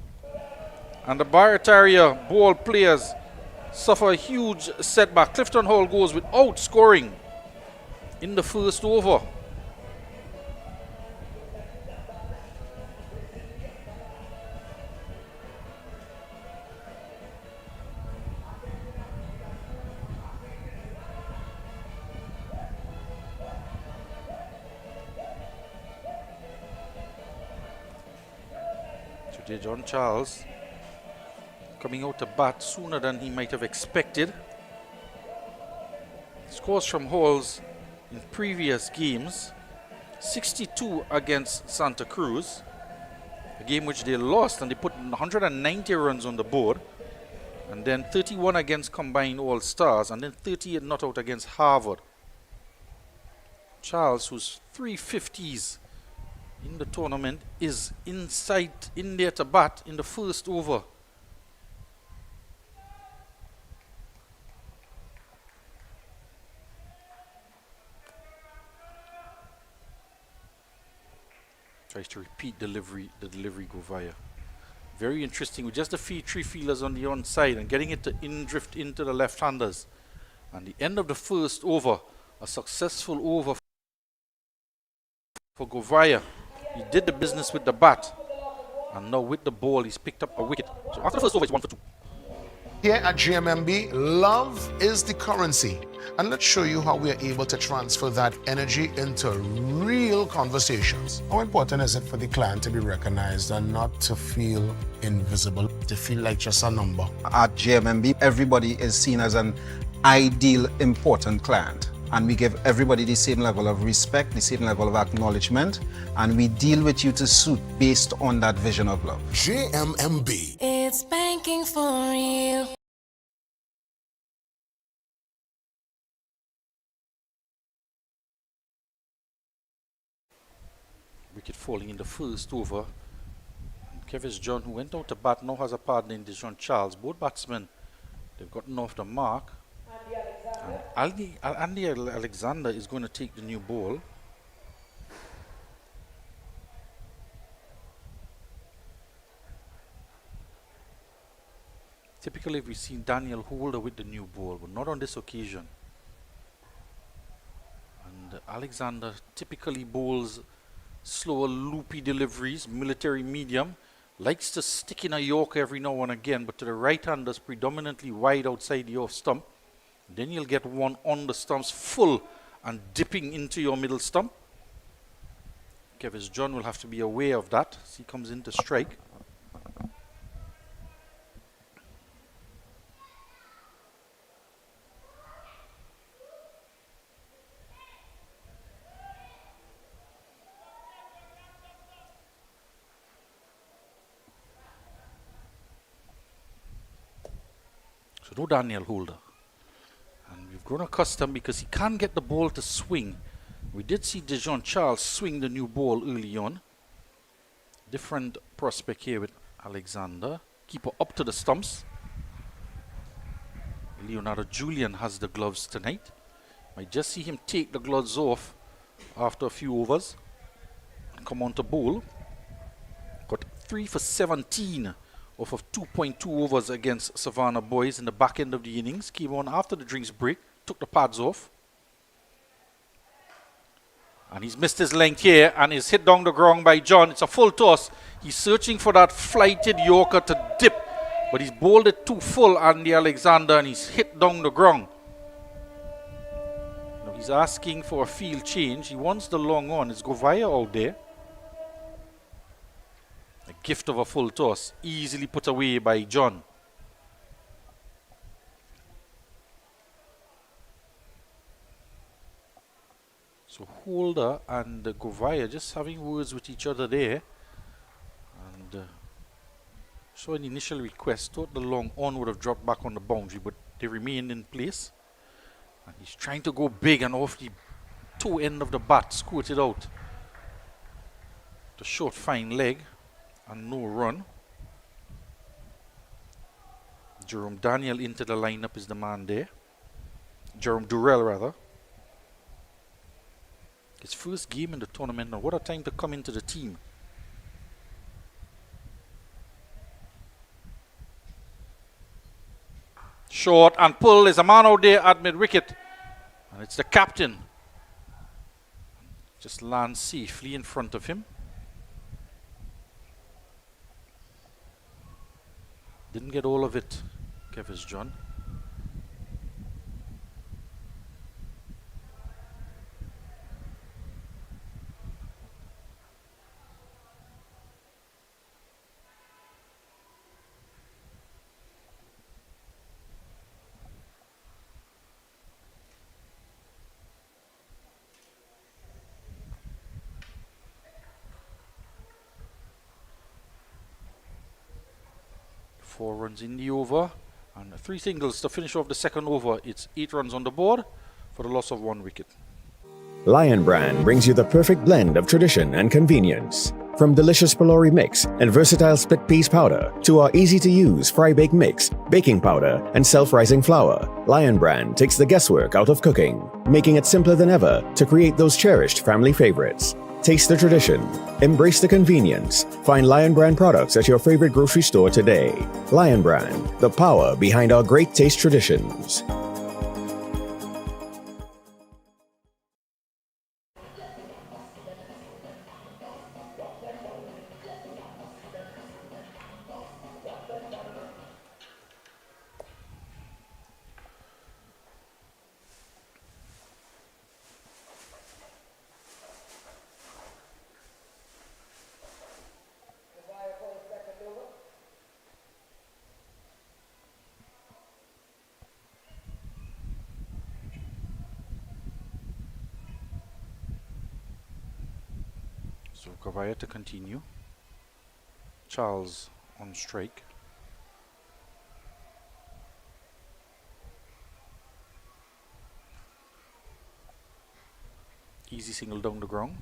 And the Barataria ball players suffer a huge setback. Clifton Hall goes without scoring in the first over. Today John Charles coming out to bat sooner than he might have expected. Scores from Halls in previous games: 62 against Santa Cruz, a game which they lost, and they put 190 runs on the board, and then 31 against Combined All Stars, and then 38 not out against Harvard. Charles, who's 350s in the tournament, is in there to bat in the first over. Tries to repeat the delivery Govaya. Very interesting with just the 3 fielders on the onside and getting it to drift into the left-handers. And the end of the first over, a successful over for Govaya. He did the business with the bat, and now with the ball he's picked up a wicket. So after the first over, it's 1 for 2. Here at GMMB, love is the currency. And let's show you how we are able to transfer that energy into real conversations. How important is it for the client to be recognized and not to feel invisible, to feel like just a number? At GMMB, everybody is seen as an ideal, important client. And we give everybody the same level of respect, the same level of acknowledgement, and we deal with you to suit based on that vision of love. GMMB. It's banking for real. falling in the first over. And Kevis John, who went out to bat, now has a partner in Dijon Charles. Both batsmen, they've gotten off the mark. And Andy Alexander is going to take the new ball. Typically, we've seen Daniel Holder with the new ball, but not on this occasion. And Alexander typically bowls slower, loopy deliveries, military medium. Likes to stick in a Yorker every now and again, but to the right-handers, predominantly wide outside the off stump. Then you'll get one on the stumps full and dipping into your middle stump. Kevis John will have to be aware of that as he comes in to strike. So no Daniel Holder. And we've grown accustomed because he can't get the ball to swing. We did see Dijon Charles swing the new ball early on. Different prospect here with Alexander. Keeper up to the stumps. Leonardo Julian has the gloves tonight. Might just see him take the gloves off after a few overs and come on to bowl. Got 3 for 17 off of 2.2 overs against Savannah Boys in the back end of the innings. Came on after the drinks break, took the pads off. And he's missed his length here and is hit down the ground by John. It's a full toss. He's searching for that flighted Yorker to dip, but he's bowled it too full, Andy Alexander, and he's hit down the ground. Now he's asking for a field change. He wants the long on. It's Govaya out there. A gift of a full toss, easily put away by John. So Holder and Govaya just having words with each other there. And saw an initial request. Thought the long on would have dropped back on the boundary, but they remained in place. And he's trying to go big and off the toe end of the bat, squirted out. The short fine leg and no run. Jerome Daniel into the lineup is the man there. Jerome Durrell rather. His first game in the tournament. Now what a time to come into the team. Short and pull. There's a man out there at mid-wicket. And it's the captain. Just lands safely in front of him. Didn't get all of it, Kevis John. Four runs in the over and 3 singles to finish off the second over. It's 8 runs on the board for the loss of 1 wicket. Lion Brand brings you the perfect blend of tradition and convenience. From delicious Pelori mix and versatile split peas powder to our easy-to-use fry-bake mix, baking powder, and self-rising flour, Lion Brand takes the guesswork out of cooking, making it simpler than ever to create those cherished family favorites. Taste the tradition. Embrace the convenience. Find Lion Brand products at your favorite grocery store today. Lion Brand, the power behind our great taste traditions. So Govaya to continue. Charles on strike. Easy single down the ground.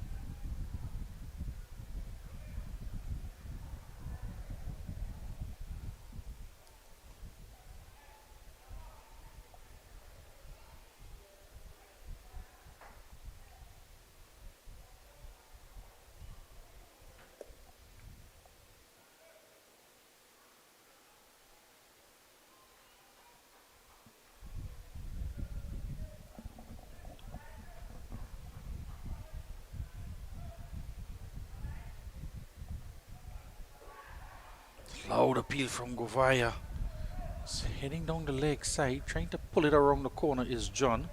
Loud appeal from Govaya. He's heading down the leg side, trying to pull it around the corner is John.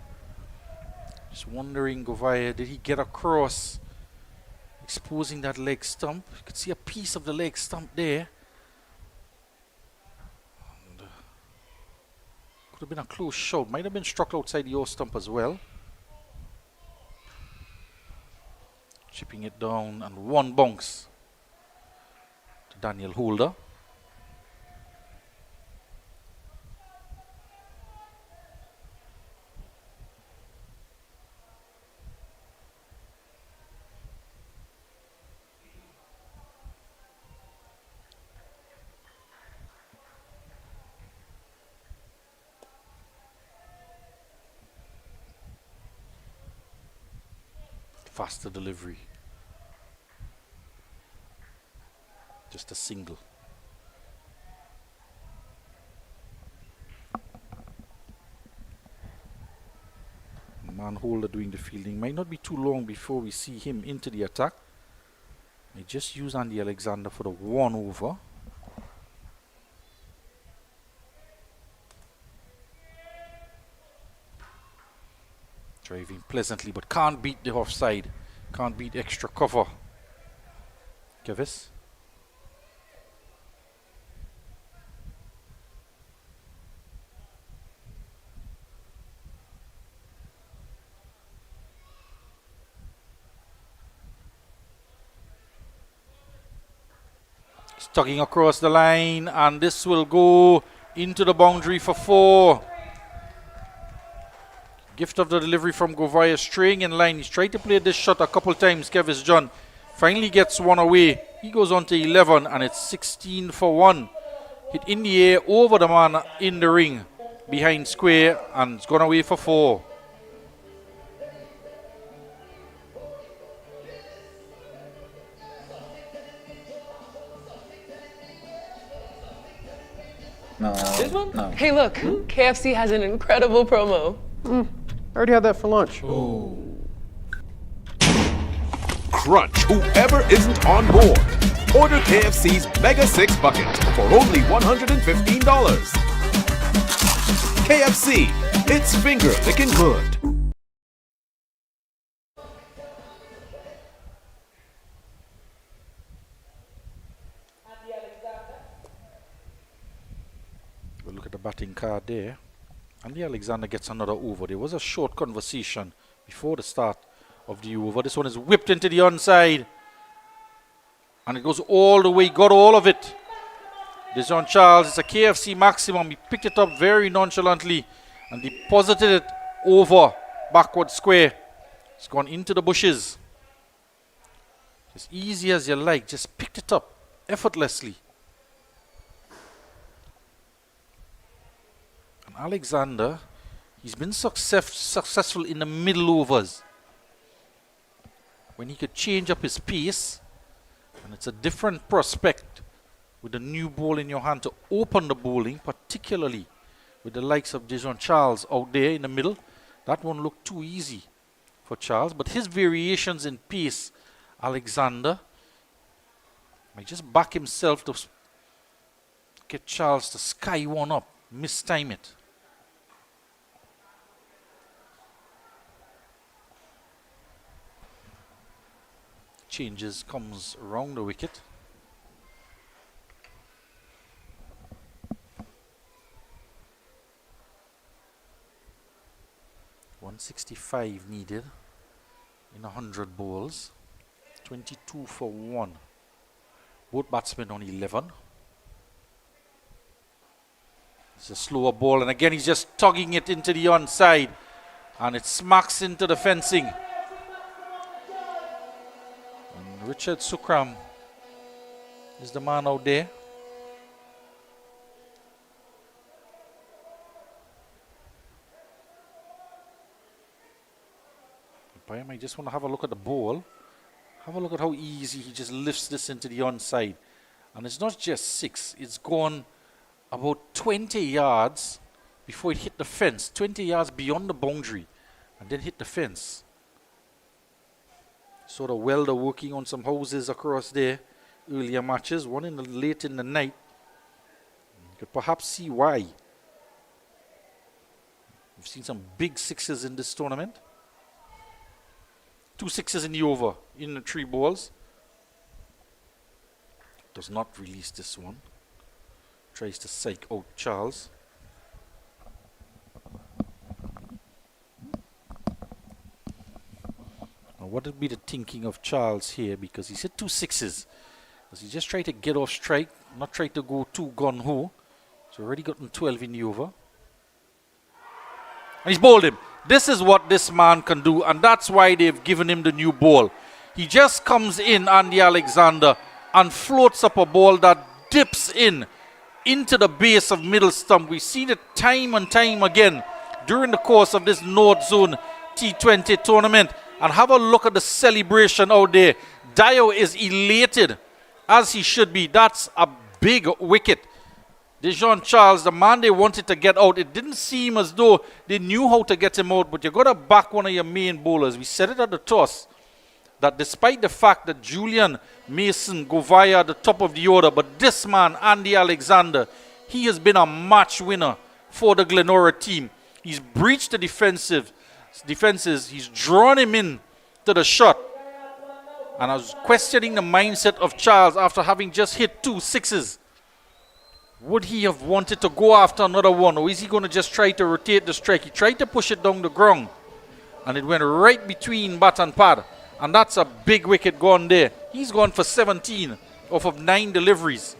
Just wondering, Govaya, did he get across, exposing that leg stump? You could see a piece of the leg stump there. And, could have been a close shot. Might have been struck outside the off stump as well. Chipping it down, and one bounce to Daniel Holder. Faster delivery. Just a single. Manholder doing the fielding. Might not be too long before we see him into the attack. They just use Andy Alexander for the 1 over. Driving pleasantly, but can't beat the offside. Can't beat extra cover. Kevis. He's tugging across the line, and this will go into the boundary for 4. Gift of the delivery from Govaya, straying in line. He's tried to play this shot a couple times, Kevis John. Finally gets one away. He goes on to 11, and it's 16 for 1. Hit in the air over the man in the ring behind square, and it's gone away for 4. This one? No. Hey, look, KFC has an incredible promo. I already had that for lunch. Crunch whoever isn't on board. Order KFC's Mega 6 Bucket for only $115. KFC, it's finger licking good. We'll look at the batting card there. Andy Alexander gets another over. There was a short conversation before the start of the over. This one is whipped into the onside. And it goes all the way, got all of it. Dejon Charles, it's a KFC maximum. He picked it up very nonchalantly and deposited it over backward square. It's gone into the bushes. As easy as you like, just picked it up effortlessly. And Alexander, he's been successful in the middle overs, when he could change up his pace, and it's a different prospect with a new ball in your hand to open the bowling, particularly with the likes of Dejon Charles out there in the middle. That one looked too easy for Charles, but his variations in pace, Alexander might just back himself to get Charles to sky one up, mistime it. Changes, comes around the wicket. .165 needed in 100 balls. 22 for 1. Both batsmen on 11. It's a slower ball, and again he's just tugging it into the onside, and it smacks into the fencing. Richard Sukram is the man out there. Umpire might just want to have a look at the ball. Have a look at how easy he just lifts this into the onside. And it's not just 6, it's gone about 20 yards before it hit the fence. 20 yards beyond the boundary and then hit the fence. Saw the welder working on some houses across there earlier matches, one late in the night could perhaps see why. We've seen some big sixes in this tournament. 2 sixes in the over, in the 3 balls. Does not release this one. Tries to psych out Charles. Now what would be the thinking of Charles here? Because he's hit 2 sixes. Does he just try to get off strike, not try to go too gun-ho? He's already gotten 12 in the over. And he's bowled him. This is what this man can do, and that's why they've given him the new ball. He just comes in, Andy Alexander, and floats up a ball that dips in into the base of middle stump. We've seen it time and time again during the course of this North Zone T20 tournament. And have a look at the celebration out there. Dio is elated, as he should be. That's a big wicket. Dejon Charles, the man they wanted to get out, it didn't seem as though they knew how to get him out, but you got to back one of your main bowlers. We said it at the toss, that despite the fact that Julian, Mason, Govaya at the top of the order, but this man, Andy Alexander, he has been a match winner for the GLENORA team. He's breached the defenses, he's drawn him in to the shot. And I was questioning the mindset of Charles after having just hit 2 sixes. Would he have wanted to go after another one, or is he going to just try to rotate the strike? He tried to push it down the ground, and it went right between bat and pad, and that's a big wicket gone there. He's gone for 17 off of 9 deliveries,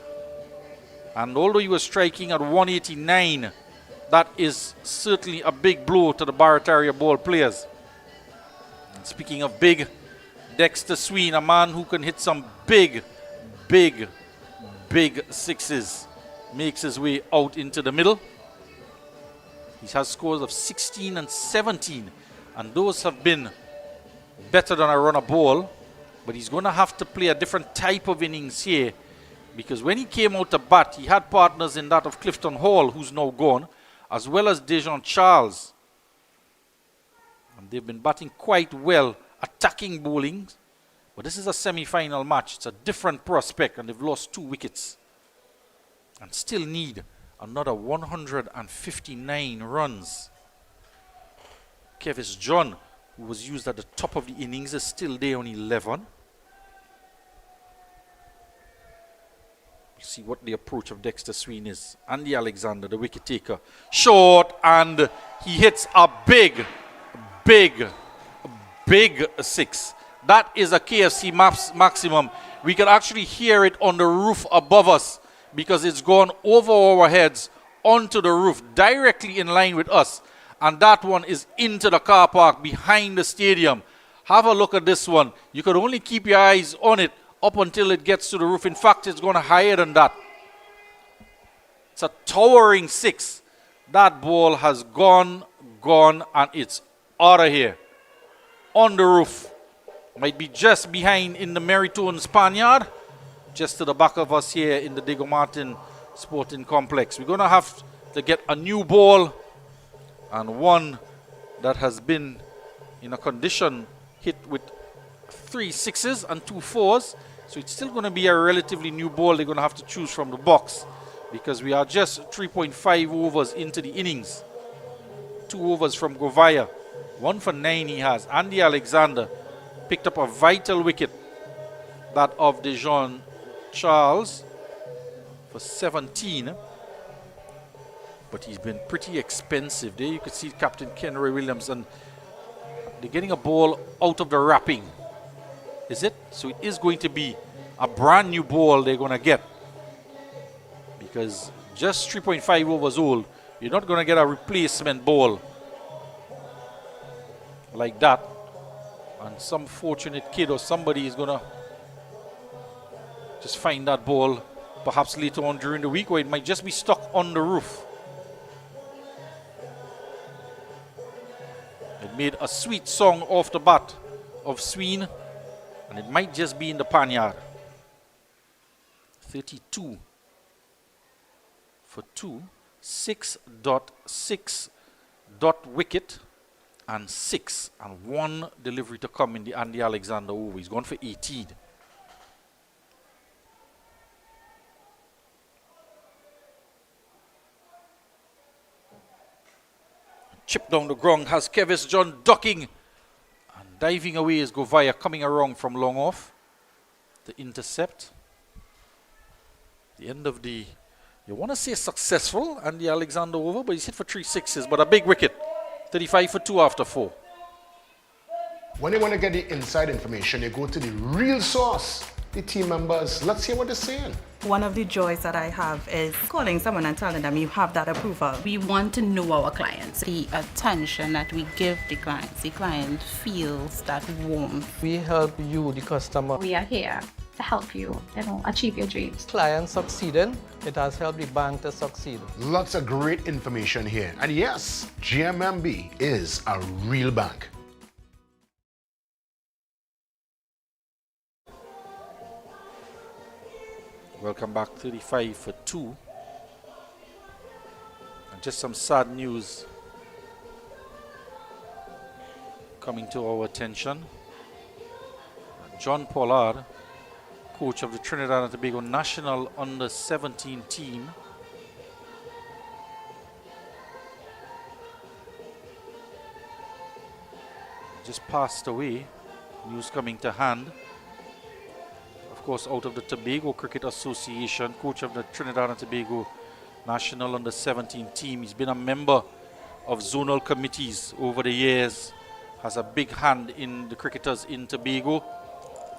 and although he was striking at 189, that is certainly a big blow to the Barataria ball players. And speaking of big, Dexter Sween, a man who can hit some big sixes, makes his way out into the middle. He has scores of 16 and 17, and those have been better than a run a ball, but he's going to have to play a different type of innings here, because when he came out to bat, he had partners in that of Clifton Hall, who's now gone, as well as Dejon Charles. And they've been batting quite well, attacking bowling, but this is a semi-final match. It's a different prospect, and they've lost 2 wickets. And still need another 159 runs. Kevis John, who was used at the top of the innings, is still there on 11. We'll see what the approach of Dexter Sween is. Andy Alexander, the wicket taker, short, and he hits a big 6. That is a KFC maximum. We can actually hear it on the roof above us, because it's gone over our heads onto the roof, directly in line with us. And that one is into the car park behind the stadium. Have a look at this one. You could only keep your eyes on it up until it gets to the roof. In fact, it's going higher than that. It's a towering 6. That ball has gone, and it's out of here. On the roof. Might be just behind in the Meritone Spaniard, just to the back of us here in the Diego Martin Sporting Complex. We're going to have to get a new ball, and one that has been in a condition hit with 3 sixes and 2 fours. So it's still going to be a relatively new ball they're going to have to choose from the box, because we are just 3.5 overs into the innings. 2 overs from Govaya. 1 for 9 he has. Andy Alexander picked up a vital wicket, that of Dejon Charles, for 17. But he's been pretty expensive. There you could see Captain Kenroy Williams, and they're getting a ball out of the wrapping. Is it? So it is going to be a brand new ball they're going to get, because just 3.5 overs old, you're not going to get a replacement ball like that. And some fortunate kid or somebody is going to just find that ball perhaps later on during the week, or it might just be stuck on the roof. It made a sweet song off the bat of Sween, and it might just be in the panyard. 32 for 2, 6.6 wicket, and 6 and 1 delivery to come in the Andy Alexander over. He's gone for 18. Chip down the ground has Kevis John ducking and diving away is Govaya coming around from long off. The intercept. The end of the, you want to say successful, and the Alexander over, but he's hit for 3 sixes, but a big wicket. 35 for 2 after 4. When you want to get the inside information, you go to the real source, the team members. Let's hear what they're saying. One of the joys that I have is calling someone and telling them you have that approval. We want to know our clients. The attention that we give the client feels that warmth. We help you, the customer. We are here to help you, achieve your dreams. Client succeeding, it has helped the bank to succeed. Lots of great information here. And yes, GMMB is a real bank. Welcome back, 35 for 2. And just some sad news coming to our attention. John Pollard, coach of the Trinidad and Tobago National Under-17 team, just passed away. News coming to hand. Of course, out of the Tobago Cricket Association, coach of the Trinidad and Tobago National Under-17 team. He's been a member of zonal committees over the years, has a big hand in the cricketers in Tobago,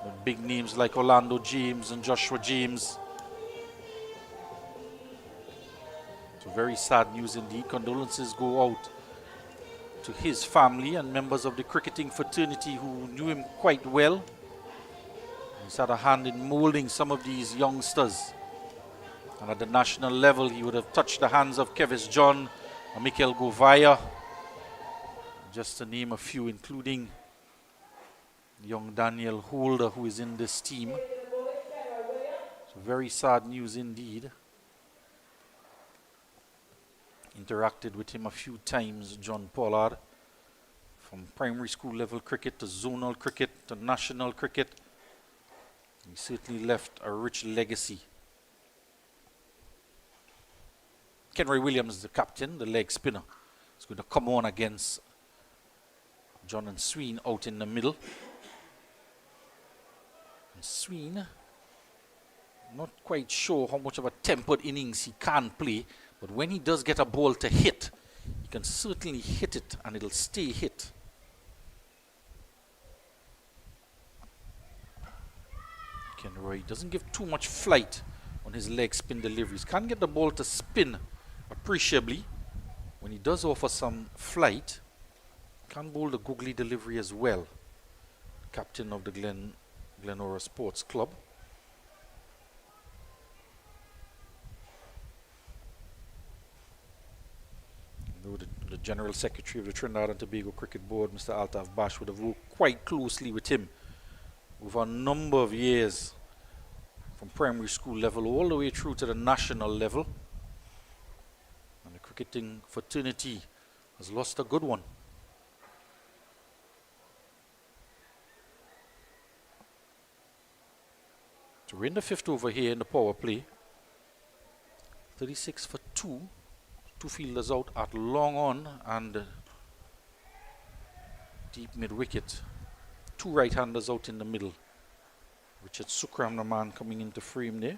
with big names like Orlando James and Joshua James. So very sad news indeed. Condolences go out to his family and members of the cricketing fraternity who knew him quite well. He's had a hand in molding some of these youngsters. And at the national level, he would have touched the hands of Kevis John and Mikel Govaya, just to name a few, including young Daniel Holder, who is in this team. So very sad news indeed. Interacted with him a few times, John Pollard, from primary school level cricket to zonal cricket to national cricket. He certainly left a rich legacy. Kenry Williams, the captain, the leg spinner, is going to come on against John and Sween out in the middle. And Sween, not quite sure how much of a tempered innings he can play, but when he does get a ball to hit, he can certainly hit it and it'll stay hit. Kenroy doesn't give too much flight on his leg spin deliveries. Can't get the ball to spin appreciably. When he does offer some flight, can bowl the googly delivery as well. Captain of the GLENORA Sports Club. The General Secretary of the Trinidad and Tobago Cricket Board, Mr. Altaf Bash, would have worked quite closely with him over a number of years, from primary school level all the way through to the national level. And the cricketing fraternity has lost a good one. So we're in the 5th over here in the power play. 36 for 2. 2 fielders out at long on and deep mid wicket. 2 right-handers out in the middle. Richard Sukram, the man coming into frame there.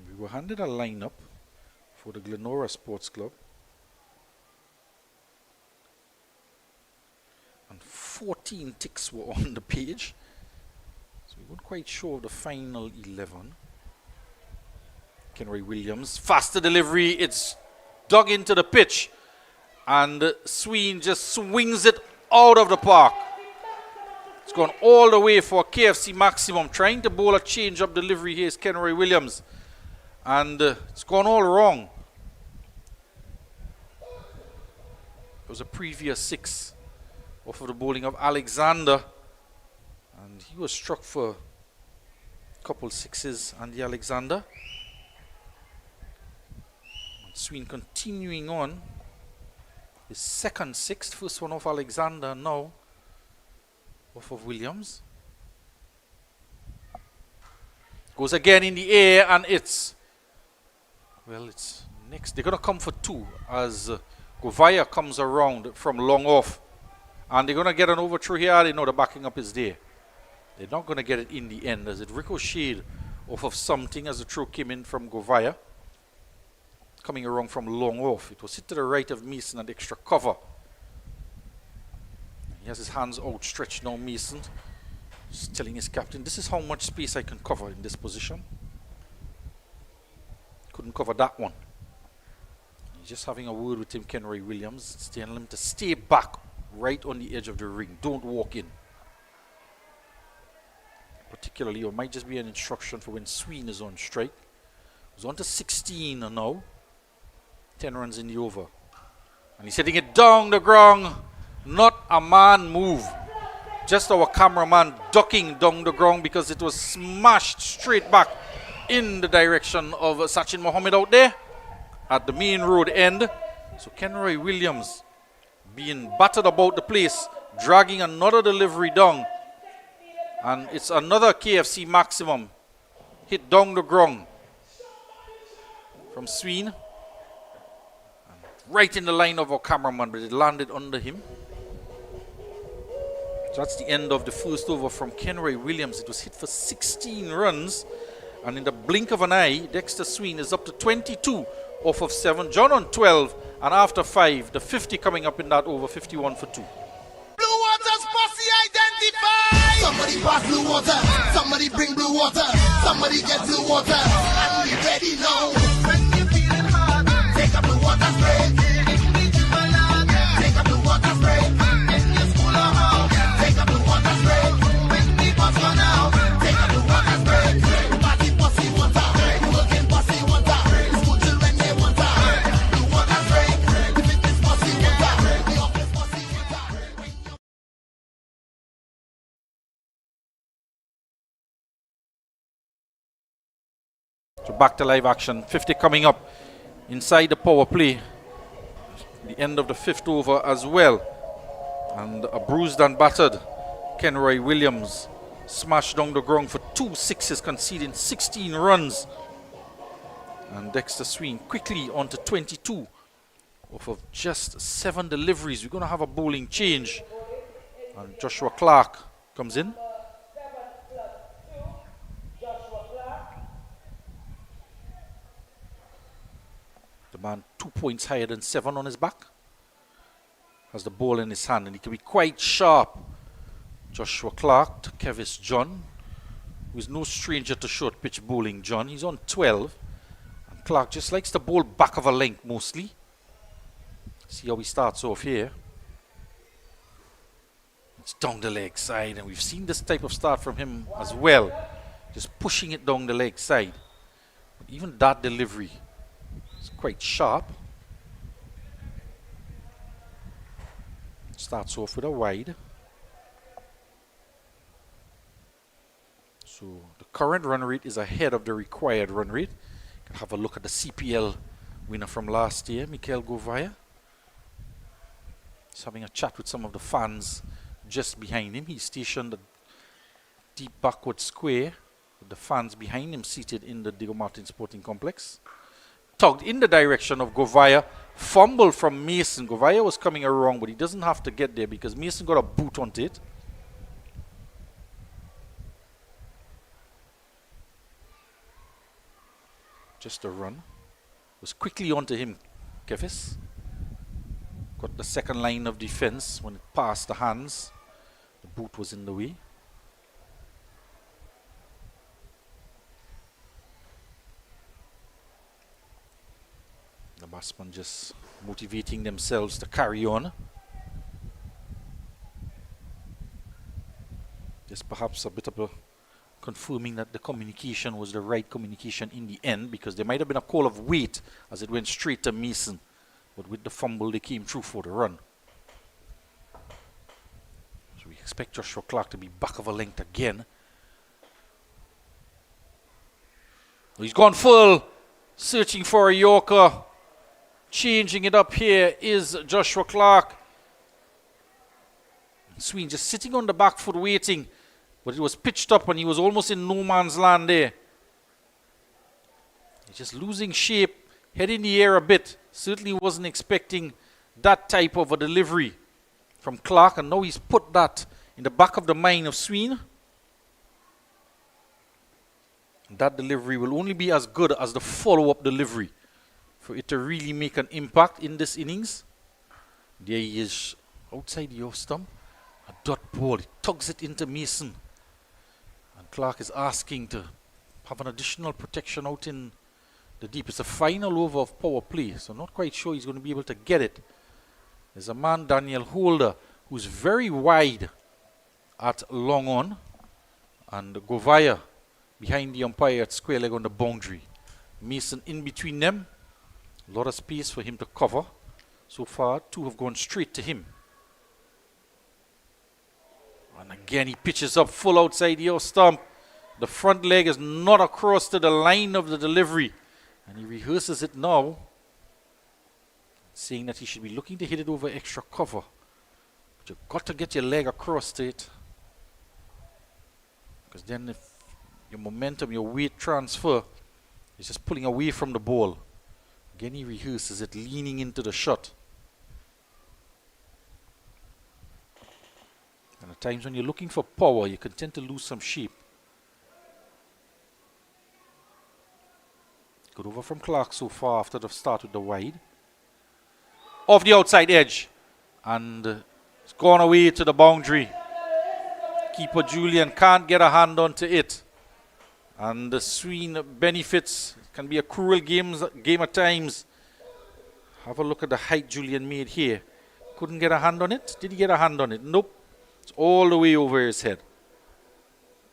We were handed a lineup for the GLENORA Sports Club. And 14 ticks were on the page. So we weren't quite sure of the final 11. Kenry Williams, faster delivery, it's dug into the pitch, and Sween just swings it out of the park. It's gone all the way for KFC maximum, trying to bowl a change-up delivery. Here's Kenry Williams, and it's gone all wrong. It was a previous 6 off of the bowling of Alexander, and he was struck for a couple 6s and the Alexander. Sween continuing on his second 6, first one off Alexander, now off of Williams. Goes again in the air, and it's next. They're going to come for two as Govaya comes around from long off. And they're going to get an overthrow here. They know the backing up is there. They're not going to get it in the end as it ricocheted off of something as the throw came in from Govaya. Coming around from long off. It was hit to the right of Mason and extra cover. He has his hands outstretched now, Mason. Just telling his captain, this is how much space I can cover in this position. Couldn't cover that one. He's just having a word with him, Kenroy Williams, telling him to stay back right on the edge of the ring. Don't walk in. Particularly, it might just be an instruction for when Sween is on strike. He's on to 16 now. 10 runs in the over. And he's hitting it down the ground. Not a man move. Just our cameraman ducking down the ground because it was smashed straight back in the direction of Sachin Mohammed out there at the main road end. So Kenroy Williams being battered about the place, dragging another delivery down. And it's another KFC maximum hit down the ground from Sween. Right in the line of our cameraman, but it landed under him. So that's the end of the first over from Kenroy Williams. It was hit for 16 runs. And in the blink of an eye, Dexter Sween is up to 22 off of 7. John on 12. And after 5, the 50 coming up in that over, 51 for 2. Blue Water's posse identified. Somebody pass blue water. Somebody bring blue water. Somebody get blue water. And we ready now. When you feeling hard, take a blue water spray. Take a blue water spray. In your school or house, take a blue water spray. When the bus run out, take a blue water spray. Party posse water. Working posse water. School children they water. Blue water spray. Fitness posse water. The office posse water. So back to live action. 50 coming up inside the power play. The end of the 5th over as well. And a bruised and battered Kenroy Williams smashed down the ground for 2 sixes, conceding 16 runs. And Dexter Sween quickly on to 22 off of just 7 deliveries. We're going to have a bowling change. And Joshua Clark comes in. The man 2 points higher than 7 on his back. Has the ball in his hand and he can be quite sharp. Joshua Clark to Kevis John, who is no stranger to short pitch bowling. John, he's on 12. And Clark just likes the ball back of a length mostly. See how he starts off here. It's down the leg side, and we've seen this type of start from him as well. Just pushing it down the leg side. But even that delivery is quite sharp. Starts off with a wide. So the current run rate is ahead of the required run rate. You can have a look at the CPL winner from last year, Mikhail Govaya. He's having a chat with some of the fans just behind him. He's stationed at deep backward square with the fans behind him seated in the Diego Martin Sporting Complex. Tugged in the direction of Govaya. Fumble from Mason. Govaya was coming around, but he doesn't have to get there because Mason got a boot onto it. Just a run. Was quickly onto him, Kevis. Got the second line of defense when it passed the hands. The boot was in the way. The batsmen just motivating themselves to carry on. Just perhaps a bit of a confirming that the communication was the right communication in the end, because there might have been a call of weight as it went straight to Mason. But with the fumble, they came through for the run. So we expect Joshua Clark to be back of a length again. He's gone full, searching for a Yorker. Changing it up here is Joshua Clark. Sween just sitting on the back foot waiting. But it was pitched up and he was almost in no man's land there. He's just losing shape, head in the air a bit. Certainly wasn't expecting that type of a delivery from Clark, and now he's put that in the back of the mind of Sween. That delivery will only be as good as the follow-up delivery for it to really make an impact in this innings. There he is outside the off stump. A dot ball. He tugs it into Mason. And Clark is asking to have an additional protection out in the deep. It's a final over of power play, so I'm not quite sure he's going to be able to get it. There's a man, Daniel Holder, who's very wide at long on. And Govaya behind the umpire at square leg on the boundary. Mason in between them. A lot of space for him to cover. So far, two have gone straight to him. And again, he pitches up full outside the off stump. The front leg is not across to the line of the delivery. And he rehearses it now, saying that he should be looking to hit it over extra cover. But you've got to get your leg across to it. Because then if your momentum, your weight transfer is just pulling away from the ball. Again, he rehearses it, leaning into the shot. And at times when you're looking for power, you can tend to lose some shape. Good over from Clark so far after the start with the wide. Off the outside edge. And it's gone away to the boundary. Keeper Julian can't get a hand onto it. And the Sween benefits. It can be a cruel game at times. Have a look at the height Julian made here. Couldn't get a hand on it. Did he get a hand on it? Nope. It's all the way over his head.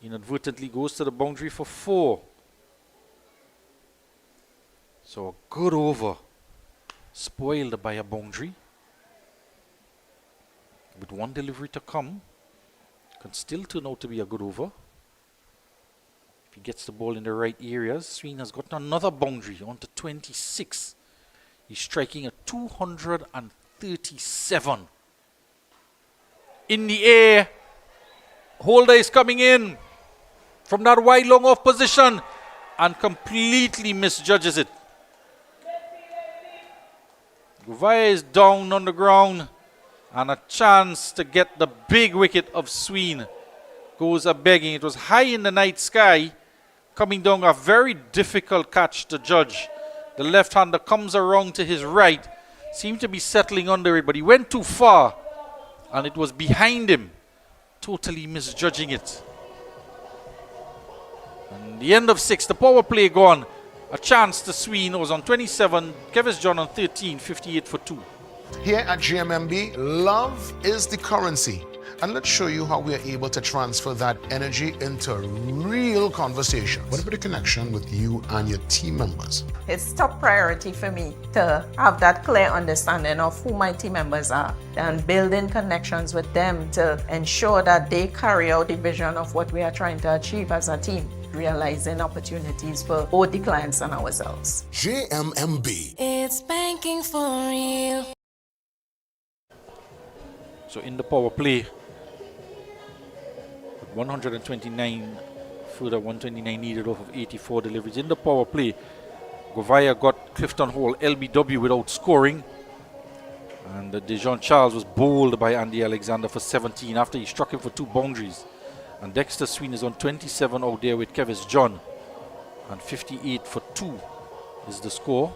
Inadvertently goes to the boundary for 4. So a good over. Spoiled by a boundary. With one delivery to come. Can still turn out to be a good over. If he gets the ball in the right areas. Sween has got another boundary on to 26. He's striking at 237. In the air. Holder is coming in from that wide long off position and completely misjudges it. Guvaya is down on the ground and a chance to get the big wicket of Sween goes a begging. It was high in the night sky, coming down, a very difficult catch to judge. The left-hander comes around to his right, seemed to be settling under it, but he went too far and it was behind him, totally misjudging it. And the end of 6, the power play gone. A chance to Sween was on 27, Kevis John on 13, 58 for 2. Here at GMMB, love is the currency. And let's show you how we are able to transfer that energy into real conversations. What about the connection with you and your team members? It's top priority for me to have that clear understanding of who my team members are and building connections with them to ensure that they carry out the vision of what we are trying to achieve as a team, realizing opportunities for both the clients and ourselves. GMMB. It's banking for real. So in the power play, 129, further 129 needed off of 84 deliveries. In the power play, Govaya got Clifton Hall LBW without scoring. And Dejon Charles was bowled by Andy Alexander for 17 after he struck him for 2 boundaries. And Dexter Sween is on 27 out there with Kevis John. And 58 for 2 is the score.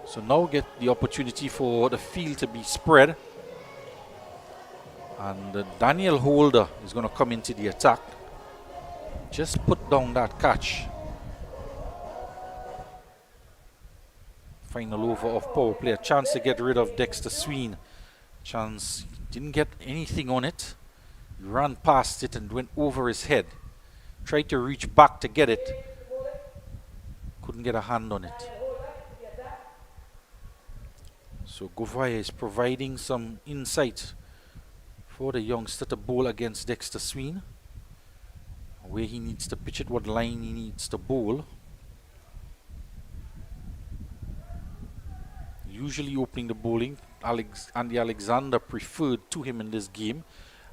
So now get the opportunity for the field to be spread. And Daniel Holder is going to come into the attack. Just put down that catch. Final over of power play. A chance to get rid of Dexter Sween. Chance, didn't get anything on it. He ran past it and went over his head. Tried to reach back to get it. Couldn't get a hand on it. So Govaya is providing some insight for the youngster to bowl against Dexter Sween. Where he needs to pitch it, what line he needs to bowl. Usually opening the bowling, Andy Alexander preferred to him in this game.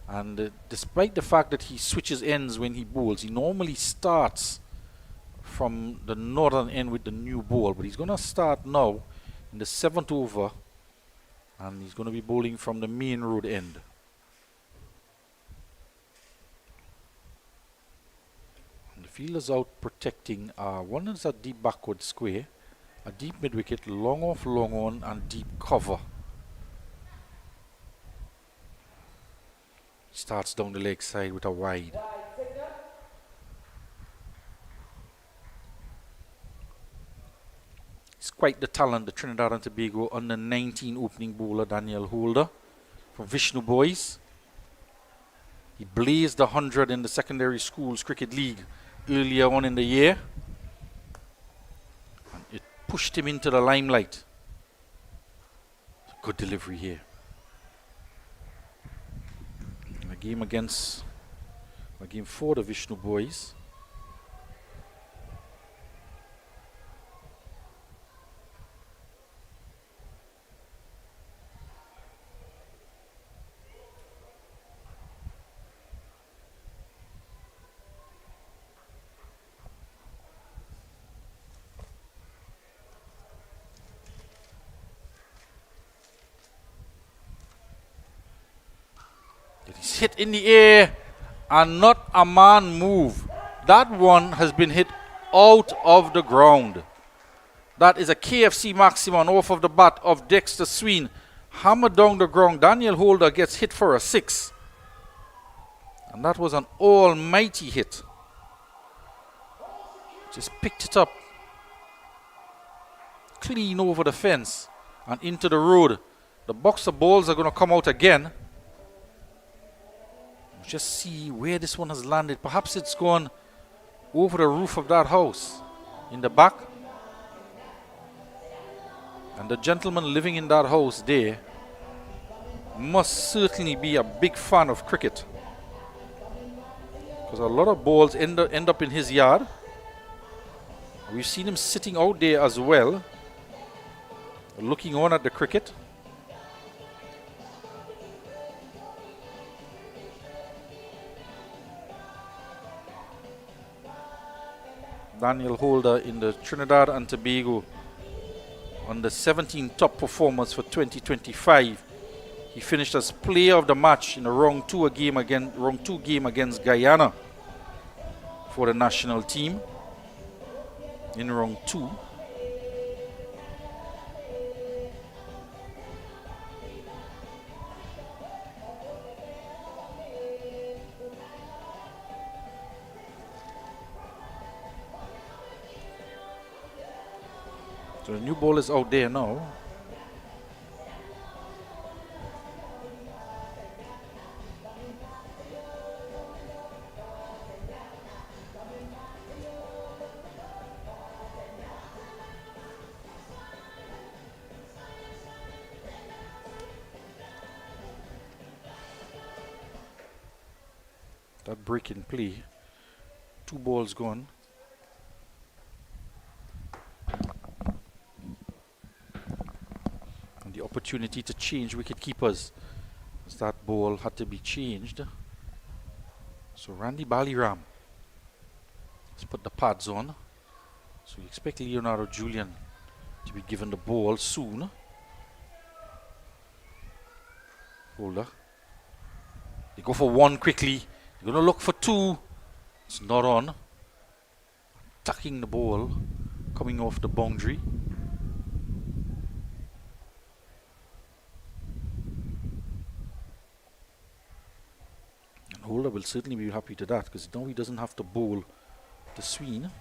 And despite the fact that he switches ends when he bowls, he normally starts from the northern end with the new ball, but he's going to start now in the 7th over, and he's going to be bowling from the main road end. And the fielder's out protecting. One is a deep backward square, a deep mid wicket, long off, long on, and deep cover. Starts down the leg side with a wide. He's quite the talent, the Trinidad and Tobago under 19 opening bowler Daniel Holder from Vishnu Boys. He blazed the 100 in the secondary schools cricket league earlier on in the year. And it pushed him into the limelight. Good delivery here. A game for the Vishnu Boys. It's hit in the air and not a man move. That one has been hit out of the ground. That is a KFC maximum off of the bat of Dexter Sween. Hammered down the ground. Daniel Holder gets hit for a 6. And that was an almighty hit. Just picked it up clean over the fence and into the road. The box of balls are going to come out again. Just see where this one has landed. Perhaps it's gone over the roof of that house in the back. And the gentleman living in that house there must certainly be a big fan of cricket, because a lot of balls end up in his yard. We've seen him sitting out there as well, looking on at the cricket. Daniel Holder in the Trinidad and Tobago on the 17 top performers for 2025. He finished as player of the match in the round 2 game against Guyana for the national team in round 2. So the new ball is out there now. That break in play. 2 balls gone. Opportunity to change wicket keepers, as that ball had to be changed. So Randy Baliram has put the pads on. So we expect Leonardo Julian to be given the ball soon. Holder. They go for 1 quickly. They're going to look for 2. It's not on. Tucking the ball, coming off the boundary. Holder will certainly be happy to that, because now he doesn't have to bowl to Sween.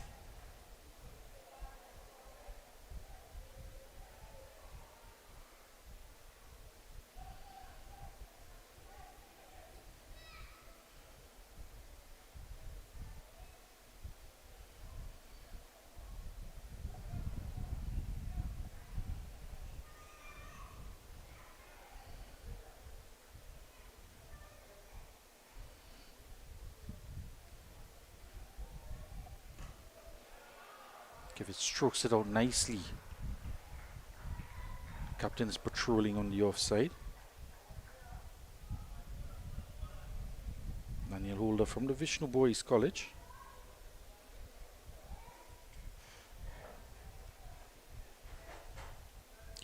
It strokes it out nicely. Captain is patrolling on the offside. Daniel Holder from the Vishnu Boys College.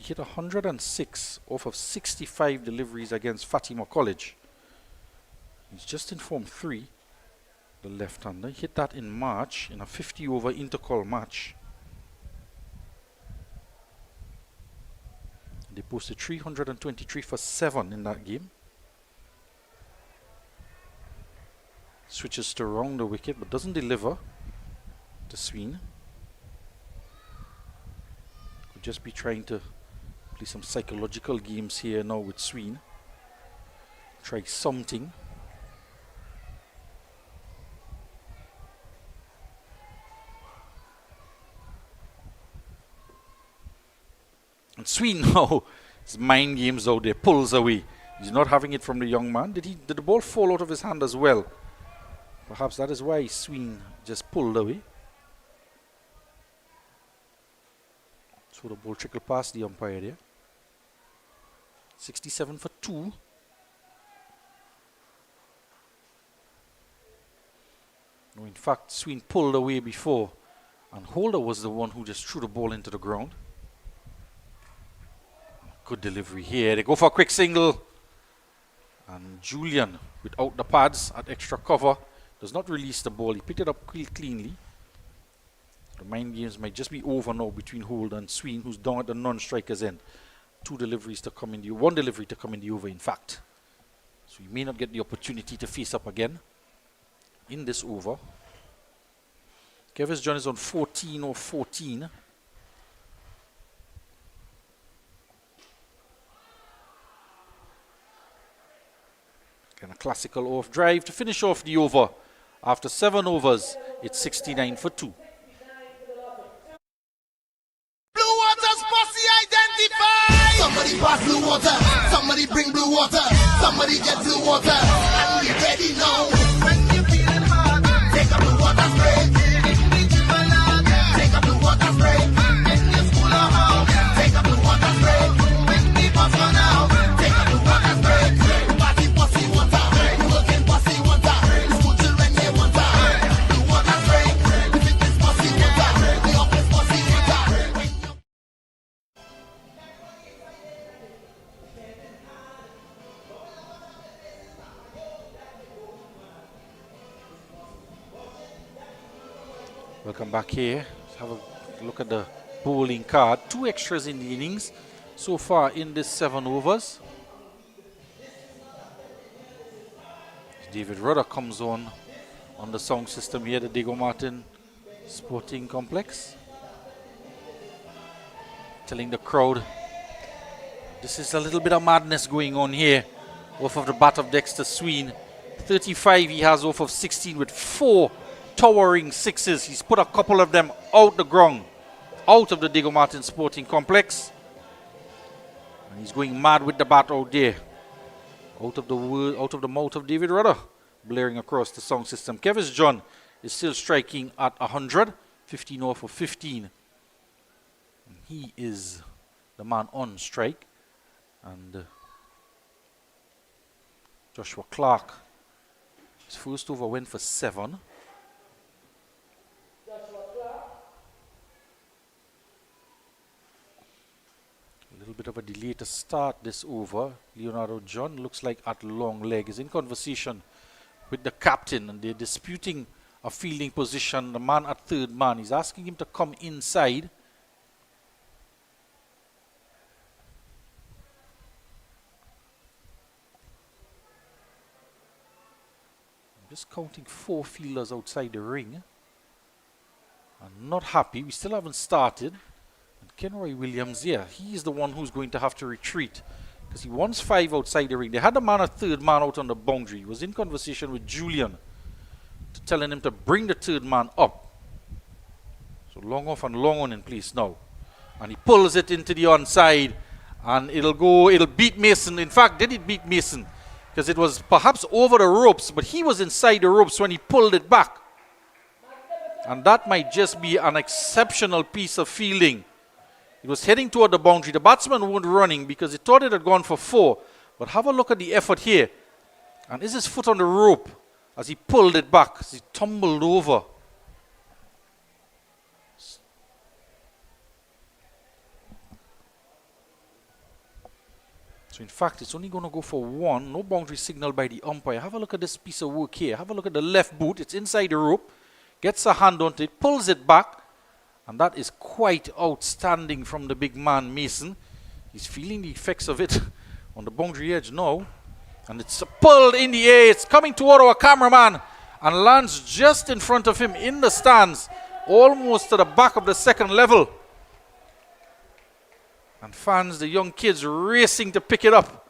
hit 106 off of 65 deliveries against Fatima College. He's just in Form 3, the left-hander. He hit that in March in a 50-over intercall match. They posted 323 for 7 in that game. Switches to around the wicket but doesn't deliver to Sween. Could just be trying to play some psychological games here now with Sween. Try something. And Sween now, his mind games out there, pulls away. He's not having it from the young man. Did the ball fall out of his hand as well? Perhaps that is why Sween just pulled away. So the ball trickled past the umpire there. 67 for 2. No, in fact, Sween pulled away before, and Holder was the one who just threw the ball into the ground. Good delivery here. They go for a quick single. And Julian, without the pads at extra cover, does not release the ball. He picked it up cleanly. The mind games might just be over now between Holder and Sween, who's down at the non-striker's end. 1 delivery to come in the over, in fact. So he may not get the opportunity to face up again in this over. Kevis John is on 14 or 14. Again, a classical off drive to finish off the over. After 7 overs, it's 69 for 2. Blue Water's posse identified. Somebody pass blue water. Somebody bring blue water. Somebody get blue water. And we ready now. When you feeling hard, take a blue water spray. Take a blue water spray. In your school or home, take a blue water spray. When the bus run out, take a blue water spray. Party posse water. Working posse water. School children they water. Blue water spray. The fitness posse water. The office posse water. Welcome back here. Let's have a look at the bowling card. 2 extras in the innings so far in this 7 overs. David Rudder comes on the sound system here at the Diego Martin Sporting Complex, telling the crowd this is a little bit of madness going on here off of the bat of Dexter Sween. 35 he has off of 16 with 4 towering sixes. He's put a couple of them out the ground, out of the Diego Martin Sporting Complex. And he's going mad with the bat out there. Out of the mouth of David Rudder, blaring across the sound system. Kevis John is still striking at 100, 15 off of 15. And he is the man on strike. And Joshua Clark, his first over went for 7. A little bit of a delay to start this over. Leonardo John looks like at long leg is in conversation with the captain, and they're disputing a fielding position. The man at third man, he's asking him to come inside. I'm just counting 4 fielders outside the ring. I'm not happy. We still haven't started. Kenroy Williams, yeah, he's the one who's going to have to retreat because he wants 5 outside the ring. They had the man at third man out on the boundary. He was in conversation with Julian, telling him to bring the third man up. So long off and long on in place now. And he pulls it into the onside, and it'll beat Mason. In fact, did it beat Mason? Because it was perhaps over the ropes, but he was inside the ropes when he pulled it back. And that might just be an exceptional piece of fielding. It was heading toward the boundary. The batsman weren't running because he thought it had gone for 4. But have a look at the effort here. And is his foot on the rope as he pulled it back, as he tumbled over. So in fact, it's only going to go for one. No boundary signal by the umpire. Have a look at this piece of work here. Have a look at the left boot. It's inside the rope. Gets a hand onto it, pulls it back. And that is quite outstanding from the big man, Mason. He's feeling the effects of it on the boundary edge now. And it's pulled in the air. It's coming toward our cameraman and lands just in front of him in the stands, almost to the back of the second level. And fans, the young kids racing to pick it up.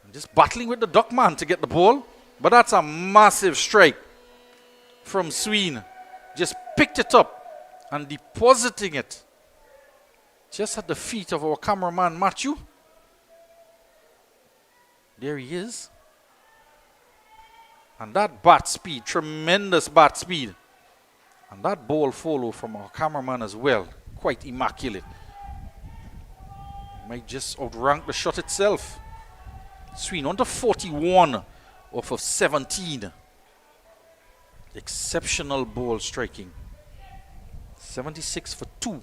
And just battling with the duckman to get the ball. But that's a massive strike from Sween. Just picked it up and depositing it just at the feet of our cameraman Matthew. There he is. And that bat speed, tremendous bat speed. And that ball follow from our cameraman as well, quite immaculate. Might just outrank the shot itself. Sween on to 41 off of 17. Exceptional ball striking. 76 for 2.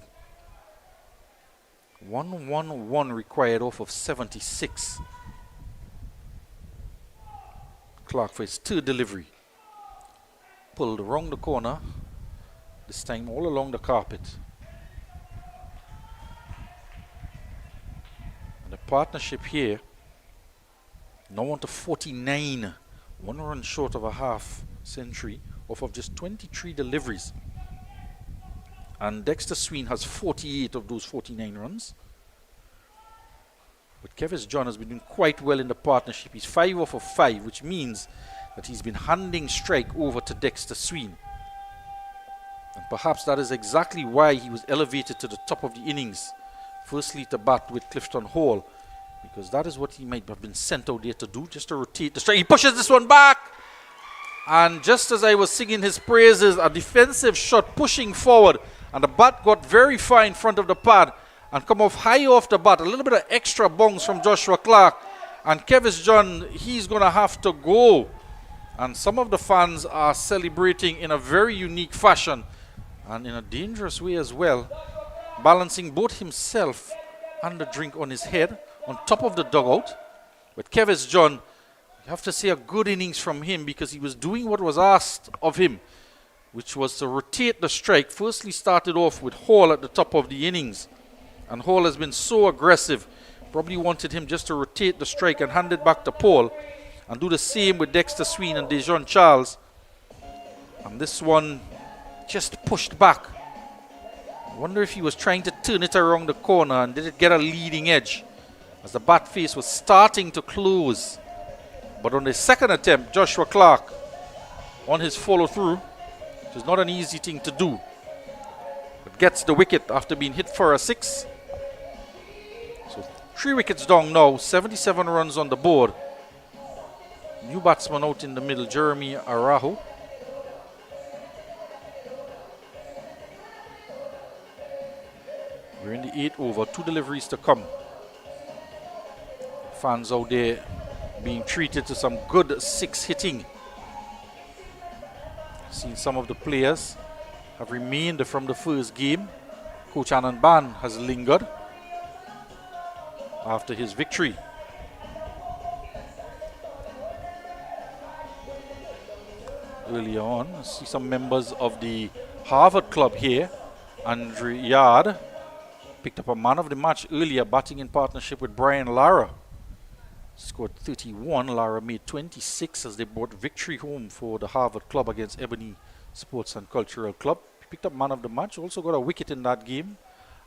1-1-1 required off of 76. Clark for his third delivery. Pulled around the corner. This time all along the carpet. And the partnership here now on to 49. 1 run short of a half century off of just 23 deliveries. And Dexter Sween has 48 of those 49 runs. But Kevis John has been doing quite well in the partnership. He's 5 off of 5, which means that he's been handing strike over to Dexter Sween. And perhaps that is exactly why he was elevated to the top of the innings. Firstly to bat with Clifton Hall, because that is what he might have been sent out there to do, just to rotate the strike. He pushes this one back. And just as I was singing his praises, a defensive shot pushing forward. And the bat got very far in front of the pad and come off high off the bat. A little bit of extra bounce from Joshua Clark. And Kevis John, he's going to have to go. And some of the fans are celebrating in a very unique fashion. And in a dangerous way as well. Balancing both himself and the drink on his head on top of the dugout. But Kevis John, you have to say a good innings from him because he was doing what was asked of him, which was to rotate the strike. Firstly started off with Hall at the top of the innings. And Hall has been so aggressive. Probably wanted him just to rotate the strike and hand it back to Paul. And do the same with Dexter Sween and Dejon Charles. And this one just pushed back. I wonder if he was trying to turn it around the corner and did it get a leading edge as the bat face was starting to close. But on the second attempt, Joshua Clark on his follow through, which is not an easy thing to do, but gets the wicket after being hit for a 6. So 3 wickets down now, 77 runs on the board. New batsman out in the middle, Jeremy Araho. We're in the 8th over, 2 deliveries to come. Fans out there being treated to some good 6 hitting. Seen some of the players have remained from the first game. Coach Anand Ban has lingered after his victory. Earlier on, I see some members of the Harvard club here. Andre Yard picked up a man of the match earlier, batting in partnership with Brian Lara. Scored 31. Lara made 26 as they brought victory home for the Harvard club against Ebony Sports and Cultural Club. He picked up man of the match, also got a wicket in that game.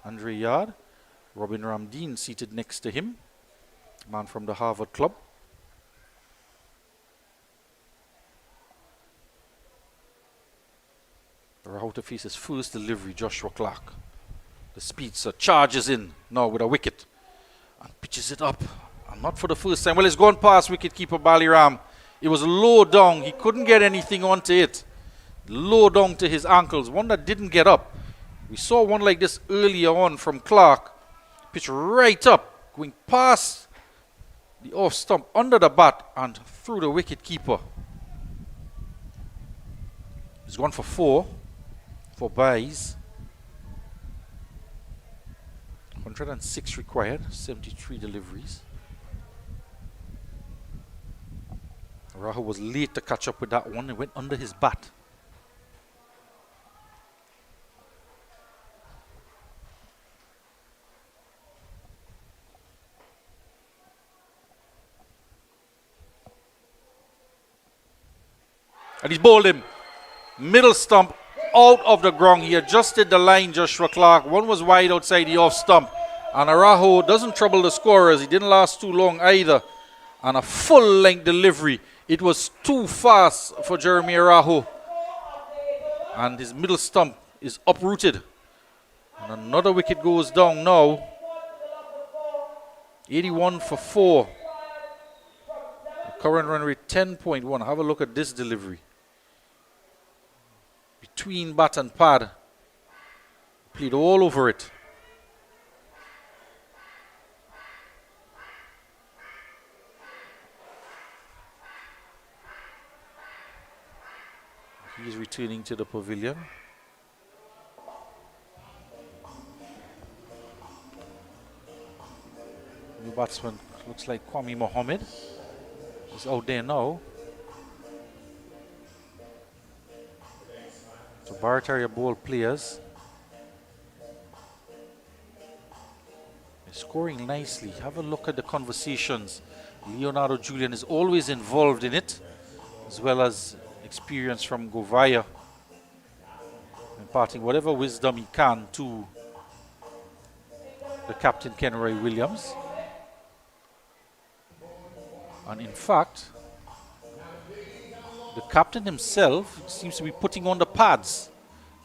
Andre Yard. Robin Ramdeen seated next to him, man from the Harvard club. Rahul to face his first delivery, Joshua Clark. The speedster charges in now with a wicket and pitches it up. And not for the first time. Well, it's gone past wicketkeeper Baliram. It was low down. He couldn't get anything onto it. Low down to his ankles. One that didn't get up. We saw one like this earlier on from Clark. Pitch right up, going past the off stump, under the bat, and through the wicketkeeper. He's gone for 4 for buys. 106 required, 73 deliveries. Arahu was late to catch up with that one. It went under his bat. And he's bowled him. Middle stump out of the ground. He adjusted the line, Joshua Clark. One was wide outside the off stump. And Arahu doesn't trouble the scorers. He didn't last too long either. And a full length delivery. It was too fast for Jeremy Arahu. And his middle stump is uprooted. And another wicket goes down now. 81 for 4. The current run rate 10.1. Have a look at this delivery. Between bat and pad. Played all over it. He's returning to the pavilion. New batsman looks like Kwame Mohammed. He's out there now. So Barataria ball players. They're scoring nicely. Have a look at the conversations. Leonardo Julian is always involved in it, as well as experience from Govaya, imparting whatever wisdom he can to the captain Ken Roy Williams. And in fact, the captain himself seems to be putting on the pads,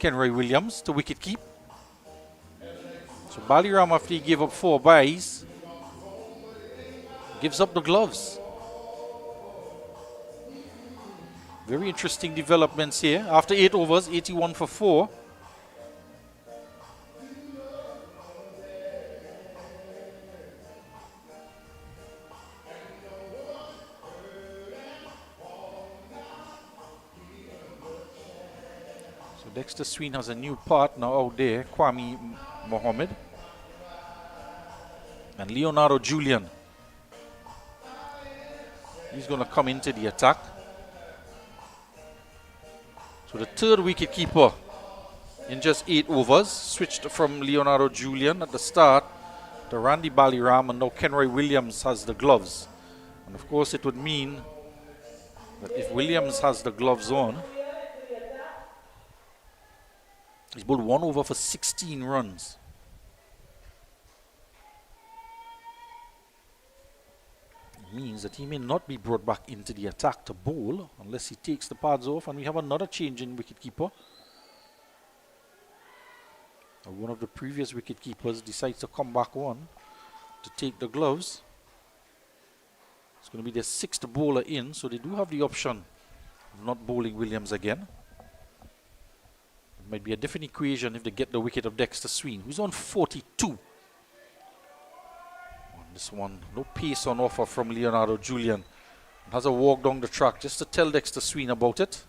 Ken Roy Williams, to wicket keep. So Baliram, after he gave up 4 byes, gives up the gloves. Very interesting developments here. After 8 overs, 81 for 4. So Dexter Sween has a new partner out there, Kwame Mohammed. And Leonardo Julian. He's going to come into the attack. So the third wicket keeper in just 8 overs switched from Leonardo Julian at the start to Randy Baliram, and now Ken Roy Williams has the gloves. And of course it would mean that if Williams has the gloves on, he's bowled 1 over for 16 runs. Means that he may not be brought back into the attack to bowl unless he takes the pads off, and we have another change in wicketkeeper. One of the previous wicketkeepers decides to come back on to take the gloves. It's going to be their 6th bowler in, so they do have the option of not bowling Williams again. It might be a different equation if they get the wicket of Dexter Sween, who's on 42. This one, no pace on offer from Leonardo Julian. Has a walk down the track just to tell Dexter Sween about it.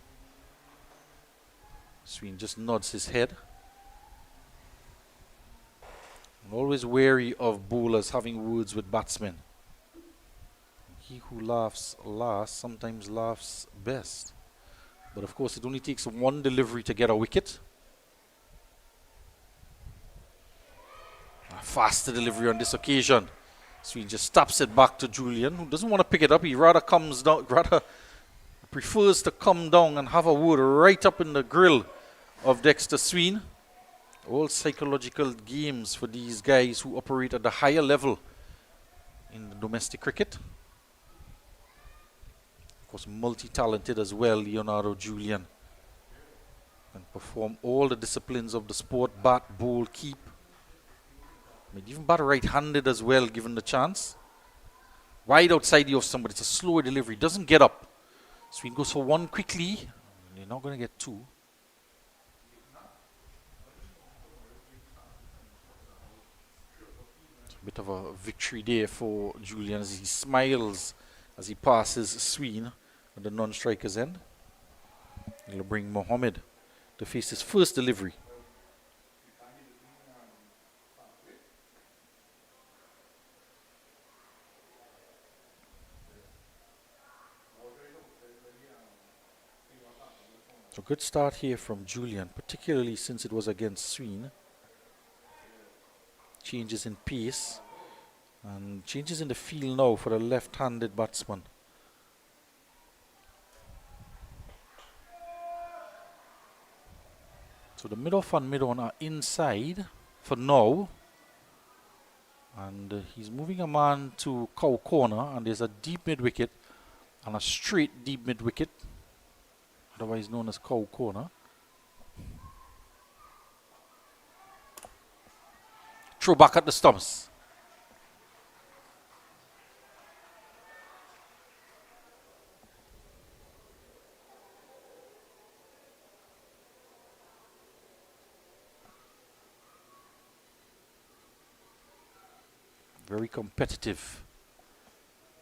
Sween just nods his head. I'm always wary of bowlers having words with batsmen. He who laughs last sometimes laughs best. But of course it only takes one delivery to get a wicket. A faster delivery on this occasion. So he just stops it back to Julian, who doesn't want to pick it up. He rather comes down, rather prefers to come down and have a word right up in the grill of Dexter Sween. All psychological games for these guys who operate at the higher level in the domestic cricket. Of course, multi-talented as well, Leonardo Julian. Can perform all the disciplines of the sport: bat, bowl, keep. Maybe even bat right-handed as well, given the chance. Wide outside the off stump, but it's a slower delivery. Doesn't get up. Sween goes for 1 quickly. They're not going to get 2. It's a bit of a victory there for Julian as he smiles as he passes Sween at the non-striker's end. He'll bring Mohammed to face his first delivery. So good start here from Julian, particularly since it was against Sween. Changes in pace and changes in the field now for the left-handed batsman. So the mid-off and mid-on are inside for now. And he's moving a man to cow corner, and there's a deep mid-wicket and a straight deep mid-wicket, otherwise known as cow corner. Throw back at the stumps. Very competitive.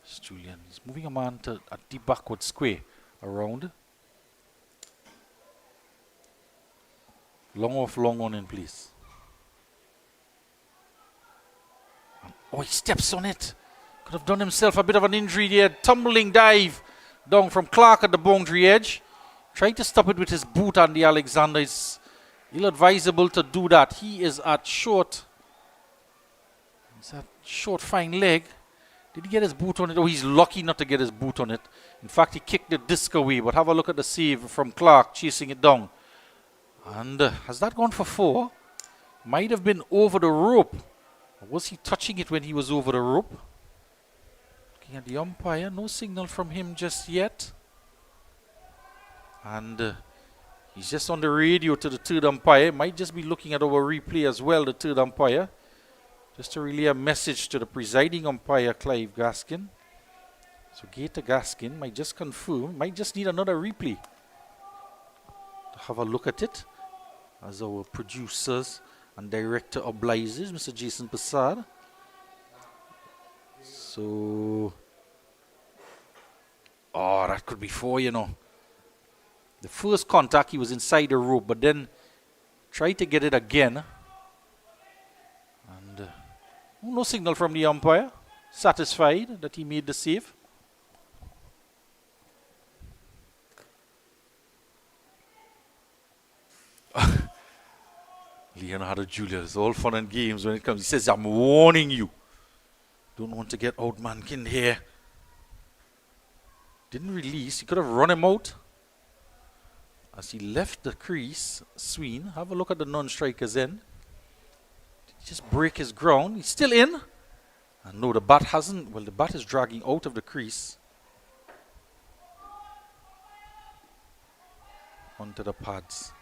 It's Julian. He's moving a man to a deep backward square around. Long off, long on in, please. Oh, he steps on it. Could have done himself a bit of an injury there. Tumbling dive down from Clark at the boundary edge. Trying to stop it with his boot, Andy Alexander. It's ill-advisable to do that. He is at short. He's at short fine leg. Did he get his boot on it? Oh, he's lucky not to get his boot on it. In fact, he kicked the disc away. But have a look at the save from Clark chasing it down. And has that gone for 4? Might have been over the rope. Or was he touching it when he was over the rope? Looking at the umpire. No signal from him just yet. And he's just on the radio to the third umpire. Might just be looking at our replay as well, the third umpire. Just to relay a message to the presiding umpire, Clive Gaskin. So Gator Gaskin might just confirm, might just need another replay to have a look at it, as our producers and director obliges, Mr. Jason Passad. So, oh, that could be 4, you know. The first contact, he was inside the rope, but then tried to get it again. And no signal from the umpire. Satisfied that he made the save. Leonardo Julius, it's all fun and games when it comes. He says, I'm warning you. Don't want to get outmankind here. Didn't release. He could have run him out. As he left the crease, Sween, have a look at the non-striker's end. Did he just break his ground? He's still in. And no, the bat hasn't. Well, the bat is dragging out of the crease. Onto the pads.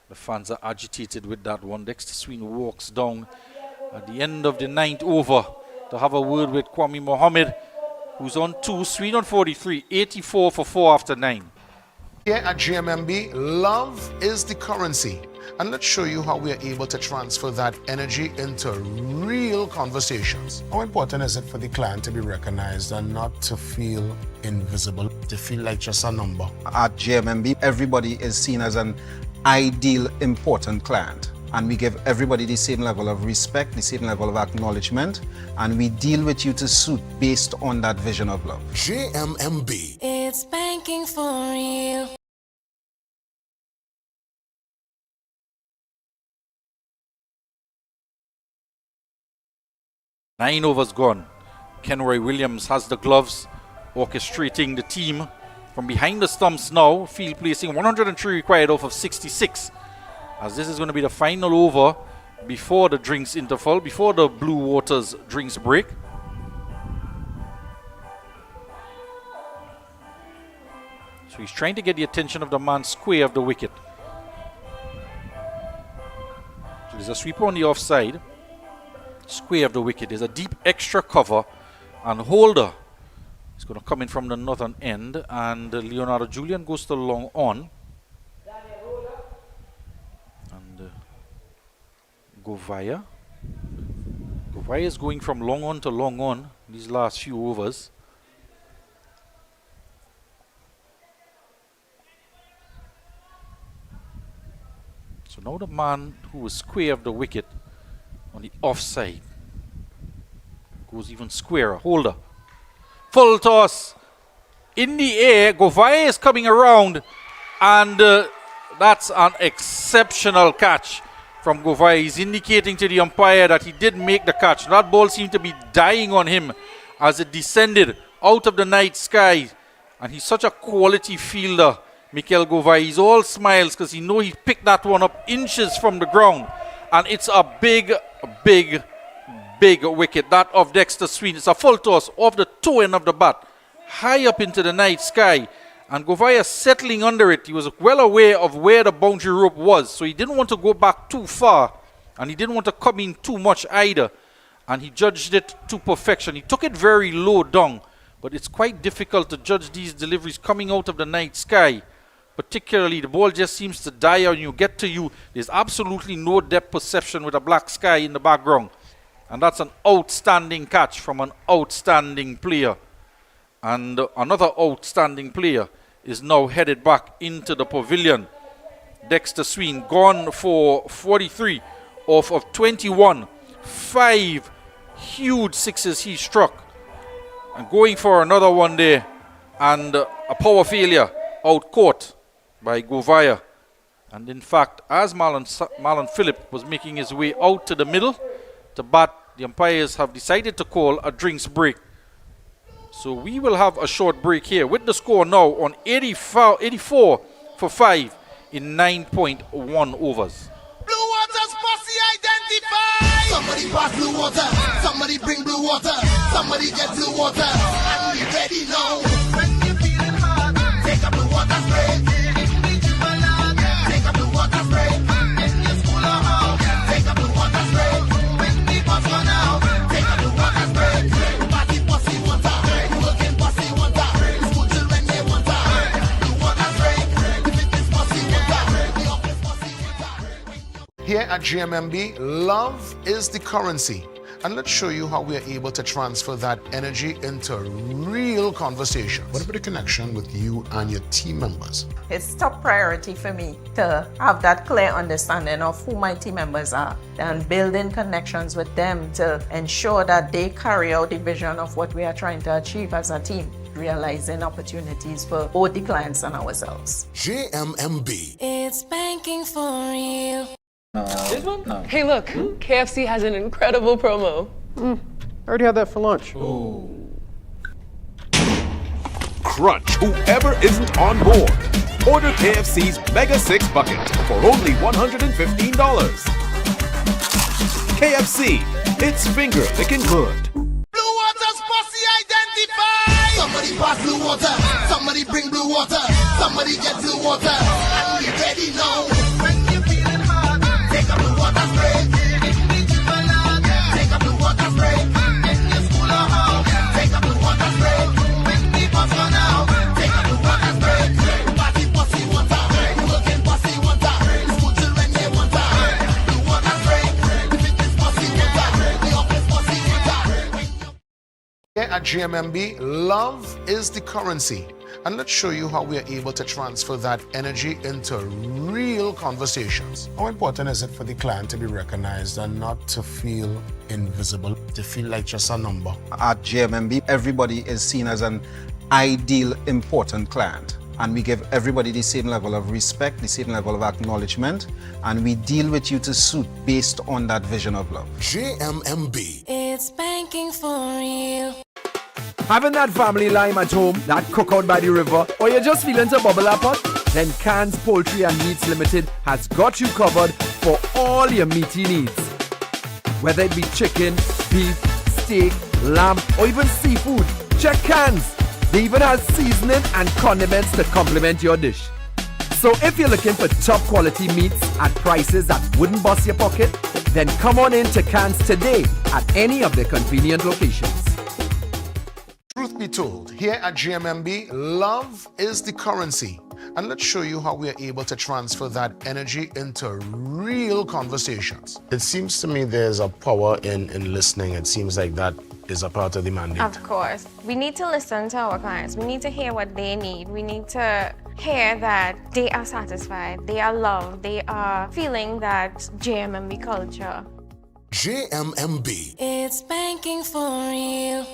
The fans are agitated with that one. Dexter Sween walks down at the end of the 9th over to have a word with Kwame Mohammed, who's on 2. Sween on 43, 84 for 4 after 9. Here at GMMB, love is the currency. And let's show you how we are able to transfer that energy into real conversations. How important is it for the client to be recognized and not to feel invisible, to feel like just a number? At GMMB, everybody is seen as an ideal, important client. And we give everybody the same level of respect, the same level of acknowledgement, and we deal with you to suit based on that vision of love. GMMB. It's banking for real. Nine overs gone. Kenroy Williams has the gloves, orchestrating the team from behind the stumps now. Field placing 103 required off of 66. As this is going to be the final over before the drinks interval, before the Blue Waters drinks break. So he's trying to get the attention of the man square of the wicket. So there's a sweeper on the offside. Square of the wicket. There's a deep extra cover and holder. It's going to come in from the northern end, and Leonardo Julian goes to long on. And Govaya. Govaya is going from long on to long on these last few overs. So now the man who was square of the wicket on the offside goes even squarer. Holder. Full toss in the air. Govaya is coming around, and that's an exceptional catch from Govaya. He's indicating to the umpire that he did make the catch. That ball seemed to be dying on him as it descended out of the night sky. And he's such a quality fielder, Mikel Govaya. He's all smiles because he knows he picked that one up inches from the ground. And it's a big wicket, that of Dexter Sween. It's a full toss off the toe end of the bat, high up into the night sky. And Govaya settling under it. He was well aware of where the boundary rope was, so he didn't want to go back too far, and he didn't want to come in too much either. And he judged it to perfection. He took it very low down, but it's quite difficult to judge these deliveries coming out of the night sky. Particularly, the ball just seems to die when you get to you. There's absolutely no depth perception with a black sky in the background. And that's an outstanding catch from an outstanding player. And another outstanding player is now headed back into the pavilion. Dexter Sween gone for 43 off of 21. 5 huge sixes he struck. And going for another one there. And a power failure out caught by Govaya. And in fact, as Marlon Phillip was making his way out to the middle to bat, the umpires have decided to call a drinks break. So we will have a short break here with the score now on 84 for 5 in 9.1 overs. Blue Water's posse identified. Somebody pass blue water. Somebody bring blue water. Somebody get blue water. And we ready now. When you're feeling hard, take a blue water spray. Take a blue water spray. In your school or home, take a blue water spray. When the bus run out, take a blue water spray. Party posse water. Working posse water. School children they water. Blue water spray. If it is posse water, the office posse water. Here at GMMB, love is the currency. And let's show you how we are able to transfer that energy into real conversations. What about the connection with you and your team members? It's top priority for me to have that clear understanding of who my team members are and building connections with them to ensure that they carry out the vision of what we are trying to achieve as a team, realizing opportunities for both the clients and ourselves. JMMB. It's banking for real. This one? Hey, look, KFC has an incredible promo. I already had that for lunch. Crunch whoever isn't on board. Order KFC's Mega 6 Bucket for only $115. KFC, it's finger licking good. Blue Water's posse identified. Somebody pass blue water. Somebody bring blue water. Somebody get blue water. And we ready now. When you're feeling hard, take a blue water spray. Take a blue water spray. In your school or home, take a blue water spray. When the bus run out, take a blue water spray. Party posse water. Working posse water. School children they water. Blue water spray. If it is posse water, the office posse water. Here at GMMB, love is the currency. And let's show you how we are able to transfer that energy into real conversations. How important is it for the client to be recognized and not to feel invisible, to feel like just a number? At GMMB, everybody is seen as an ideal, important client. And we give everybody the same level of respect, the same level of acknowledgement, and we deal with you to suit based on that vision of love. JMMB. It's banking for real. Having that family lime at home, that cookout by the river, or you're just feeling to bubble up pot? Then Cans Poultry and Meats Limited has got you covered for all your meaty needs. Whether it be chicken, beef, steak, lamb, or even seafood, check Cans. They even have seasoning and condiments to complement your dish. So if you're looking for top quality meats at prices that wouldn't bust your pocket, then come on in to Cans today at any of their convenient locations. Truth be told, here at GMMB, love is the currency. And let's show you how we are able to transfer that energy into real conversations. It seems to me there's a power in listening. It seems like that is a part of the mandate. Of course. We need to listen to our clients. We need to hear what they need. We need to hear that they are satisfied, they are loved, they are feeling that JMMB culture. JMMB. It's banking for real.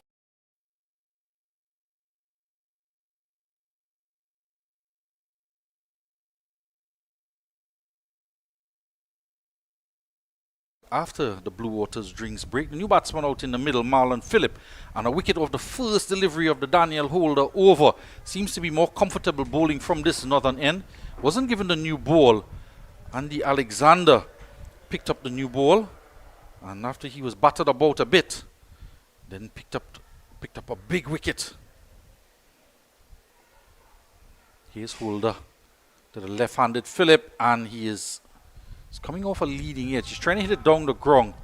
after the Blue Waters drinks break. The new batsman out in the middle, Marlon Phillip, and a wicket off the first delivery of the Daniel Holder over. Seems to be more comfortable bowling from this northern end. Wasn't given the new ball. Andy Alexander picked up the new ball, and after he was battered about a bit, then picked up a big wicket. Here's Holder to the left-handed Phillip, and he's coming off a leading edge. He's trying to hit it down the ground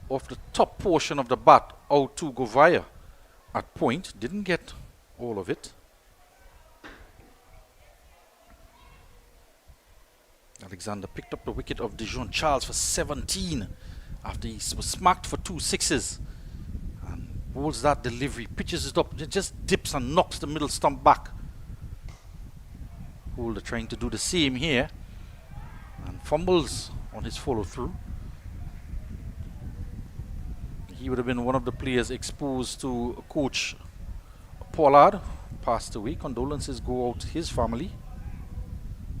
off the top portion of the bat out to Govaya at point. Didn't get all of it. Alexander picked up the wicket of Dijon Charles for 17 after he was smacked for 2 sixes. And bowls that delivery, pitches it up, it just dips and knocks the middle stump back. Holder trying to do the same here and fumbles on his follow through. He would have been one of the players exposed to Coach Pollard, passed away. Condolences go out to his family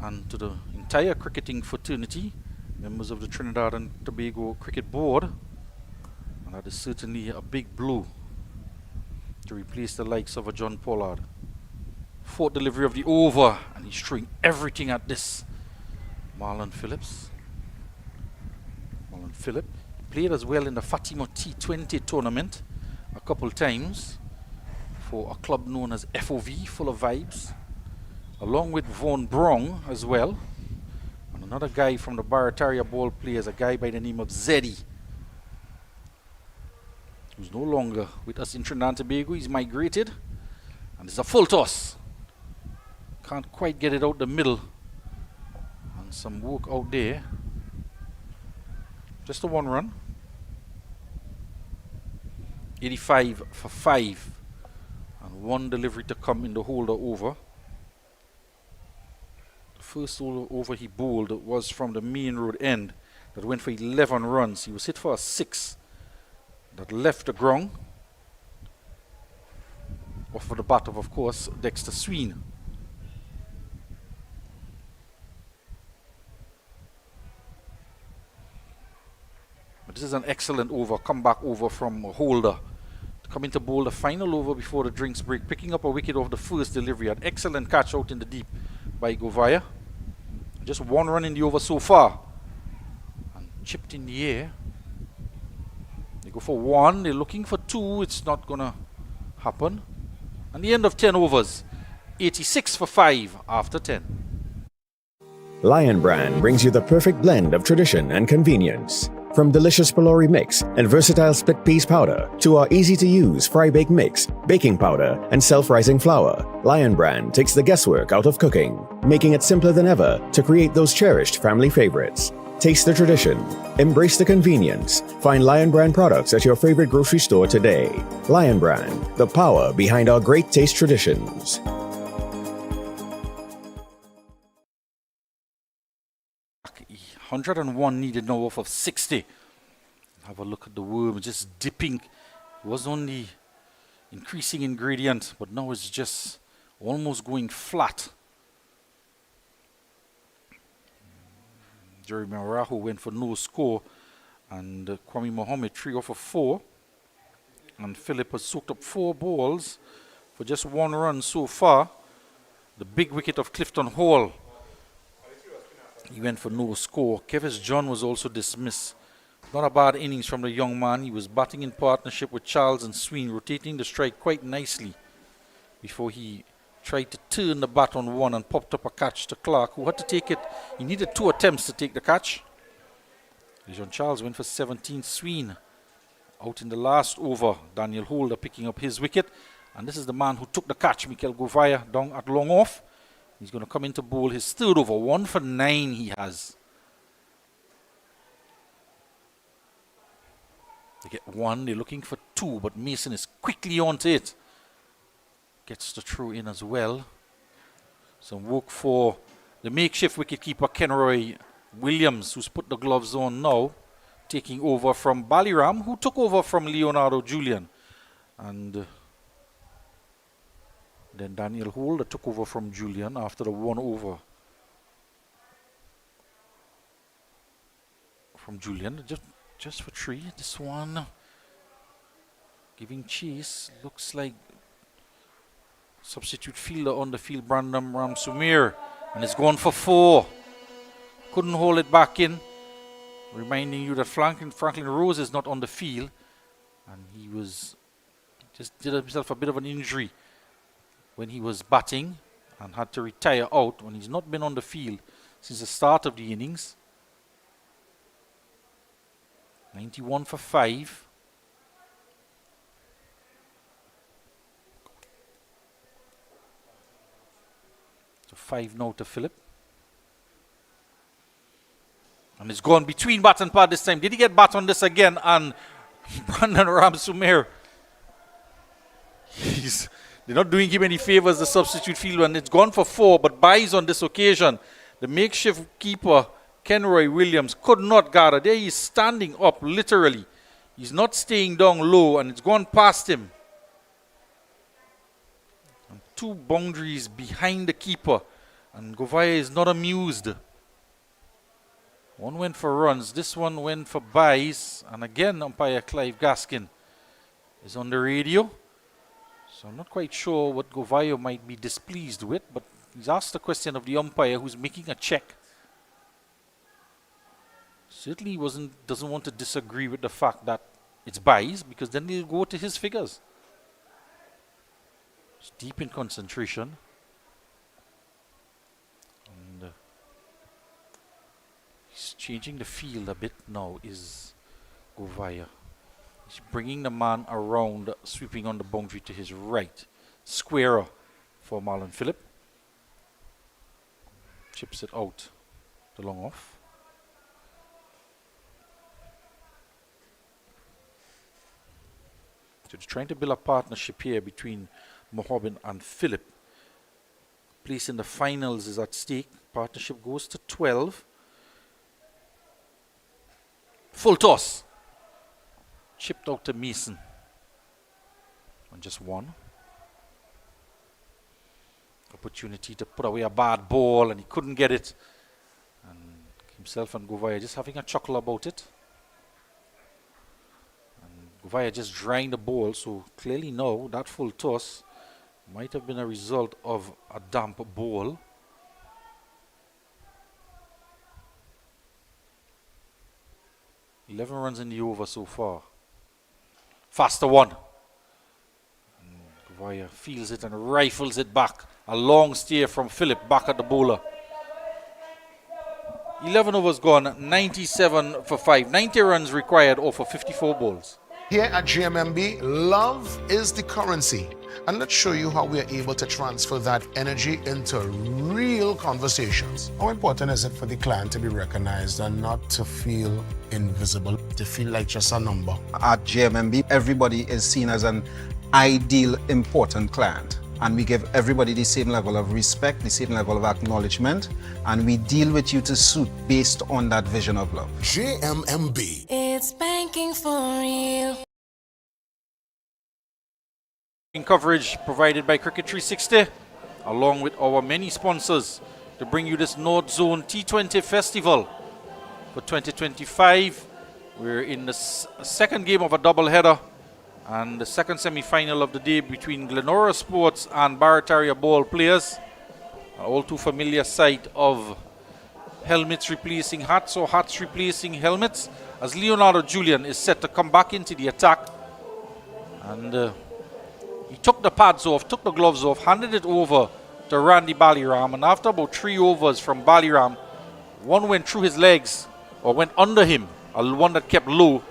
and to the entire cricketing fraternity, members of the Trinidad and Tobago Cricket Board. And that is certainly a big blow to replace the likes of a John Pollard. Fourth delivery of the over, and he's throwing everything at this Marlon Phillips. Marlon Phillip played as well in the Fatima T20 tournament a couple times for a club known as FOV, Full of Vibes, along with Vaughan Brong as well. And another guy from the Barataria ball players, a guy by the name of Zeddy, who's no longer with us in Trinidad and Tobago. He's migrated, and it's a full toss. Can't quite get it out the middle. And some work out there. Just a 1 run. 85 for 5. And 1 delivery to come in the Holder over. The first over he bowled was from the main road end. That went for 11 runs. He was hit for a 6. That left the ground. Off of the bat of course, Dexter Sween. This is an excellent over, comeback over from Holder. To come into bowl the final over before the drinks break, picking up a wicket off the first delivery. An excellent catch out in the deep by Govaya. Just 1 run in the over so far. And chipped in the air. They go for 1, they're looking for 2, it's not going to happen. And the end of 10 overs, 86 for 5 after 10. Lion Brand brings you the perfect blend of tradition and convenience. From delicious Pelori mix and versatile split peas powder to our easy-to-use fry-bake mix, baking powder, and self-rising flour, Lion Brand takes the guesswork out of cooking, making it simpler than ever to create those cherished family favorites. Taste the tradition, embrace the convenience. Find Lion Brand products at your favorite grocery store today. Lion Brand, the power behind our great taste traditions. 101 needed now off of 60. Have a look at the worm just dipping. It was only increasing in gradient, but now it's just almost going flat. Jeremy Arahu went for no score, and Kwame Mohammed 3 off of 4. And Phillip has soaked up 4 balls for just 1 run so far. The big wicket of Clifton Hall. He went for no score. Kevis John was also dismissed. Not a bad innings from the young man. He was batting in partnership with Charles and Sween, rotating the strike quite nicely before he tried to turn the bat on 1 and popped up a catch to Clark, who had to take it. He needed 2 attempts to take the catch. Dijon Charles went for 17. Sween out in the last over. Daniel Holder picking up his wicket. And this is the man who took the catch, Mikel Govaya, down at long off. He's going to come into bowl his 3rd over. 1 for 9 he has. They get 1. They're looking for 2, but Mason is quickly onto it. Gets the throw in as well. Some work for the makeshift wicketkeeper Kenroy Williams, who's put the gloves on now, taking over from Baliram, who took over from Leonardo Julian. And then Daniel Holder took over from Julian after the 1 over from Julian. Just just for 3. This one giving chase. Looks like substitute fielder on the field, Brandon Ramsumir. And it's gone for 4. Couldn't hold it back in. Reminding you that Franklin Rose is not on the field. And he just did himself a bit of an injury when he was batting and had to retire out when he's not been on the field since the start of the innings. 91 for 5. So 5 now to Philip. And it's gone between bat and pad this time. Did he get bat on this again? And Brandon Ramsumir, they're not doing him any favors, the substitute fielder, and it's gone for 4, but buys on this occasion. The makeshift keeper, Kenroy Williams, could not gather. There he's standing up, literally. He's not staying down low, and it's gone past him. And 2 boundaries behind the keeper, and Govaya is not amused. One went for runs, this one went for buys, and again umpire Clive Gaskin is on the radio. So I'm not quite sure what Govaya might be displeased with, but he's asked the question of the umpire who's making a check. Certainly he doesn't want to disagree with the fact that it's buys, because then he'll go to his figures. It's deep in concentration. And he's changing the field a bit now, is Govaya. He's bringing the man around, sweeping on the boundary to his right. Squarer for Marlon Phillip. Chips it out to long off. So he's trying to build a partnership here between Mohabin and Phillip. Place in the finals is at stake. Partnership goes to 12. Full toss. Chipped out to Mason. And just 1. Opportunity to put away a bad ball, and he couldn't get it. And himself and Govaya just having a chuckle about it. And Govaya just drying the ball, so clearly now that full toss might have been a result of a damp ball. $11 runs in the over so far. Faster one. And Govaya feels it and rifles it back. A long steer from Phillip back at the bowler. 11 overs gone, 97 for 5. 90 runs required over 54 balls. Here at GMMB, love is the currency. And let's show you how we are able to transfer that energy into real conversations. How important is it for the client to be recognized and not to feel invisible, to feel like just a number? At GMMB, everybody is seen as an ideal, important client. And we give everybody the same level of respect, the same level of acknowledgement, and we deal with you to suit based on that vision of love. GMMB. It's banking for real. Coverage provided by Cricket 360, along with our many sponsors, to bring you this North Zone T20 Festival for 2025. We're in the second game of a doubleheader and the second semi-final of the day between GLENORA Sports and Barataria Ball players. All too familiar sight of helmets replacing hats or hats replacing helmets, as Leonardo Julian is set to come back into the attack. And he took the pads off, took the gloves off, handed it over to Randy Baliram, and after about 3 overs from Baliram, one went through his legs or went under him, one that kept low,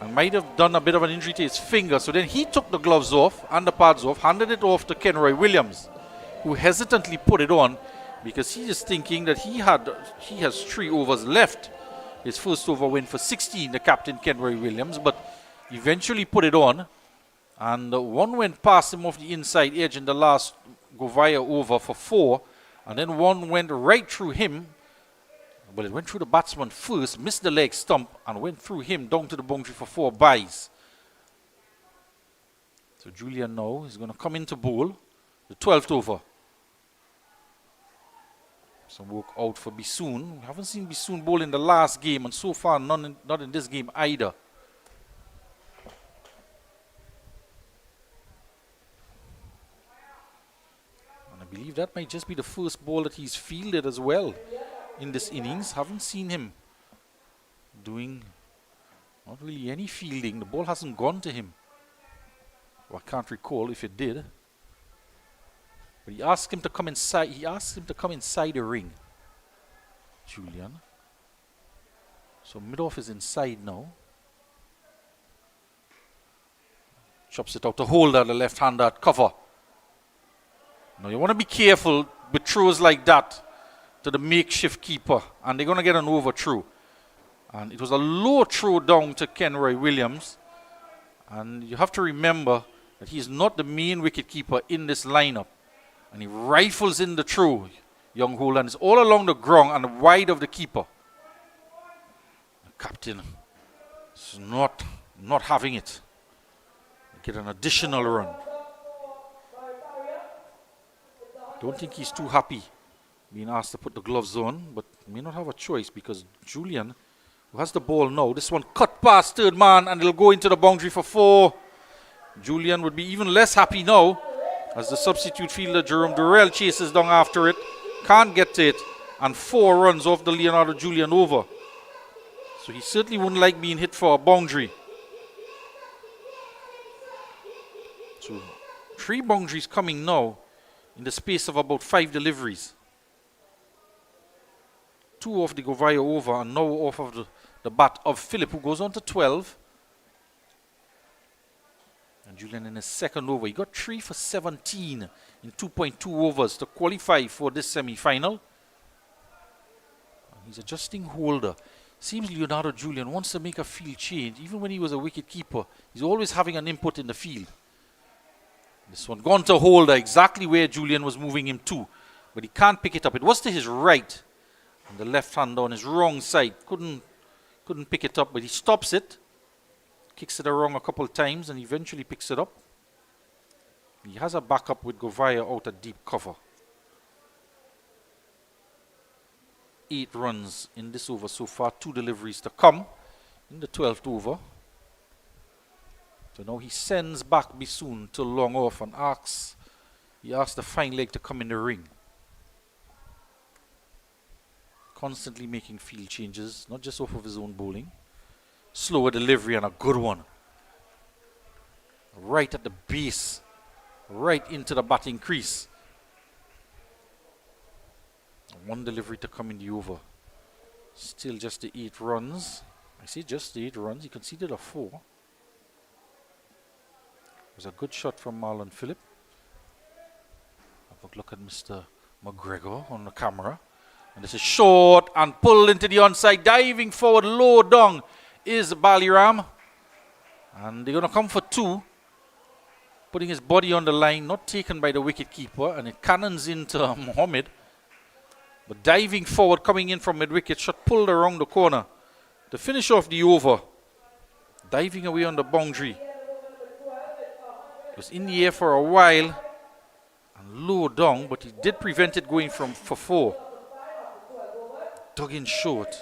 and might have done a bit of an injury to his finger. So then he took the gloves off and the pads off, handed it off to Kenroy Williams, who hesitantly put it on because he is thinking that he has 3 overs left. His first over went for 16, the captain Kenroy Williams, but eventually put it on. And one went past him off the inside edge in the last Govaya over for 4. And then one went right through him. Well, it went through the batsman first, missed the leg stump, and went through him down to the boundary for 4 buys. So Julian now is going to come into bowl, the 12th over. Some work out for Bissoon. We haven't seen Bissoon bowl in the last game, and so far not in this game either. And I believe that might just be the first ball that he's fielded as well in this innings. Haven't seen him doing not really any fielding. The ball hasn't gone to him. Well, I can't recall if it did. But he asked him to come inside. He asked him to come inside the ring. Julian. So mid-off is inside now. Chops it out to Holder, the left-hander at cover. Now you want to be careful with throws like that to the makeshift keeper, and they're going to get an overthrow. And it was a low throw down to Kenroy Williams. And you have to remember that he's not the main wicketkeeper in this lineup. And he rifles in the throw, young Holder, and it's all along the ground and wide of the keeper. The captain is not having it. Get an additional run. Don't think he's too happy being asked to put the gloves on, but may not have a choice because Julian, who has the ball now, this one cut past third man and it'll go into the boundary for 4. Julian would be even less happy now as the substitute fielder Jerome Durrell chases down after it, can't get to it, and 4 runs off the Leonardo Julian over. So he certainly wouldn't like being hit for a boundary. So 3 boundaries coming now in the space of about 5 deliveries. 2 off the Govaya over and now off of the bat of Philip, who goes on to 12. And Julian in his second over. He got 3 for 17 in 2.2 overs to qualify for this semi-final. He's adjusting Holder. Seems Leonardo Julian wants to make a field change. Even when he was a wicket keeper, he's always having an input in the field. This one gone to Holder, exactly where Julian was moving him to. But he can't pick it up. It was to his right. And the left hand on his wrong side. Couldn't pick it up, but he stops it. Kicks it around a couple of times and eventually picks it up. He has a backup with Govaya out at deep cover. 8 runs in this over so far. 2 deliveries to come in the 12th over. So now he sends back Bissoon to long off and asks the fine leg to come in the ring. Constantly making field changes, not just off of his own bowling. Slower delivery and a good one. Right at the base. Right into the batting crease. 1 delivery to come in the over. Still just the 8 runs. I say just the 8 runs. He conceded a 4. It was a good shot from Marlon Phillip. Have a look at Mr. McGregor on the camera. And this is short and pulled into the onside. Diving forward, low down is Baliram. And they're going to come for 2. Putting his body on the line, not taken by the wicket keeper. And it cannons into Mohammed. But diving forward, coming in from mid-wicket, shot pulled around the corner to finish off the over. Diving away on the boundary. It was in the air for a while and low down, but he did prevent it going for 4. Dug in short.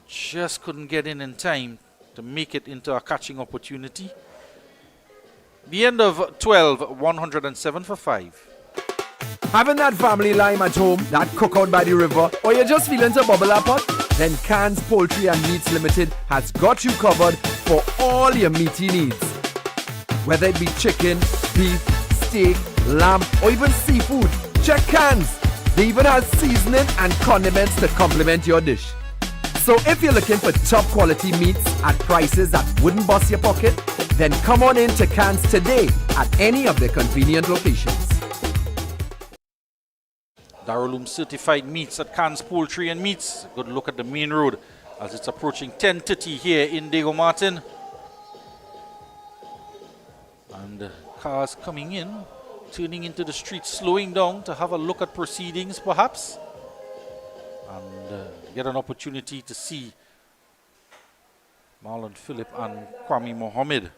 Just couldn't get in time to make it into a catching opportunity. The end of 12, 107 for 5. Having that family lime at home, that cookout by the river, or you're just feeling to bubble up pot? Then Cans Poultry and Meats Limited has got you covered for all your meaty needs. Whether it be chicken, beef, steak, lamb, or even seafood, check Cans. They even have seasoning and condiments to complement your dish. So if you're looking for top quality meats at prices that wouldn't bust your pocket, then come on in to Cans today at any of their convenient locations. Darulum certified meats at Cans Poultry and Meats. A good look at the main road as it's approaching 10:30 here in Diego Martin. And cars coming in, turning into the street, slowing down to have a look at proceedings perhaps. And get an opportunity to see Marlon Phillip and Kwame Mohammed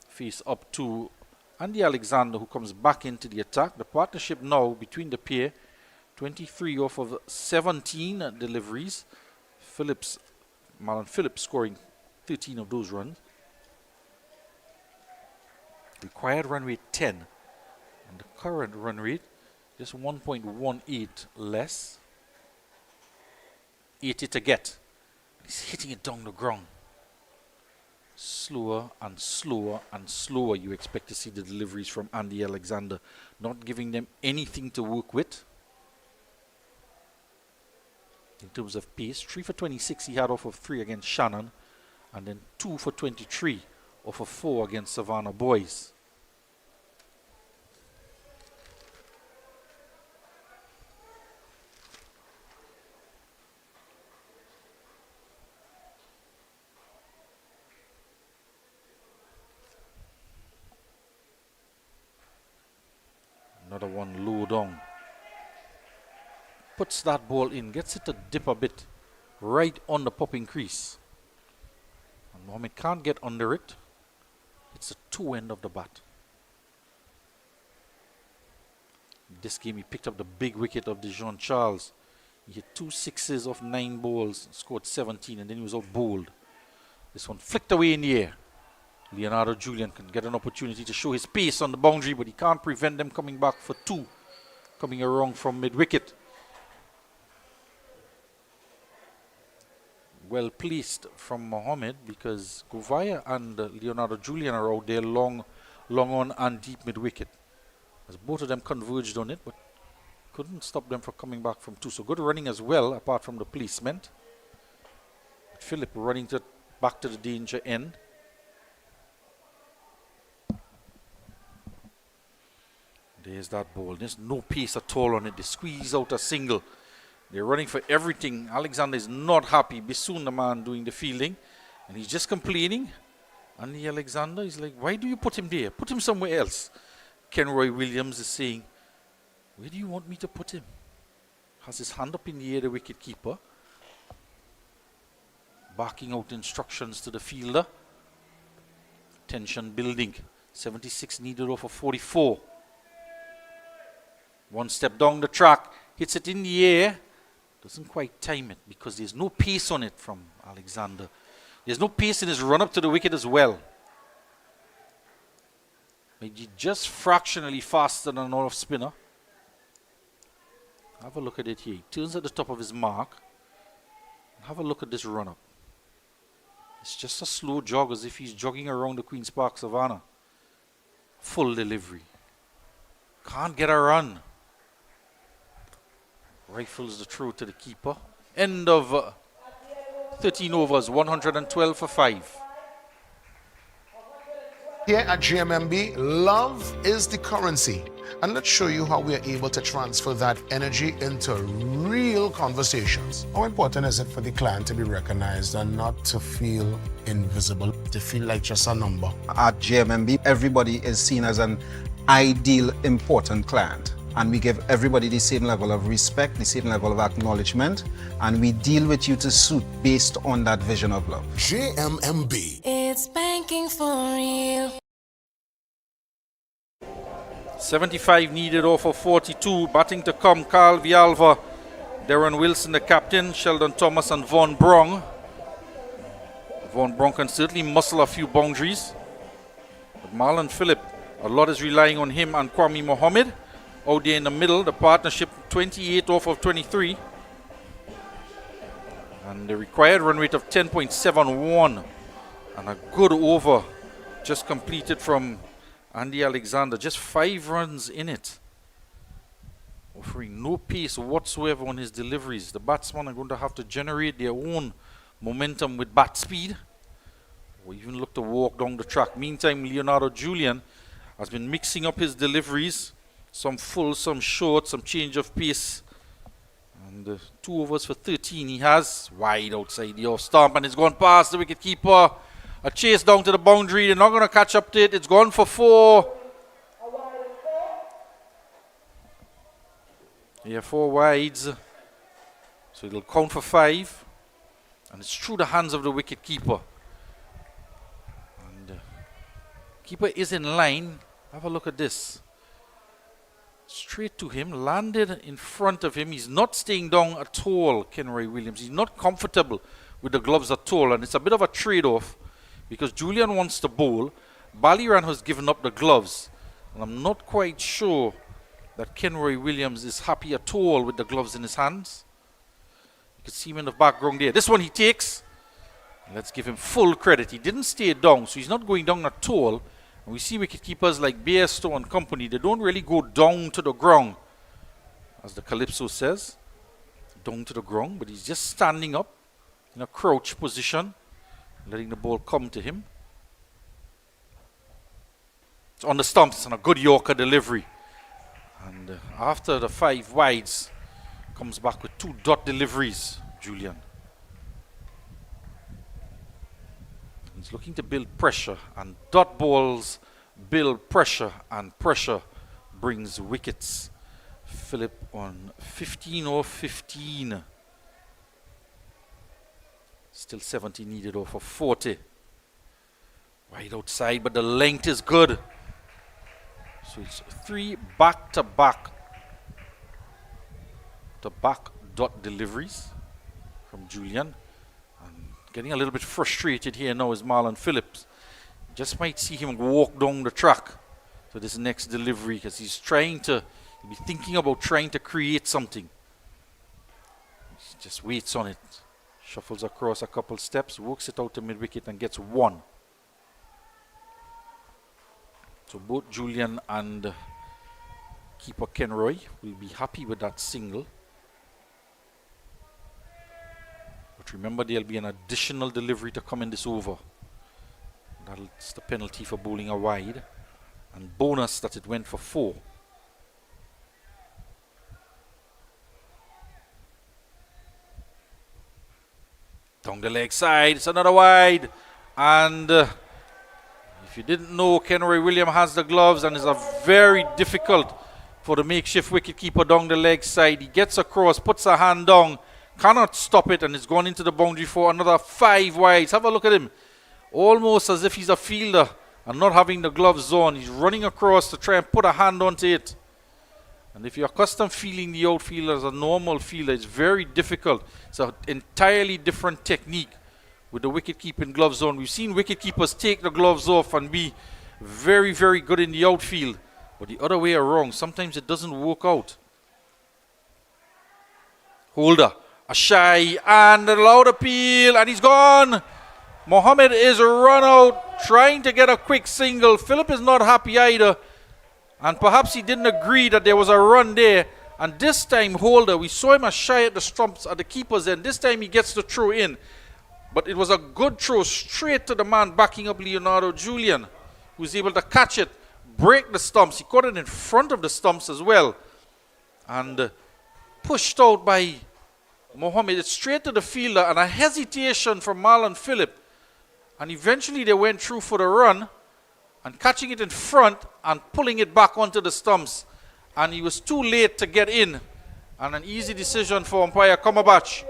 face up to Andy Alexander, who comes back into the attack. The partnership now between the pair, 23 off of 17 deliveries. Marlon Phillips scoring 13 of those runs. Required run rate 10. And the current run rate just 1.18 less. 80 to get. He's hitting it down the ground. Slower and slower and slower you expect to see the deliveries from Andy Alexander, not giving them anything to work with. In terms of pace, 3 for 26 he had off of 3 against Shannon, and then 2 for 23 off of 4 against Savannah Boys. Another one low down. Puts that ball in, gets it to dip a bit right on the popping crease. And Mohammed can't get under it. It's the two end of the bat. This game he picked up the big wicket of Dijon Charles. He hit 2 sixes off 9 balls, scored 17, and then he was out bowled. This one flicked away in the air. Leonardo Julian can get an opportunity to show his pace on the boundary, but he can't prevent them coming back for 2, coming around from mid-wicket. Well placed from Mohammed, because Govaya and Leonardo Julian are out there long on and deep mid-wicket. As both of them converged on it, but couldn't stop them from coming back from 2. So good running as well, apart from the placement. Philip running back to the danger end. There's that ball. There's no pace at all on it. They squeeze out a single. They're running for everything. Alexander is not happy. Bissoon, the man doing the fielding, and he's just complaining. Andy Alexander is like, why do you put him there? Put him somewhere else. Kenroy Williams is saying, where do you want me to put him? Has his hand up in the air, the wicket keeper. Barking out instructions to the fielder. Tension building. 76 needed off of 44. One step down the track, hits it in the air, doesn't quite time it because there's no pace on it from Alexander. There's no pace in his run up to the wicket as well. Maybe just fractionally faster than an off spinner. Have a look at it here. He turns at the top of his mark. Have a look at this run up. It's just a slow jog, as if he's jogging around the Queen's Park Savannah. Full delivery. Can't get a run. Rifles the throw to the keeper. End of 13 overs, 112 for 5. Here at GMMB, love is the currency. And let's show you how we are able to transfer that energy into real conversations. How important is it for the client to be recognized and not to feel invisible, to feel like just a number? At GMMB, everybody is seen as an ideal, important client. And we give everybody the same level of respect, the same level of acknowledgement, and we deal with you to suit based on that vision of love. GMMB. It's banking for real. 75 needed off of 42. Batting to come, Carl Vialva, Darren Wilson, the captain, Sheldon Thomas and Von Brong. Von Brong can certainly muscle a few boundaries. But Marlon Phillip, a lot is relying on him and Kwame Mohammed. Out there in the middle, the partnership 28 off of 23. And the required run rate of 10.71. And a good over just completed from Andy Alexander. Just 5 runs in it. Offering no pace whatsoever on his deliveries. The batsmen are going to have to generate their own momentum with bat speed. Or even look to walk down the track. Meantime, Leonardo Julian has been mixing up his deliveries. Some full, some short, some change of pace. And 2 overs for 13 he has. Wide outside the off stump, and it's gone past the wicket keeper. A chase down to the boundary. They're not going to catch up to it. It's gone for 4. Yeah, 4 wides. So it'll count for 5. And it's through the hands of the wicket keeper. And keeper is in line. Have a look at this. Straight to him, landed in front of him. He's not staying down at all, Kenroy Williams. He's not comfortable with the gloves at all, and it's a bit of a trade-off because Julian wants to bowl. Baliran has given up the gloves, and I'm not quite sure that Kenroy Williams is happy at all with the gloves in his hands. You can see him in the background there. This one he takes. Let's give him full credit. He didn't stay down, so he's not going down at all. And we see wicketkeepers like Bairstow and company, they don't really go down to the ground, as the Calypso says, down to the ground, but he's just standing up in a crouch position, letting the ball come to him. It's on the stumps and a good Yorker delivery. And after the 5 wides, comes back with 2 dot deliveries, Julian. He's looking to build pressure, and dot balls build pressure, and pressure brings wickets. Philip on 15 or 15. Still 70 needed over 40. Wide outside, but the length is good. So it's 3 back-to-back dot deliveries from Julian. Getting a little bit frustrated here now is Marlon Phillips. Just might see him walk down the track to this next delivery because he's thinking about trying to create something. He just waits on it. Shuffles across a couple steps, works it out to mid-wicket and gets 1. So both Julian and keeper Kenroy will be happy with that single. Remember, there'll be an additional delivery to come in this over. That's the penalty for bowling a wide. And bonus that it went for 4. Down the leg side, it's another wide. And if you didn't know, Kenroy Williams has the gloves and it's a very difficult for the makeshift wicketkeeper down the leg side. He gets across, puts a hand down, cannot stop it, and it's gone into the boundary for another 5 wides. Have a look at him. Almost as if he's a fielder and not having the gloves on. He's running across to try and put a hand onto it. And if you're accustomed feeling the outfielder as a normal fielder, it's very difficult. It's an entirely different technique with the wicket-keeping gloves on. We've seen wicket-keepers take the gloves off and be very, very good in the outfield. But the other way around, sometimes it doesn't work out. Holder. A shy and a loud appeal, and he's gone. Mohammed is run out, trying to get a quick single. Philip is not happy either, and perhaps he didn't agree that there was a run there. And this time, Holder, we saw him a shy at the stumps at the keeper's end. This time he gets the throw in, but it was a good throw straight to the man backing up Leonardo Julian, who was able to catch it, break the stumps. He caught it in front of the stumps as well, and pushed out by Mohammed. It's straight to the fielder, and a hesitation from Marlon Phillip, and eventually they went through for the run and catching it in front and pulling it back onto the stumps, and he was too late to get in, and an easy decision for umpire Komabach.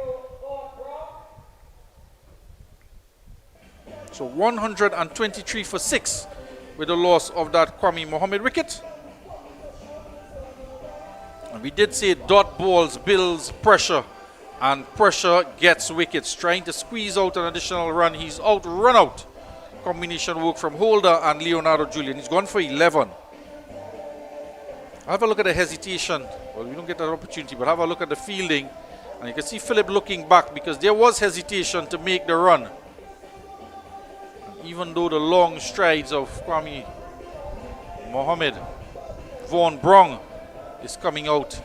So 123 for 6 with the loss of that Kwame Mohammed wicket. And we did say dot balls builds pressure, and pressure gets wickets. Trying to squeeze out an additional run. He's out, run out. Combination work from Holder and Leonardo Julian. He's gone for 11. Have a look at the hesitation. Well, we don't get that opportunity, but have a look at the fielding. And you can see Philip looking back because there was hesitation to make the run. And even though the long strides of Kwame Mohammed, Vaughan Brong is coming out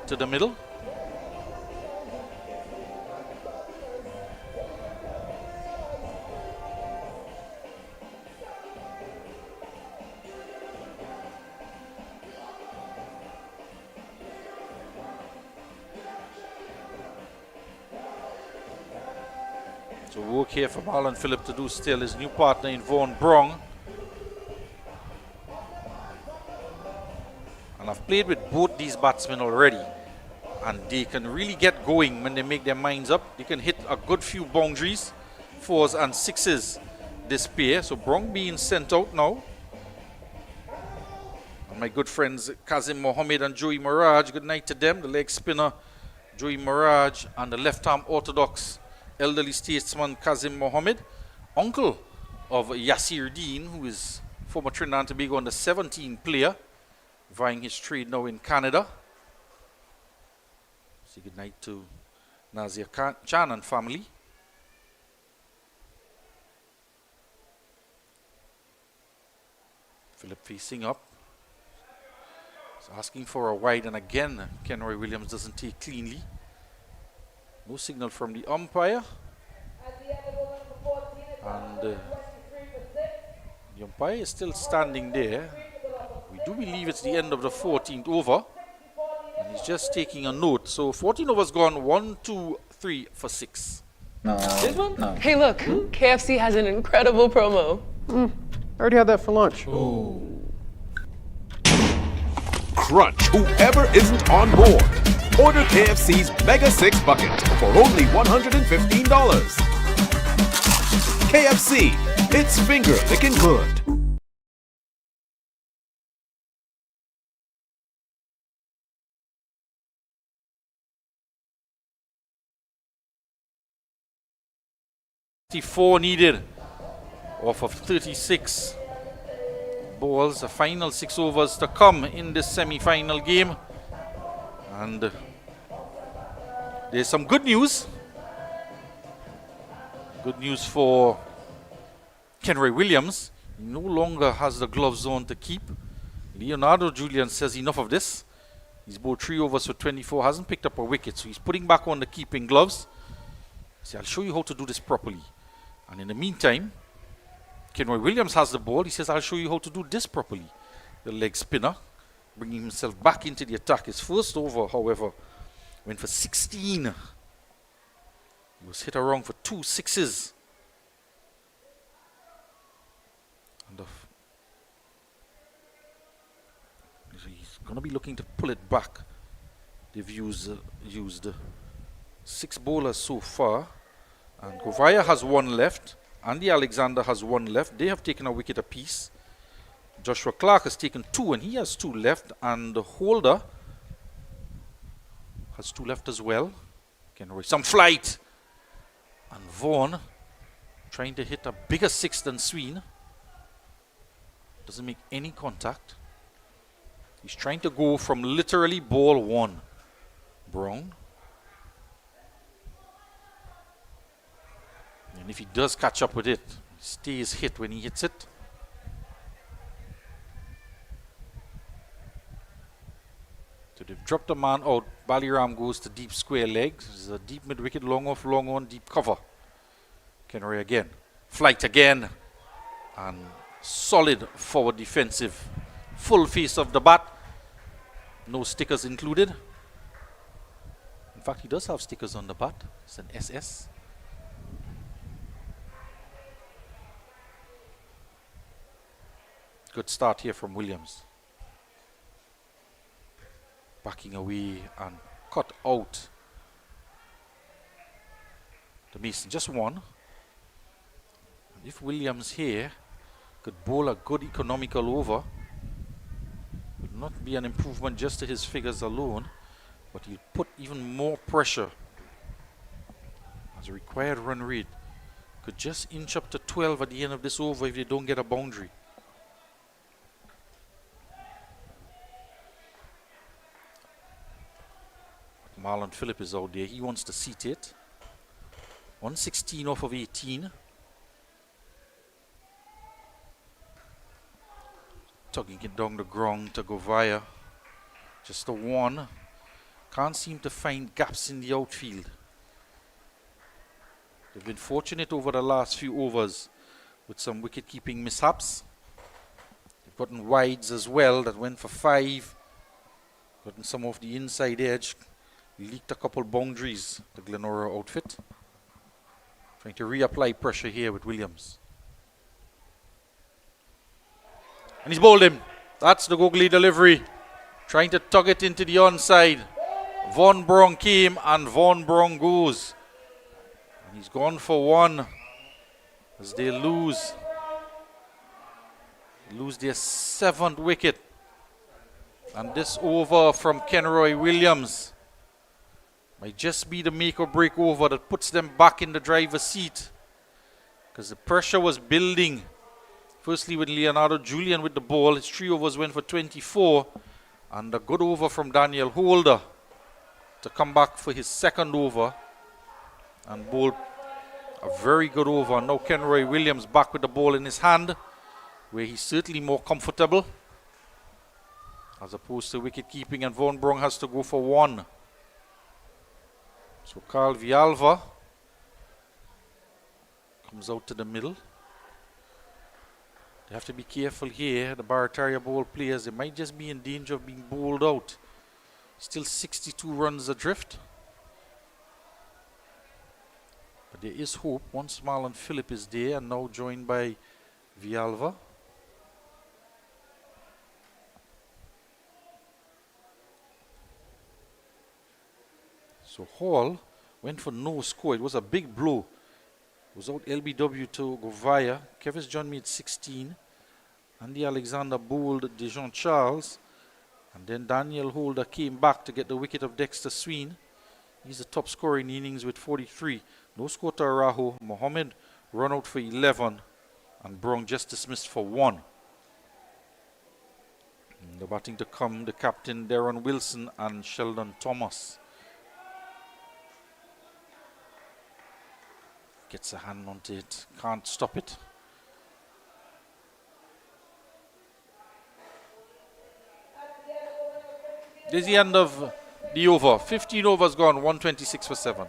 to the middle. So work here for Marlon Phillip to do still. His new partner in Vaughan Brong. And I've played with both these batsmen already, and they can really get going when they make their minds up. They can hit a good few boundaries, 4s and 6s this pair. So Brong being sent out now. And my good friends Kazim Mohammed and Joey Mirage, good night to them. The leg spinner Joey Mirage and the left-arm orthodox elderly statesman Kazim Mohammed, uncle of Yasir Dean, who is former Trinidad and Tobago under 17 player, vying his trade now in Canada. Say good night to Nazir Chan and family. Philip facing up. He's asking for a wide, and again, Kenroy Williams doesn't take cleanly. No signal from the umpire. And the umpire is still standing there. We do believe it's the end of the 14th over. And he's just taking a note. So 14 overs gone, 1, 2, 3 for 6. This one? No. Hey, look, KFC has an incredible promo. I already had that for lunch. Crunch whoever isn't on board. Order KFC's Mega 6 Bucket for only $115. KFC, it's finger licking good. Four needed off of 36 balls. The final 6 overs to come in this semi-final game. And there's some good news. Good news for Kenroy Williams. He no longer has the gloves on to keep. Leonardo Julian says enough of this. He's bowled 3 overs for 24, hasn't picked up a wicket, so he's putting back on the keeping gloves. See, I'll show you how to do this properly. And in the meantime, Kenroy Williams has the ball. He says, I'll show you how to do this properly. The leg spinner, bringing himself back into the attack. His first over, however, went for 16. He was hit around for 2 sixes. And he's going to be looking to pull it back. They've used 6 bowlers so far. And Govaya has 1 left. Andy Alexander has 1 left. They have taken a wicket apiece. Joshua Clark has taken 2 and he has 2 left. And the Holder has 2 left as well. Kenroy, some flight. And Vaughan trying to hit a bigger 6 than Sween. Doesn't make any contact. He's trying to go from literally ball 1. Brown. And if he does catch up with it, he stays hit when he hits it. So they've dropped a man out. Baliram goes to deep square leg. This is a deep mid wicket, long off, long on, deep cover. Kenroy again. Flight again. And solid forward defensive. Full face of the bat. No stickers included. In fact, he does have stickers on the bat. It's an SS. Good start here from Williams. Backing away and cut out the Mason. Just 1. If Williams here could bowl a good economical over, it would not be an improvement just to his figures alone, but he'll put even more pressure as a required run rate could just inch up to 12 at the end of this over if they don't get a boundary. Marlon Phillip is out there. He wants to seat it. 116 off of 18. Tugging it down the ground to Govaya. Just a 1. Can't seem to find gaps in the outfield. They've been fortunate over the last few overs with some wicket-keeping mishaps. They've gotten wides as well that went for 5. Gotten some off the inside edge. Leaked a couple boundaries, the GLENORA outfit. Trying to reapply pressure here with Williams. And he's bowled him. That's the googly delivery. Trying to tug it into the onside. Von Brong came and Von Brong goes. And he's gone for 1 as they lose their 7th wicket. And this over from Kenroy Williams might just be the make or break over that puts them back in the driver's seat, because the pressure was building. Firstly with Leonardo Julian with the ball. His 3 overs went for 24, and a good over from Daniel Holder to come back for his 2nd over and bowl a very good over. Now Kenroy Williams back with the ball in his hand, where he's certainly more comfortable as opposed to wicket keeping, and Vaughan Brong has to go for 1. So Carl Vialva comes out to the middle. They have to be careful here, the Barataria Bowl players. They might just be in danger of being bowled out. Still 62 runs adrift. But there is hope once Marlon Phillip is there, and now joined by Vialva. So Hall went for no score. It was a big blow. It was out LBW to Govaya. Kevis John made 16. Andy Alexander bowled Dejon Charles. And then Daniel Holder came back to get the wicket of Dexter Sween. He's the top scorer in the innings with 43. No score to Araho. Mohammed run out for 11. And Brong just dismissed for 1. And the batting to come, the captain Darren Wilson and Sheldon Thomas. Gets a hand onto it, can't stop it. This is the end of the over. 15 overs gone, 126 for 7.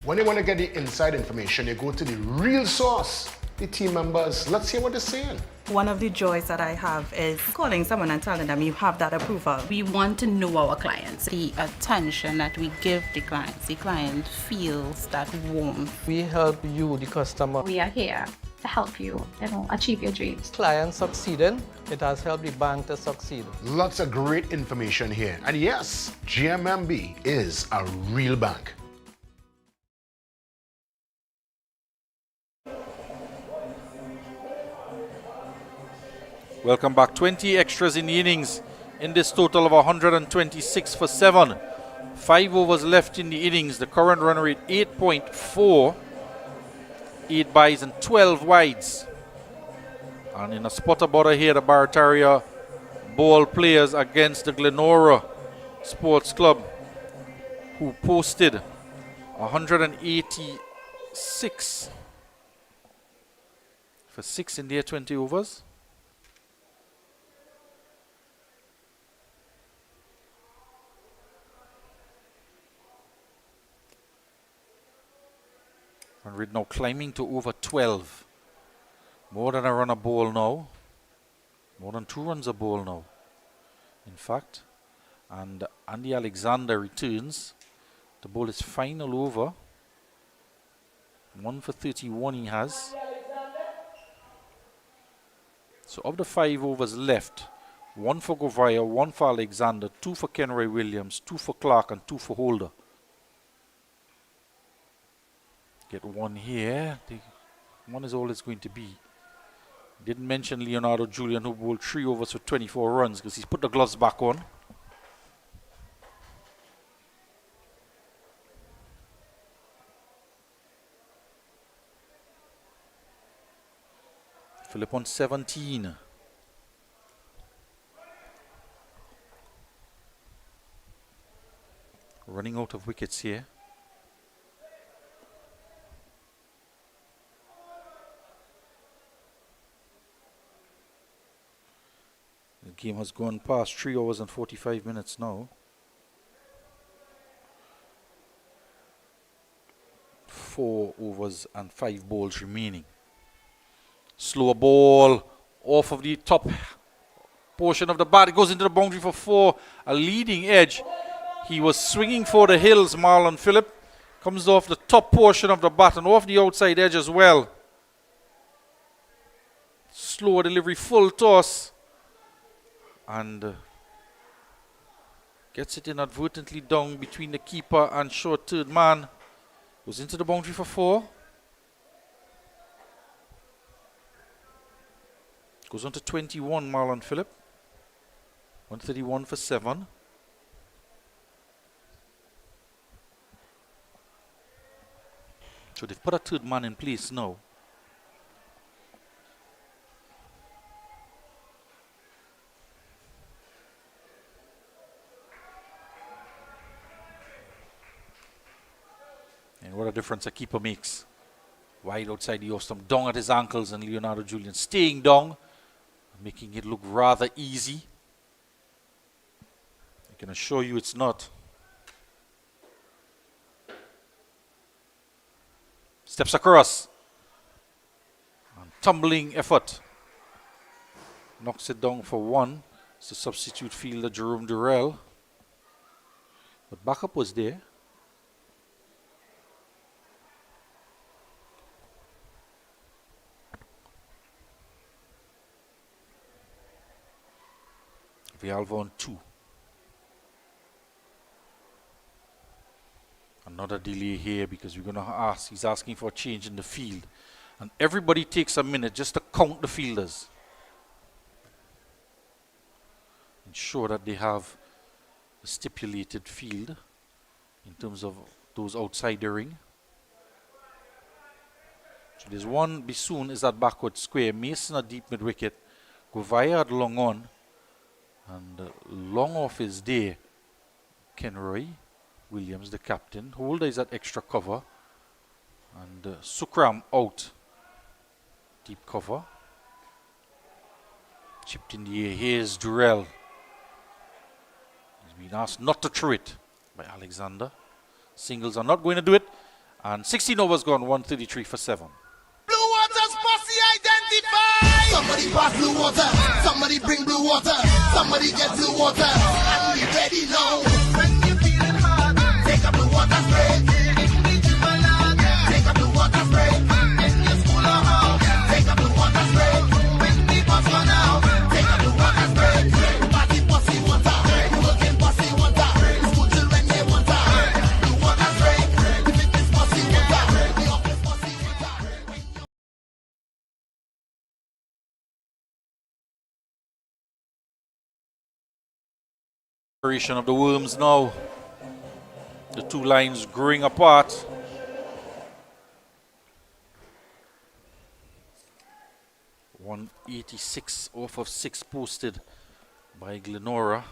When you want to get the inside information, you go to the real source, the team members. Let's hear what they're saying. One of the joys that I have is calling someone and telling them you have that approval. We want to know our clients. The attention that we give the client feels that warmth. We help you, the customer. We are here to help you, achieve your dreams. Clients succeeding, it has helped the bank to succeed. Lots of great information here. And yes, GMMB is a real bank. Welcome back. 20 extras in the innings in this total of 126 for 7. 5 overs left in the innings. The current run rate 8.4. 8 byes and 12 wides. And in a spotter border here, the Barataria ball players against the Glenora Sports Club, who posted 186 for 6 in their 20 overs. And we're now climbing to over 12. More than a run a ball now. More than 2 runs a ball now, in fact. And Andy Alexander returns to bowl his final over. 1 for 31 he has. So of the 5 overs left, 1 for Govaya, 1 for Alexander, 2 for Kenroy Williams, 2 for Clark and 2 for Holder. Get 1 here. The 1 is all it's going to be. Didn't mention Leonardo Julian, who bowled 3 overs for 24 runs because he's put the gloves back on. Philip on 17. Running out of wickets here. The game has gone past 3 hours and 45 minutes now. 4 overs and 5 balls remaining. Slow ball off of the top portion of the bat. It goes into the boundary for 4. A leading edge. He was swinging for the hills, Marlon Phillip. Comes off the top portion of the bat and off the outside edge as well. Slow delivery, full toss. And gets it inadvertently down between the keeper and short third man. Goes into the boundary for 4. Goes on to 21, Marlon Phillip. 131 for 7. So they've put a third man in place now. And what a difference a keeper makes. Wide outside the off-stump, down at his ankles, and Leonardo Julian staying down, making it look rather easy. I can assure you it's not. Steps across. And tumbling effort. Knocks it down for 1. It's the substitute fielder Jerome Durrell. But backup was there. Villalba on 2. Another delay here because we're going to ask. He's asking for a change in the field. And everybody takes a minute just to count the fielders. Ensure that they have a stipulated field in terms of those outside the ring. So there's one. Bissoon is at backward square. Mason at deep mid wicket. Govaya at long on. And long off is there. Kenroy Williams, the captain. Holder is at extra cover. And Sukram out. Deep cover. Chipped in the air. Here's Durrell. He's been asked not to throw it by Alexander. Singles are not going to do it. And 16 overs gone, 133 for 7. Blue Water's posse identified! Somebody pass blue water. Somebody bring blue water. Somebody get blue water. And we ready now. When you feeling hard, take a blue water spray. Take a blue water spray. In your school or house, take a blue water spray. When the bus run out, take a blue water spray. Party posse water. Working posse water. School children they water. Blue water spray. Fitness posse water. The office posse water. Of the worms now. The two lines growing apart. .186 off of 6 posted by Glenora.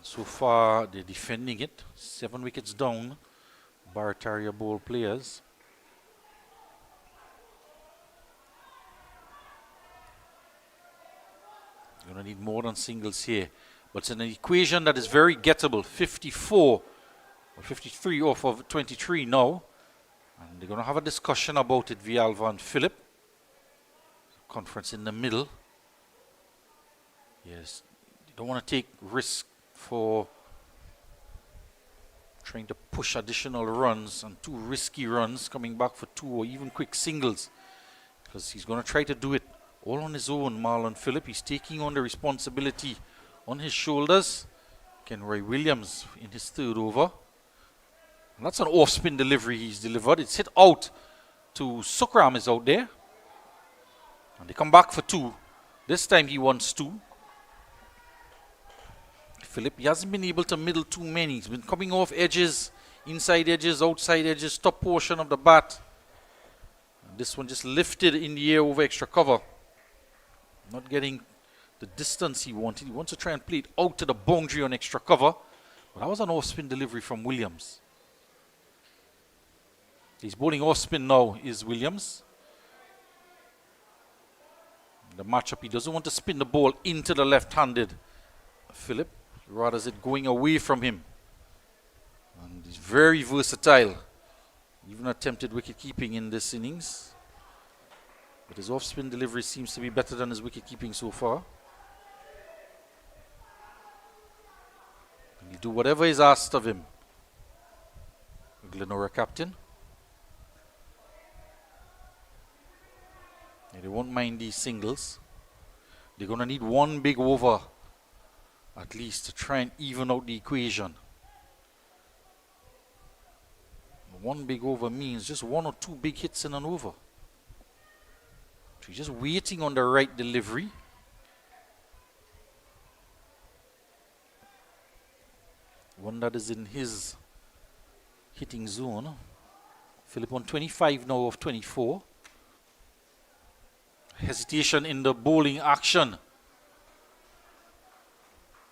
So far they're defending it. 7 wickets down. Barataria Bowl players. You're going to need more than singles here. But it's an equation that is very gettable. 54 or 53 off of 23 now. And they're going to have a discussion about it, Villalba and Phillip. Conference in the middle. Yes, you don't want to take risk for trying to push additional runs and 2 risky runs coming back for 2 or even quick singles. Because he's going to try to do it all on his own, Marlon Phillip. He's taking on the responsibility on his shoulders. Kenroy Williams in his 3rd over. And that's an off-spin delivery he's delivered. It's hit out to Sukram is out there. And they come back for 2. This time he wants 2. Phillip, he hasn't been able to middle too many. He's been coming off edges, inside edges, outside edges, top portion of the bat. And this one just lifted in the air over extra cover. Not getting the distance he wanted. He wants to try and play it out to the boundary on extra cover. But that was an off-spin delivery from Williams. He's bowling off-spin now is Williams. The matchup, he doesn't want to spin the ball into the left-handed Phillip. Rather is it going away from him. And he's very versatile. Even attempted wicket keeping in this innings. But his off-spin delivery seems to be better than his wicket keeping so far. And he'll do whatever is asked of him. Glenora captain. They won't mind these singles. They're going to need 1 big over at least to try and even out the equation. 1 big over means just 1 or 2 big hits in an over. So he's just waiting on the right delivery. One that is in his hitting zone. Philip on 25 now of 24. Hesitation in the bowling action.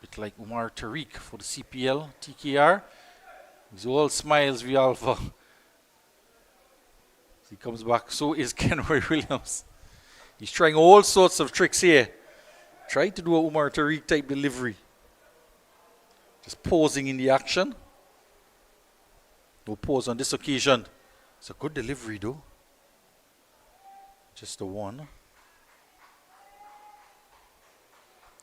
Bit like Umar Tariq for the CPL, TKR. He's all smiles, Villalba. He comes back, so is Kenroy Williams. He's trying all sorts of tricks here. Trying to do a Umar Tariq type delivery. Just pausing in the action. No pause on this occasion. It's a good delivery though. Just the one.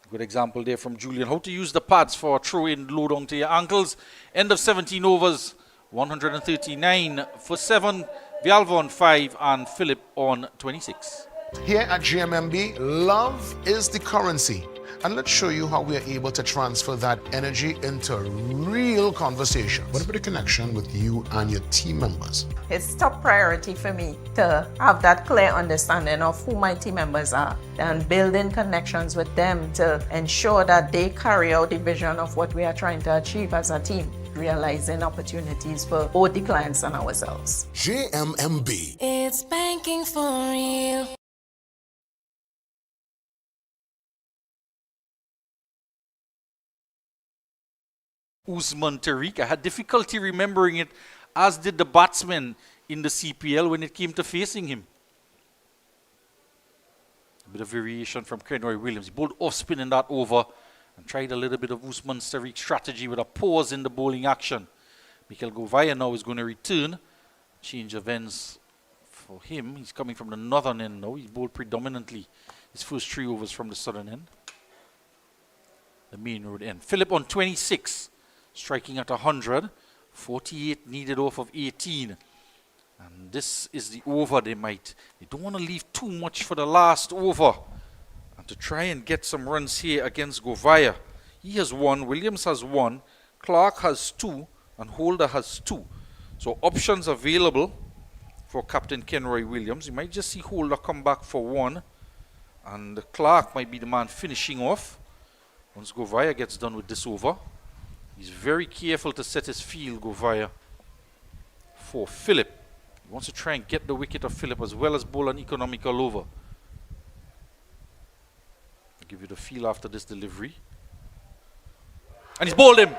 Good example there from Julian. How to use the pads for a throw in low down to your ankles. End of 17 overs. 139 for 7. Villalba on 5 and Philip on 26. Here at GMMB, love is the currency. And let's show you how we are able to transfer that energy into real conversations. What about the connection with you and your team members? It's top priority for me to have that clear understanding of who my team members are and building connections with them to ensure that they carry out the vision of what we are trying to achieve as a team, realizing opportunities for both the clients and ourselves. JMMB. It's banking for real. Usman Tariq. I had difficulty remembering it, as did the batsmen in the CPL when it came to facing him. A bit of variation from Kenroy Williams. He bowled off spin in that over and tried a little bit of Usman Tariq strategy with a pause in the bowling action. Mikel Govaya now is going to return. Change of ends for him. He's coming from the northern end now. He bowled predominantly his first 3 overs from the southern end. The main road end. Philip on 26. Striking at 100, 48 needed off of 18. And this is the over they don't want to leave too much for the last over. And to try and get some runs here against Govaya. He has 1, Williams has 1, Clark has 2, and Holder has 2. So options available for Captain Kenroy Williams. You might just see Holder come back for 1. And Clark might be the man finishing off once Govaya gets done with this over. He's very careful to set his field, Govaya, for Philip. He wants to try and get the wicket of Philip as well as bowl an economical over. I'll give you the feel after this delivery. And he's bowled him.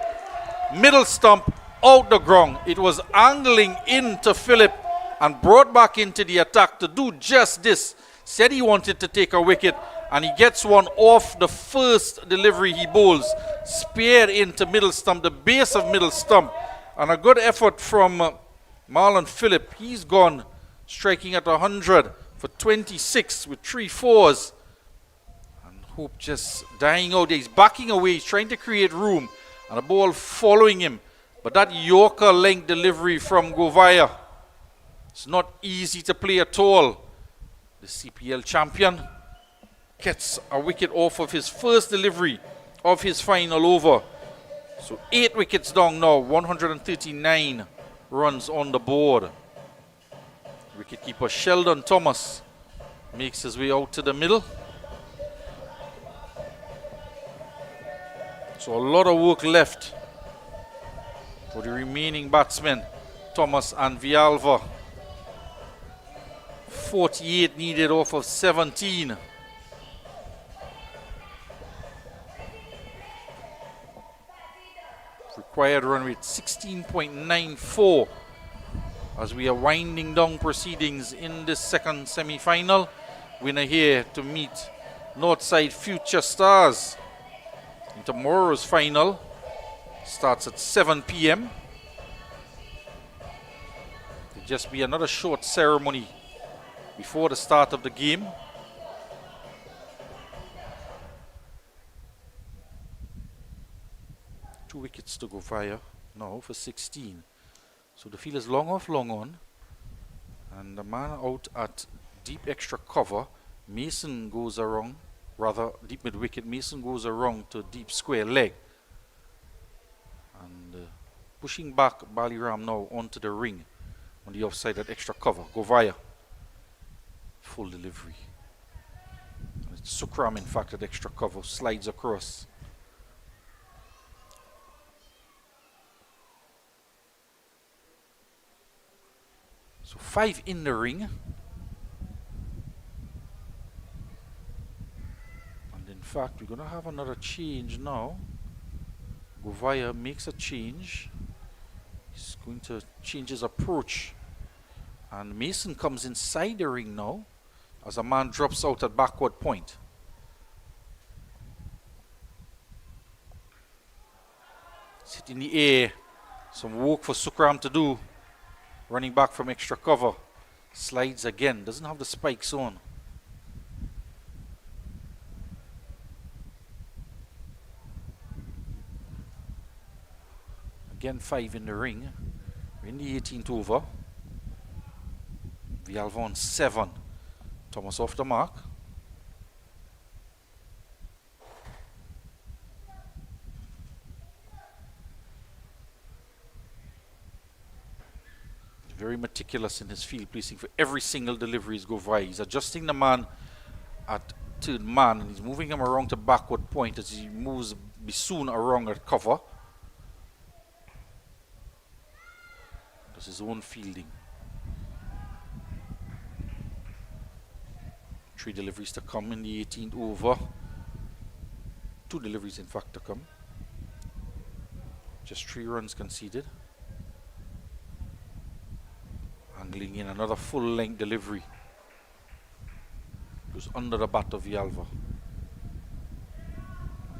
Middle stump, out the ground. It was angling into Philip and brought back into the attack to do just this. Said he wanted to take a wicket, and he gets one off the first delivery he bowls. Speared into middle stump, the base of middle stump. And a good effort from Marlon Phillip. He's gone striking at 100 for 26 with 3 fours. And Hope just dying out there. He's backing away. He's trying to create room. And a ball following him. But that Yorker length delivery from Govaya, it's not easy to play at all. The CPL champion gets a wicket off of his first delivery of his final over. So 8 wickets down now, 139 runs on the board. Wicketkeeper Sheldon Thomas makes his way out to the middle. So a lot of work left for the remaining batsmen, Thomas and Villalba. 48 needed off of 17. Required run rate 16.94 as we are winding down proceedings in this second semi-final. Winner here to meet Northside Future Stars in tomorrow's final. Starts at 7 p.m. There'll just be another short ceremony before the start of the game. Two wickets to Govaya now for 16. So the field is long off, long on. And the man out at deep extra cover. Mason goes around, rather deep mid wicket. Mason goes around to deep square leg. And pushing back Baliram now onto the ring on the offside at extra cover. Govaya. Full delivery. Sukram, in fact, at extra cover, slides across. So 5 in the ring. And in fact, we're going to have another change now. Govaya makes a change. He's going to change his approach. And Mason comes inside the ring now as a man drops out at backward point. Sit in the air. Some work for Sukram to do. Running back from extra cover. Slides again. Doesn't have the spikes on. Again 5 in the ring. We're in the 18th over. Villalva on 7. Thomas off the mark. Very meticulous in his field placing for every single delivery is Govai. He's adjusting the man at third man and he's moving him around to backward point as he moves Bisoon around at cover. Does his own fielding. 3 deliveries to come in the 18th over. 2 deliveries in fact to come. Just 3 runs conceded. Angling in another full length delivery. Goes under the bat of Villalva.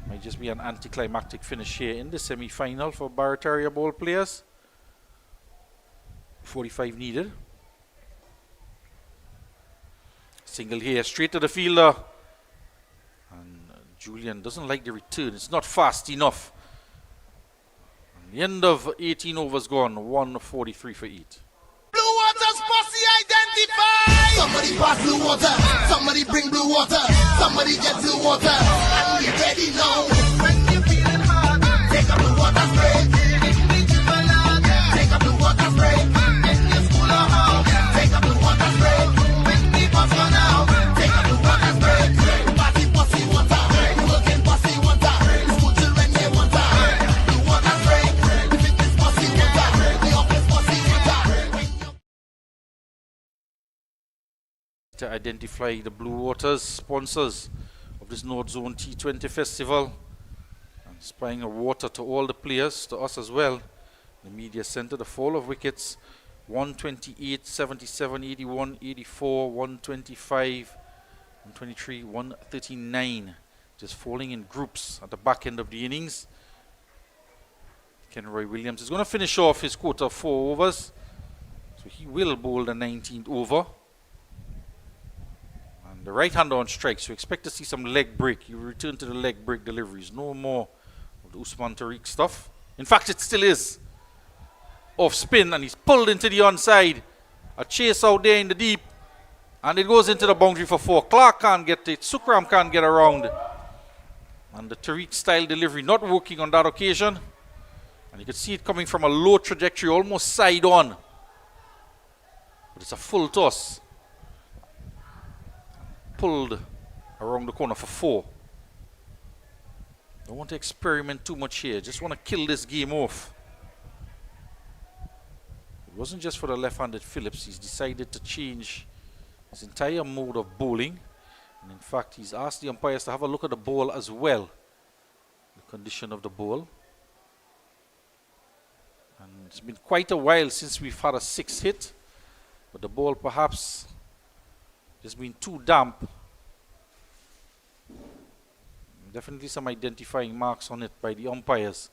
Might just be an anticlimactic finish here in the semi-final for Barataria ball players. 45 needed. Single here, straight to the fielder. And Julian doesn't like the return. It's not fast enough. And the end of 18 overs gone. 143 for 8. Blue Water's posse identified. Somebody pass blue water. Somebody bring blue water. Somebody get blue water. And we ready now. When you feeling hard, take a blue water spray. Take a blue water spray. In your school or home, take a blue water spray. When the bus run out, take a blue water spray. Party posse water. Working posse water. School children they water. Blue water spray. If it is posse water, the office posse water. To identify the Blue Waters sponsors of this North Zone T20 Festival and supplying water to all the players, to us as well. The media center, the fall of wickets 128, 77, 81, 84, 125, 123, 139, just falling in groups at the back end of the innings. Ken Roy Williams is going to finish off his quarter 4 overs, so he will bowl the 19th over. And the right-hander on strike, so expect to see some leg break. You return to the leg break deliveries, no more of the Usman Tariq stuff. In fact, it still is. Off spin, and he's pulled into the onside. A chase out there in the deep, and it goes into the boundary for 4. Clark can't get it. Sukram can't get around. And the Tariq style delivery not working on that occasion. And you can see it coming from a low trajectory, almost side on. But it's a full toss. Pulled around the corner for 4. Don't want to experiment too much here. Just want to kill this game off. It wasn't just for the left-handed Phillips. He's decided to change his entire mode of bowling. And in fact, he's asked the umpires to have a look at the ball as well. The condition of the ball. And it's been quite a while since we've had a 6 hit. But the ball perhaps has been too damp. Definitely some identifying marks on it by the umpires.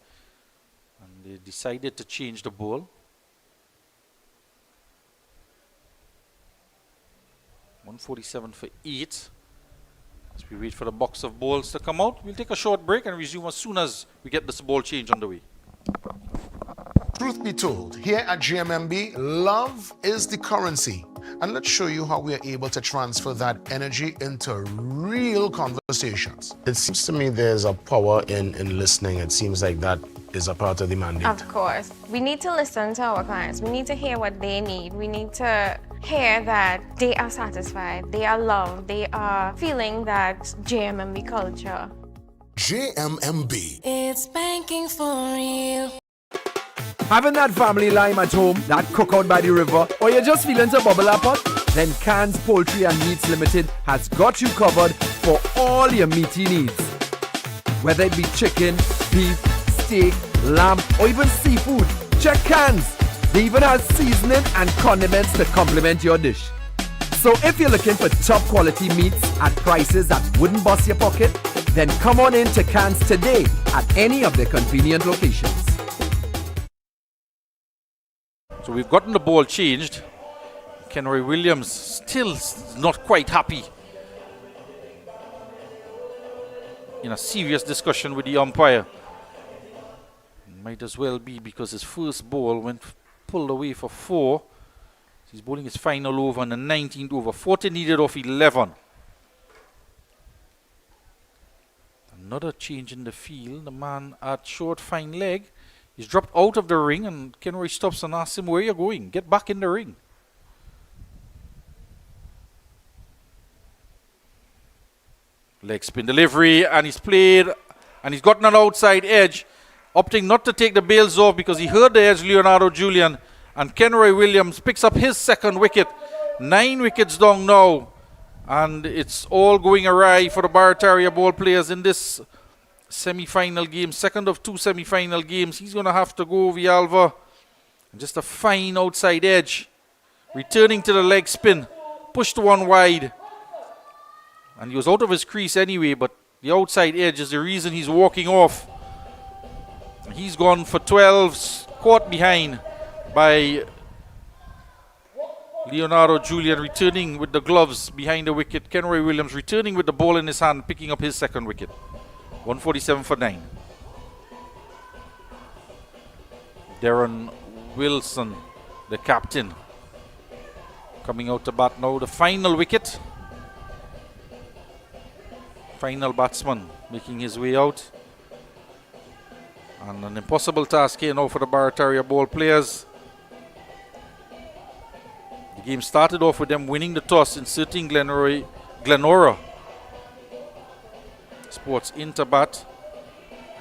And they decided to change the ball. 147 for 8. As we wait for the box of balls to come out, we'll take a short break and resume as soon as we get this ball change underway. Truth be told, here at GMMB, love is the currency. And let's show you how we are able to transfer that energy into real conversations. It seems to me there's a power in listening. It seems like that is a part of the mandate. Of course. We need to listen to our clients. We need to hear what they need. We need to hear that they are satisfied, they are loved, they are feeling that JMMB culture. JMMB. It's banking for real. Having that family lime at home, that cookout by the river, or you're just feeling to bubble up pot? Then Cans Poultry and Meats Limited has got you covered for all your meaty needs. Whether it be chicken, beef, steak, lamb, or even seafood, check Cans. They even have seasoning and condiments to complement your dish. So if you're looking for top quality meats at prices that wouldn't bust your pocket, then come on in to Cans today at any of their convenient locations. So we've gotten the ball changed. Kenroy Williams still not quite happy. In a serious discussion with the umpire. Might as well be, because his first ball went pulled away for 4. He's bowling his final over on the 19th over. 40 needed off 11. Another change in the field. The man at short fine leg. He's dropped out of the ring, and Kenroy stops and asks him, where you going? Get back in the ring. Leg spin delivery, and he's played, and he's gotten an outside edge, opting not to take the bails off because he heard the edge, Leonardo Julian, and Kenroy Williams picks up his second wicket. 9 wickets down now, and it's all going awry for the Barataria ball players in this semi-final game, second of 2 semi-final games. He's going to have to go Villalva. And just a fine outside edge, returning to the leg spin, pushed one wide, and he was out of his crease anyway, but the outside edge is the reason he's walking off. He's gone for 12, caught behind by Leonardo Julian, returning with the gloves behind the wicket. Kenroy Williams returning with the ball in his hand, picking up his second wicket. 147 for 9. Darren Wilson, the captain, coming out to bat now. The final wicket. Final batsman making his way out. And an impossible task here now for the Barataria ball players. The game started off with them winning the toss, inserting GLENORA Sports into bat.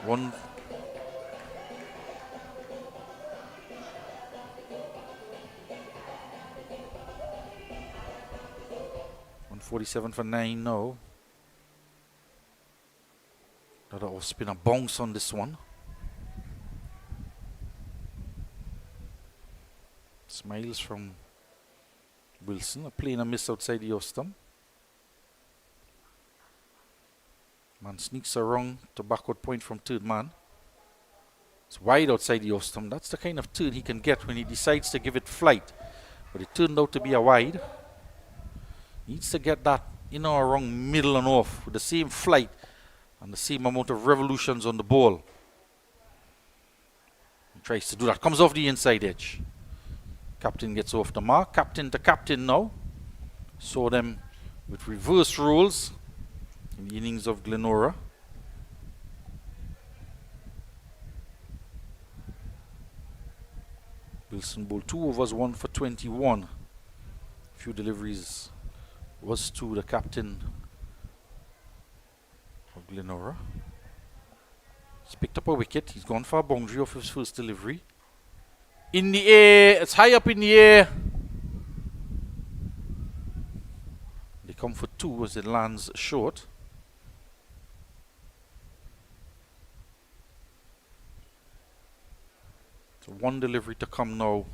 147 for 9 now. Another off spinner bounce on this one. Smiles from Wilson, a play and a miss outside the off stump. Man sneaks around to backward point from third man. It's wide outside the off stump. That's the kind of turn he can get when he decides to give it flight. But it turned out to be a wide. Needs to get that in or around middle and off with the same flight and the same amount of revolutions on the ball. He tries to do that. Comes off the inside edge. Captain gets off the mark. Captain to captain now. Saw them with reverse roles in the innings of GLENORA. Wilson bowled 2 overs, 1 for 21. Few deliveries was to the captain of GLENORA. He's picked up a wicket. He's gone for a boundary off his first delivery. In the air, it's high up in the air. They come for 2 as it lands short. So 1 delivery to come now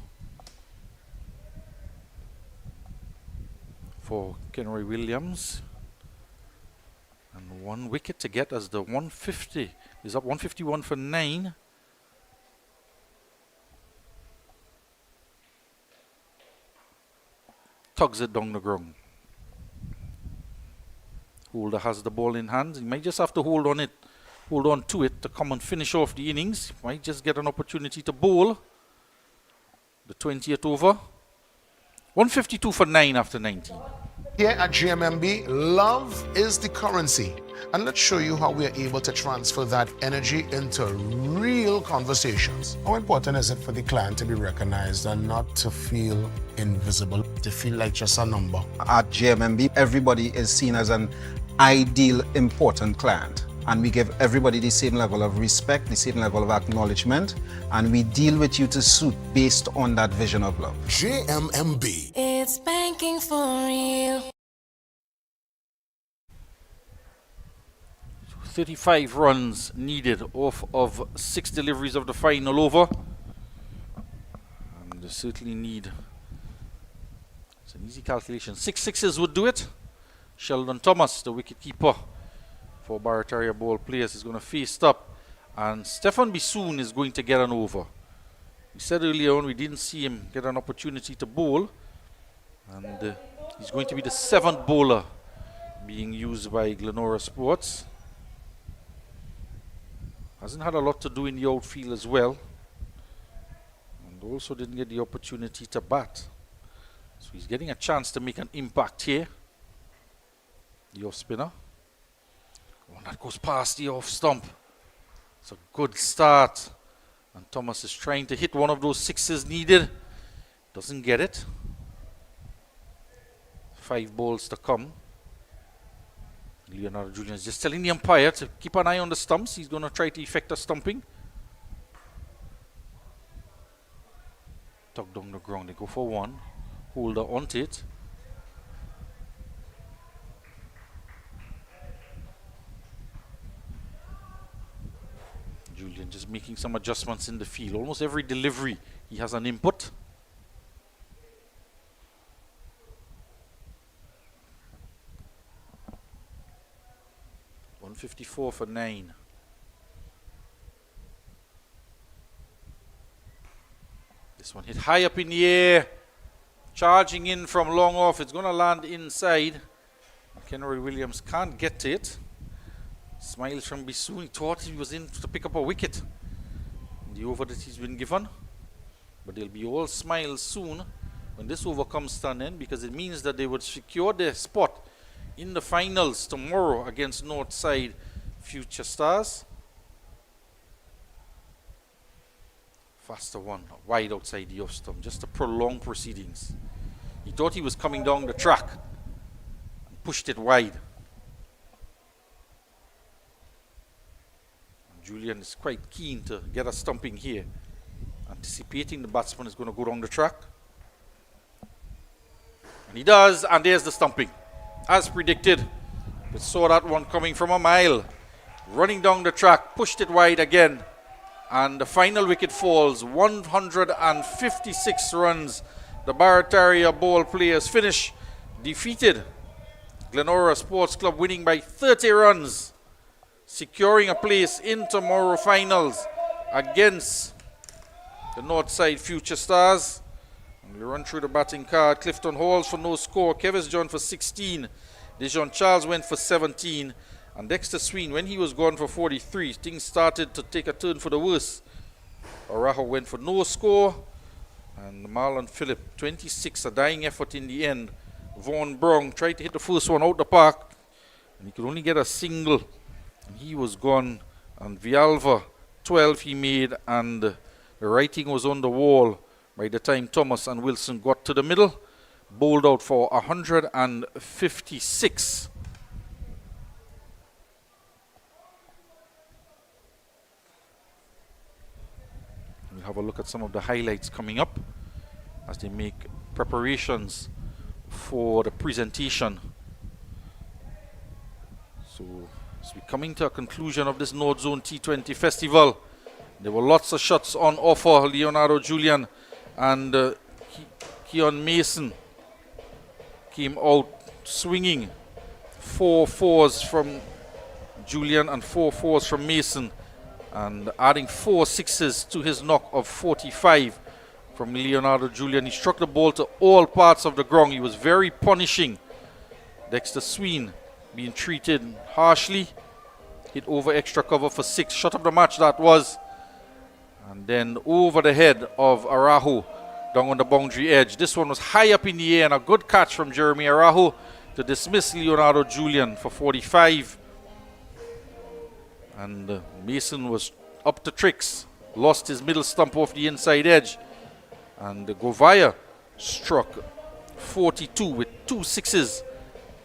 for Kenroy Williams. And 1 wicket to get as the 150 is up. 151 for 9. Tugs it down the ground. Holder has the ball in hand. He might just have to hold on to it to come and finish off the innings. Might just get an opportunity to bowl the 20th over. 152 for 9 after 19. Here at GMMB, love is the currency. And let's show you how we are able to transfer that energy into real conversations. How important is it for the client to be recognized and not to feel invisible, to feel like just a number? At GMMB, everybody is seen as an ideal, important client. And we give everybody the same level of respect, the same level of acknowledgement, and we deal with you to suit based on that vision of love. GMMB. It's banking for real. 35 runs needed off of 6 deliveries of the final over. And they certainly need, it's an easy calculation, 6 sixes would do it. Sheldon Thomas, the wicketkeeper for Barataria ball players, is going to face up. And Stefan Bissoon is going to get an over. We said earlier on we didn't see him get an opportunity to bowl. And he's going to be the 7th bowler being used by GLENORA Sports. Hasn't had a lot to do in the outfield as well. And also didn't get the opportunity to bat. So he's getting a chance to make an impact here. The off spinner. One that goes past the off stump. It's a good start. And Thomas is trying to hit one of those 6s needed. Doesn't get it. 5 balls to come. Leonardo Julian is just telling the umpire to keep an eye on the stumps. He's going to try to effect a stumping. Tuck down the ground. They go for 1. Holder onto it. Julian just making some adjustments in the field. Almost every delivery he has an input. .54 for 9. This one hit high up in the air. Charging in from long off. It's going to land inside. Kenroy Williams can't get to it. Smiles from Bissoon. He thought he was in to pick up a wicket. The over that he's been given. But they'll be all smiles soon when this over comes to an end, because it means that they would secure their spot in the finals tomorrow against Northside Future Stars. Faster one, wide outside the off stump, just to prolong proceedings. He thought he was coming down the track and pushed it wide. And Julian is quite keen to get a stumping here, anticipating the batsman is going to go down the track. And he does, and there's the stumping. As predicted, we saw that one coming from a mile. Running down the track, pushed it wide again. And the final wicket falls, 156 runs. The Barataria ball players finish defeated. GLENORA Sports Club winning by 30 runs, securing a place in tomorrow finals against the Northside Future Stars. And we run through the batting card. Clifton Halls for no score. Kevis John for 16. Dejon Charles went for 17. And Dexter Sween, when he was gone for 43, things started to take a turn for the worse. Araho went for no score. And Marlon Phillip, 26, a dying effort in the end. Vaughan Brown tried to hit the first one out the park. And he could only get a single. And he was gone. And Vialva, 12 he made. And the writing was on the wall by the time Thomas and Wilson got to the middle. Bowled out for 156. We'll have a look at some of the highlights coming up as they make preparations for the presentation. So, as we're coming to a conclusion of this North Zone T20 Festival, there were lots of shots on offer. Leonardo Julian and Keon Mason came out swinging. 4 fours from Julian and 4 fours from Mason, and adding 4 sixes to his knock of 45 from Leonardo Julian. He struck the ball to all parts of the ground. He was very punishing. Dexter Sween being treated harshly. Hit over extra cover for 6. Shot of the match that was. And then over the head of Arahu down on the boundary edge. This one was high up in the air, and a good catch from Jeremy Arahu to dismiss Leonardo Julian for 45. And Mason was up to tricks. Lost his middle stump off the inside edge. And Govaya struck 42 with 2 sixes,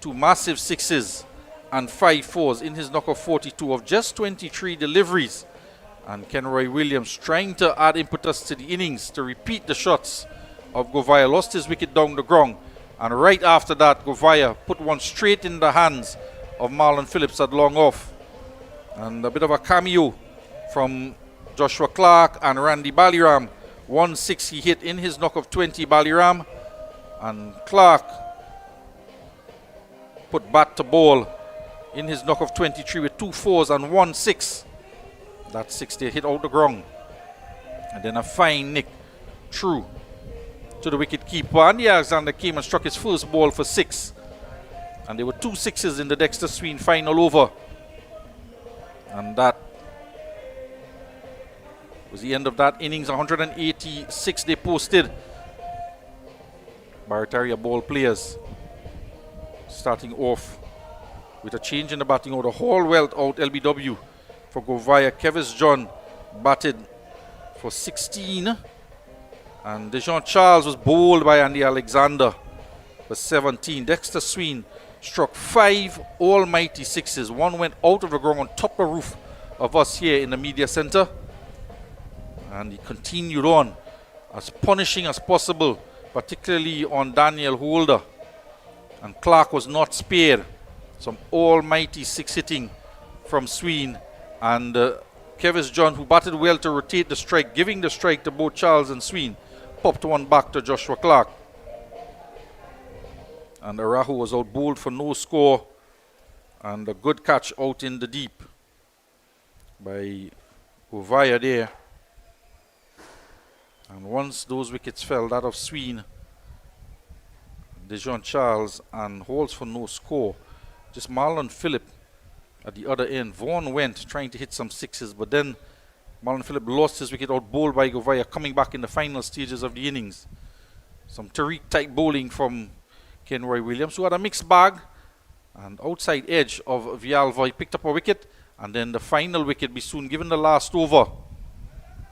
2 massive sixes and 5 fours in his knock of 42 of just 23 deliveries. And Kenroy Williams trying to add impetus to the innings to repeat the shots of Govaya. Lost his wicket down the ground. And right after that, Govaya put one straight in the hands of Marlon Phillips at long off. And a bit of a cameo from Joshua Clark and Randy Baliram. 1-6 he hit in his knock of 20, Baliram. And Clark put bat to ball in his knock of 23 with 2 fours and 1-6. That 6 they hit out the ground. And then a fine nick through to the wicket keeper. Andy Alexander came and struck his first ball for 6. And there were 2 sixes in the Dexter Sween final over. And that was the end of that innings. 186 they posted. Barataria ball players starting off with a change in the batting order. Hallwell out LBW for Govaya. Kevis John batted for 16. And Dejon Charles was bowled by Andy Alexander for 17. Dexter Sween struck 5 almighty sixes. One went out of the ground on top of the roof of us here in the media center. And he continued on as punishing as possible, particularly on Daniel Holder. And Clark was not spared. Some almighty 6 hitting from Sween. And Kevis John, who batted well to rotate the strike, giving the strike to both Charles and Sween, popped one back to Joshua Clark. And Arahu was out bowled for no score. And a good catch out in the deep by Govaya there. And once those wickets fell, that of Sween, Dejon Charles, and Halls for no score, just Marlon Phillip at the other end. Vaughan went trying to hit some sixes, but then Marlon Phillip lost his wicket out bowled by Govaya, coming back in the final stages of the innings. Some Tariq type bowling from Kenroy Williams, who had a mixed bag. And outside edge of Vialva, he picked up a wicket, and then the final wicket be soon given the last over.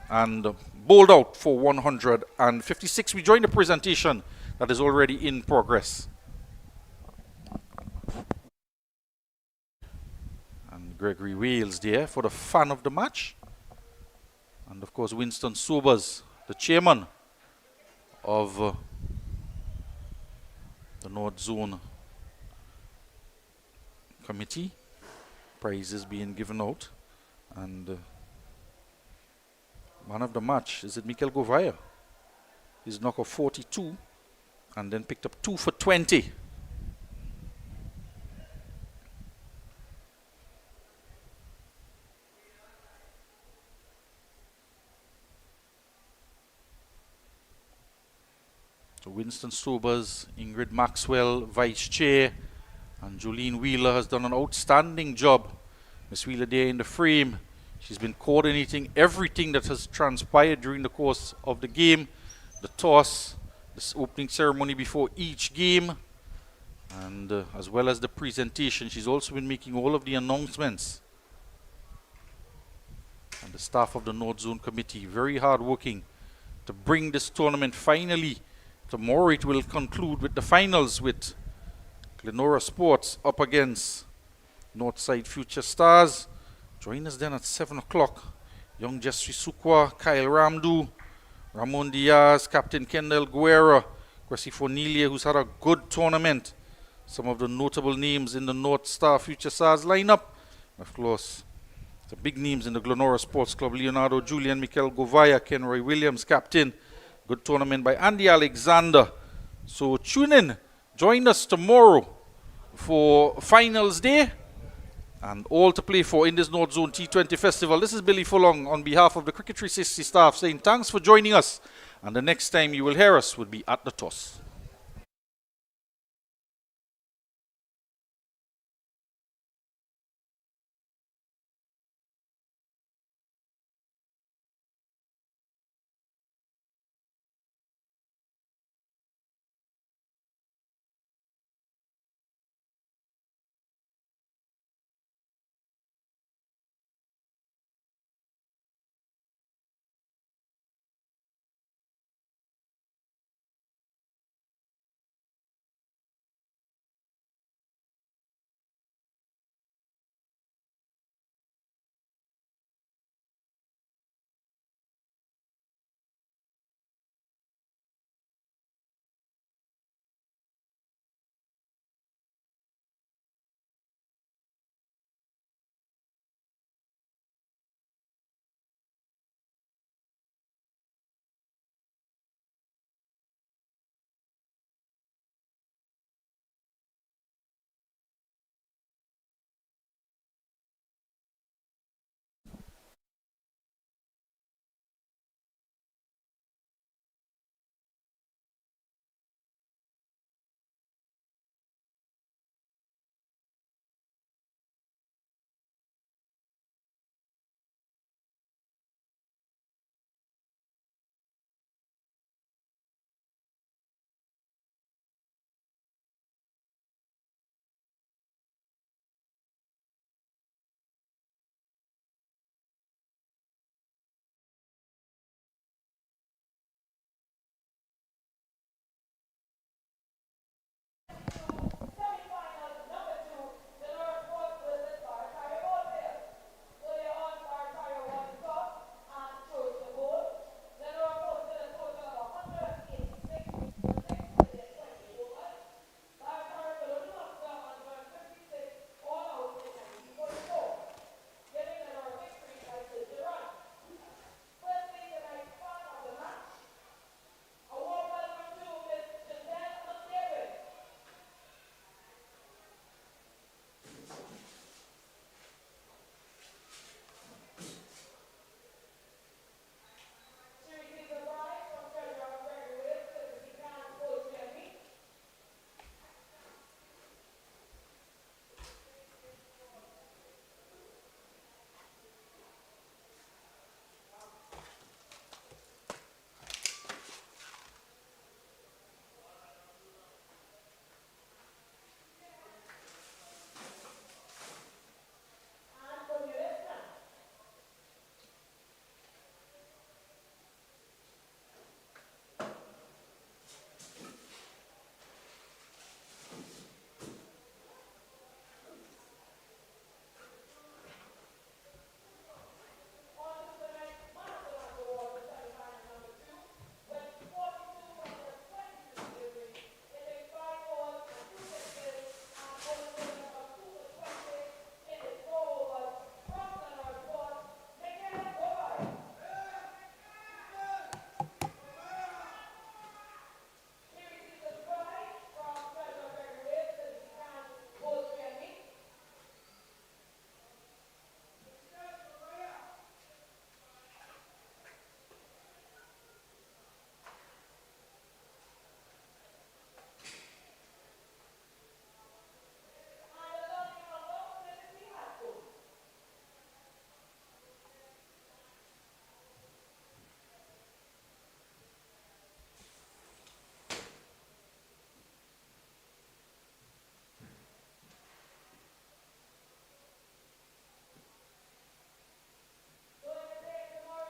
And bowled out for 156. We join the presentation that is already in progress. And Gregory Wales there for the fan of the match. And of course Winston Sobers, the chairman of the North Zone Committee. Prizes being given out. And man of the match, is it Mikel Govaya? He's knocked off 42 and then picked up 2 for 20. So Winston Sobers, Ingrid Maxwell, Vice Chair, and Jolene Wheeler has done an outstanding job. Miss Wheeler there in the frame. She's been coordinating everything that has transpired during the course of the game. The toss, this opening ceremony before each game, and as well as the presentation. She's also been making all of the announcements. And the staff of the North Zone Committee, very hard working to bring this tournament finally. Tomorrow it will conclude with the finals with GLENORA Sports up against Northside Future Stars. Join us then at 7 o'clock. Young Jesri Sukwa, Kyle Ramdu, Ramon Diaz, Captain Kendall Guerra, Kwesi Fonilia, who's had a good tournament. Some of the notable names in the North Star Future Stars lineup. Of course, the big names in the GLENORA Sports Club: Leonardo Julian, Mikel Govaya, Kenroy Williams, captain. Good tournament by Andy Alexander. So tune in, join us tomorrow for finals day. And all to play for in this North Zone T20 Festival. This is Billy Fulong on behalf of the Cricket 360 staff saying thanks for joining us. And the next time you will hear us will be at the toss.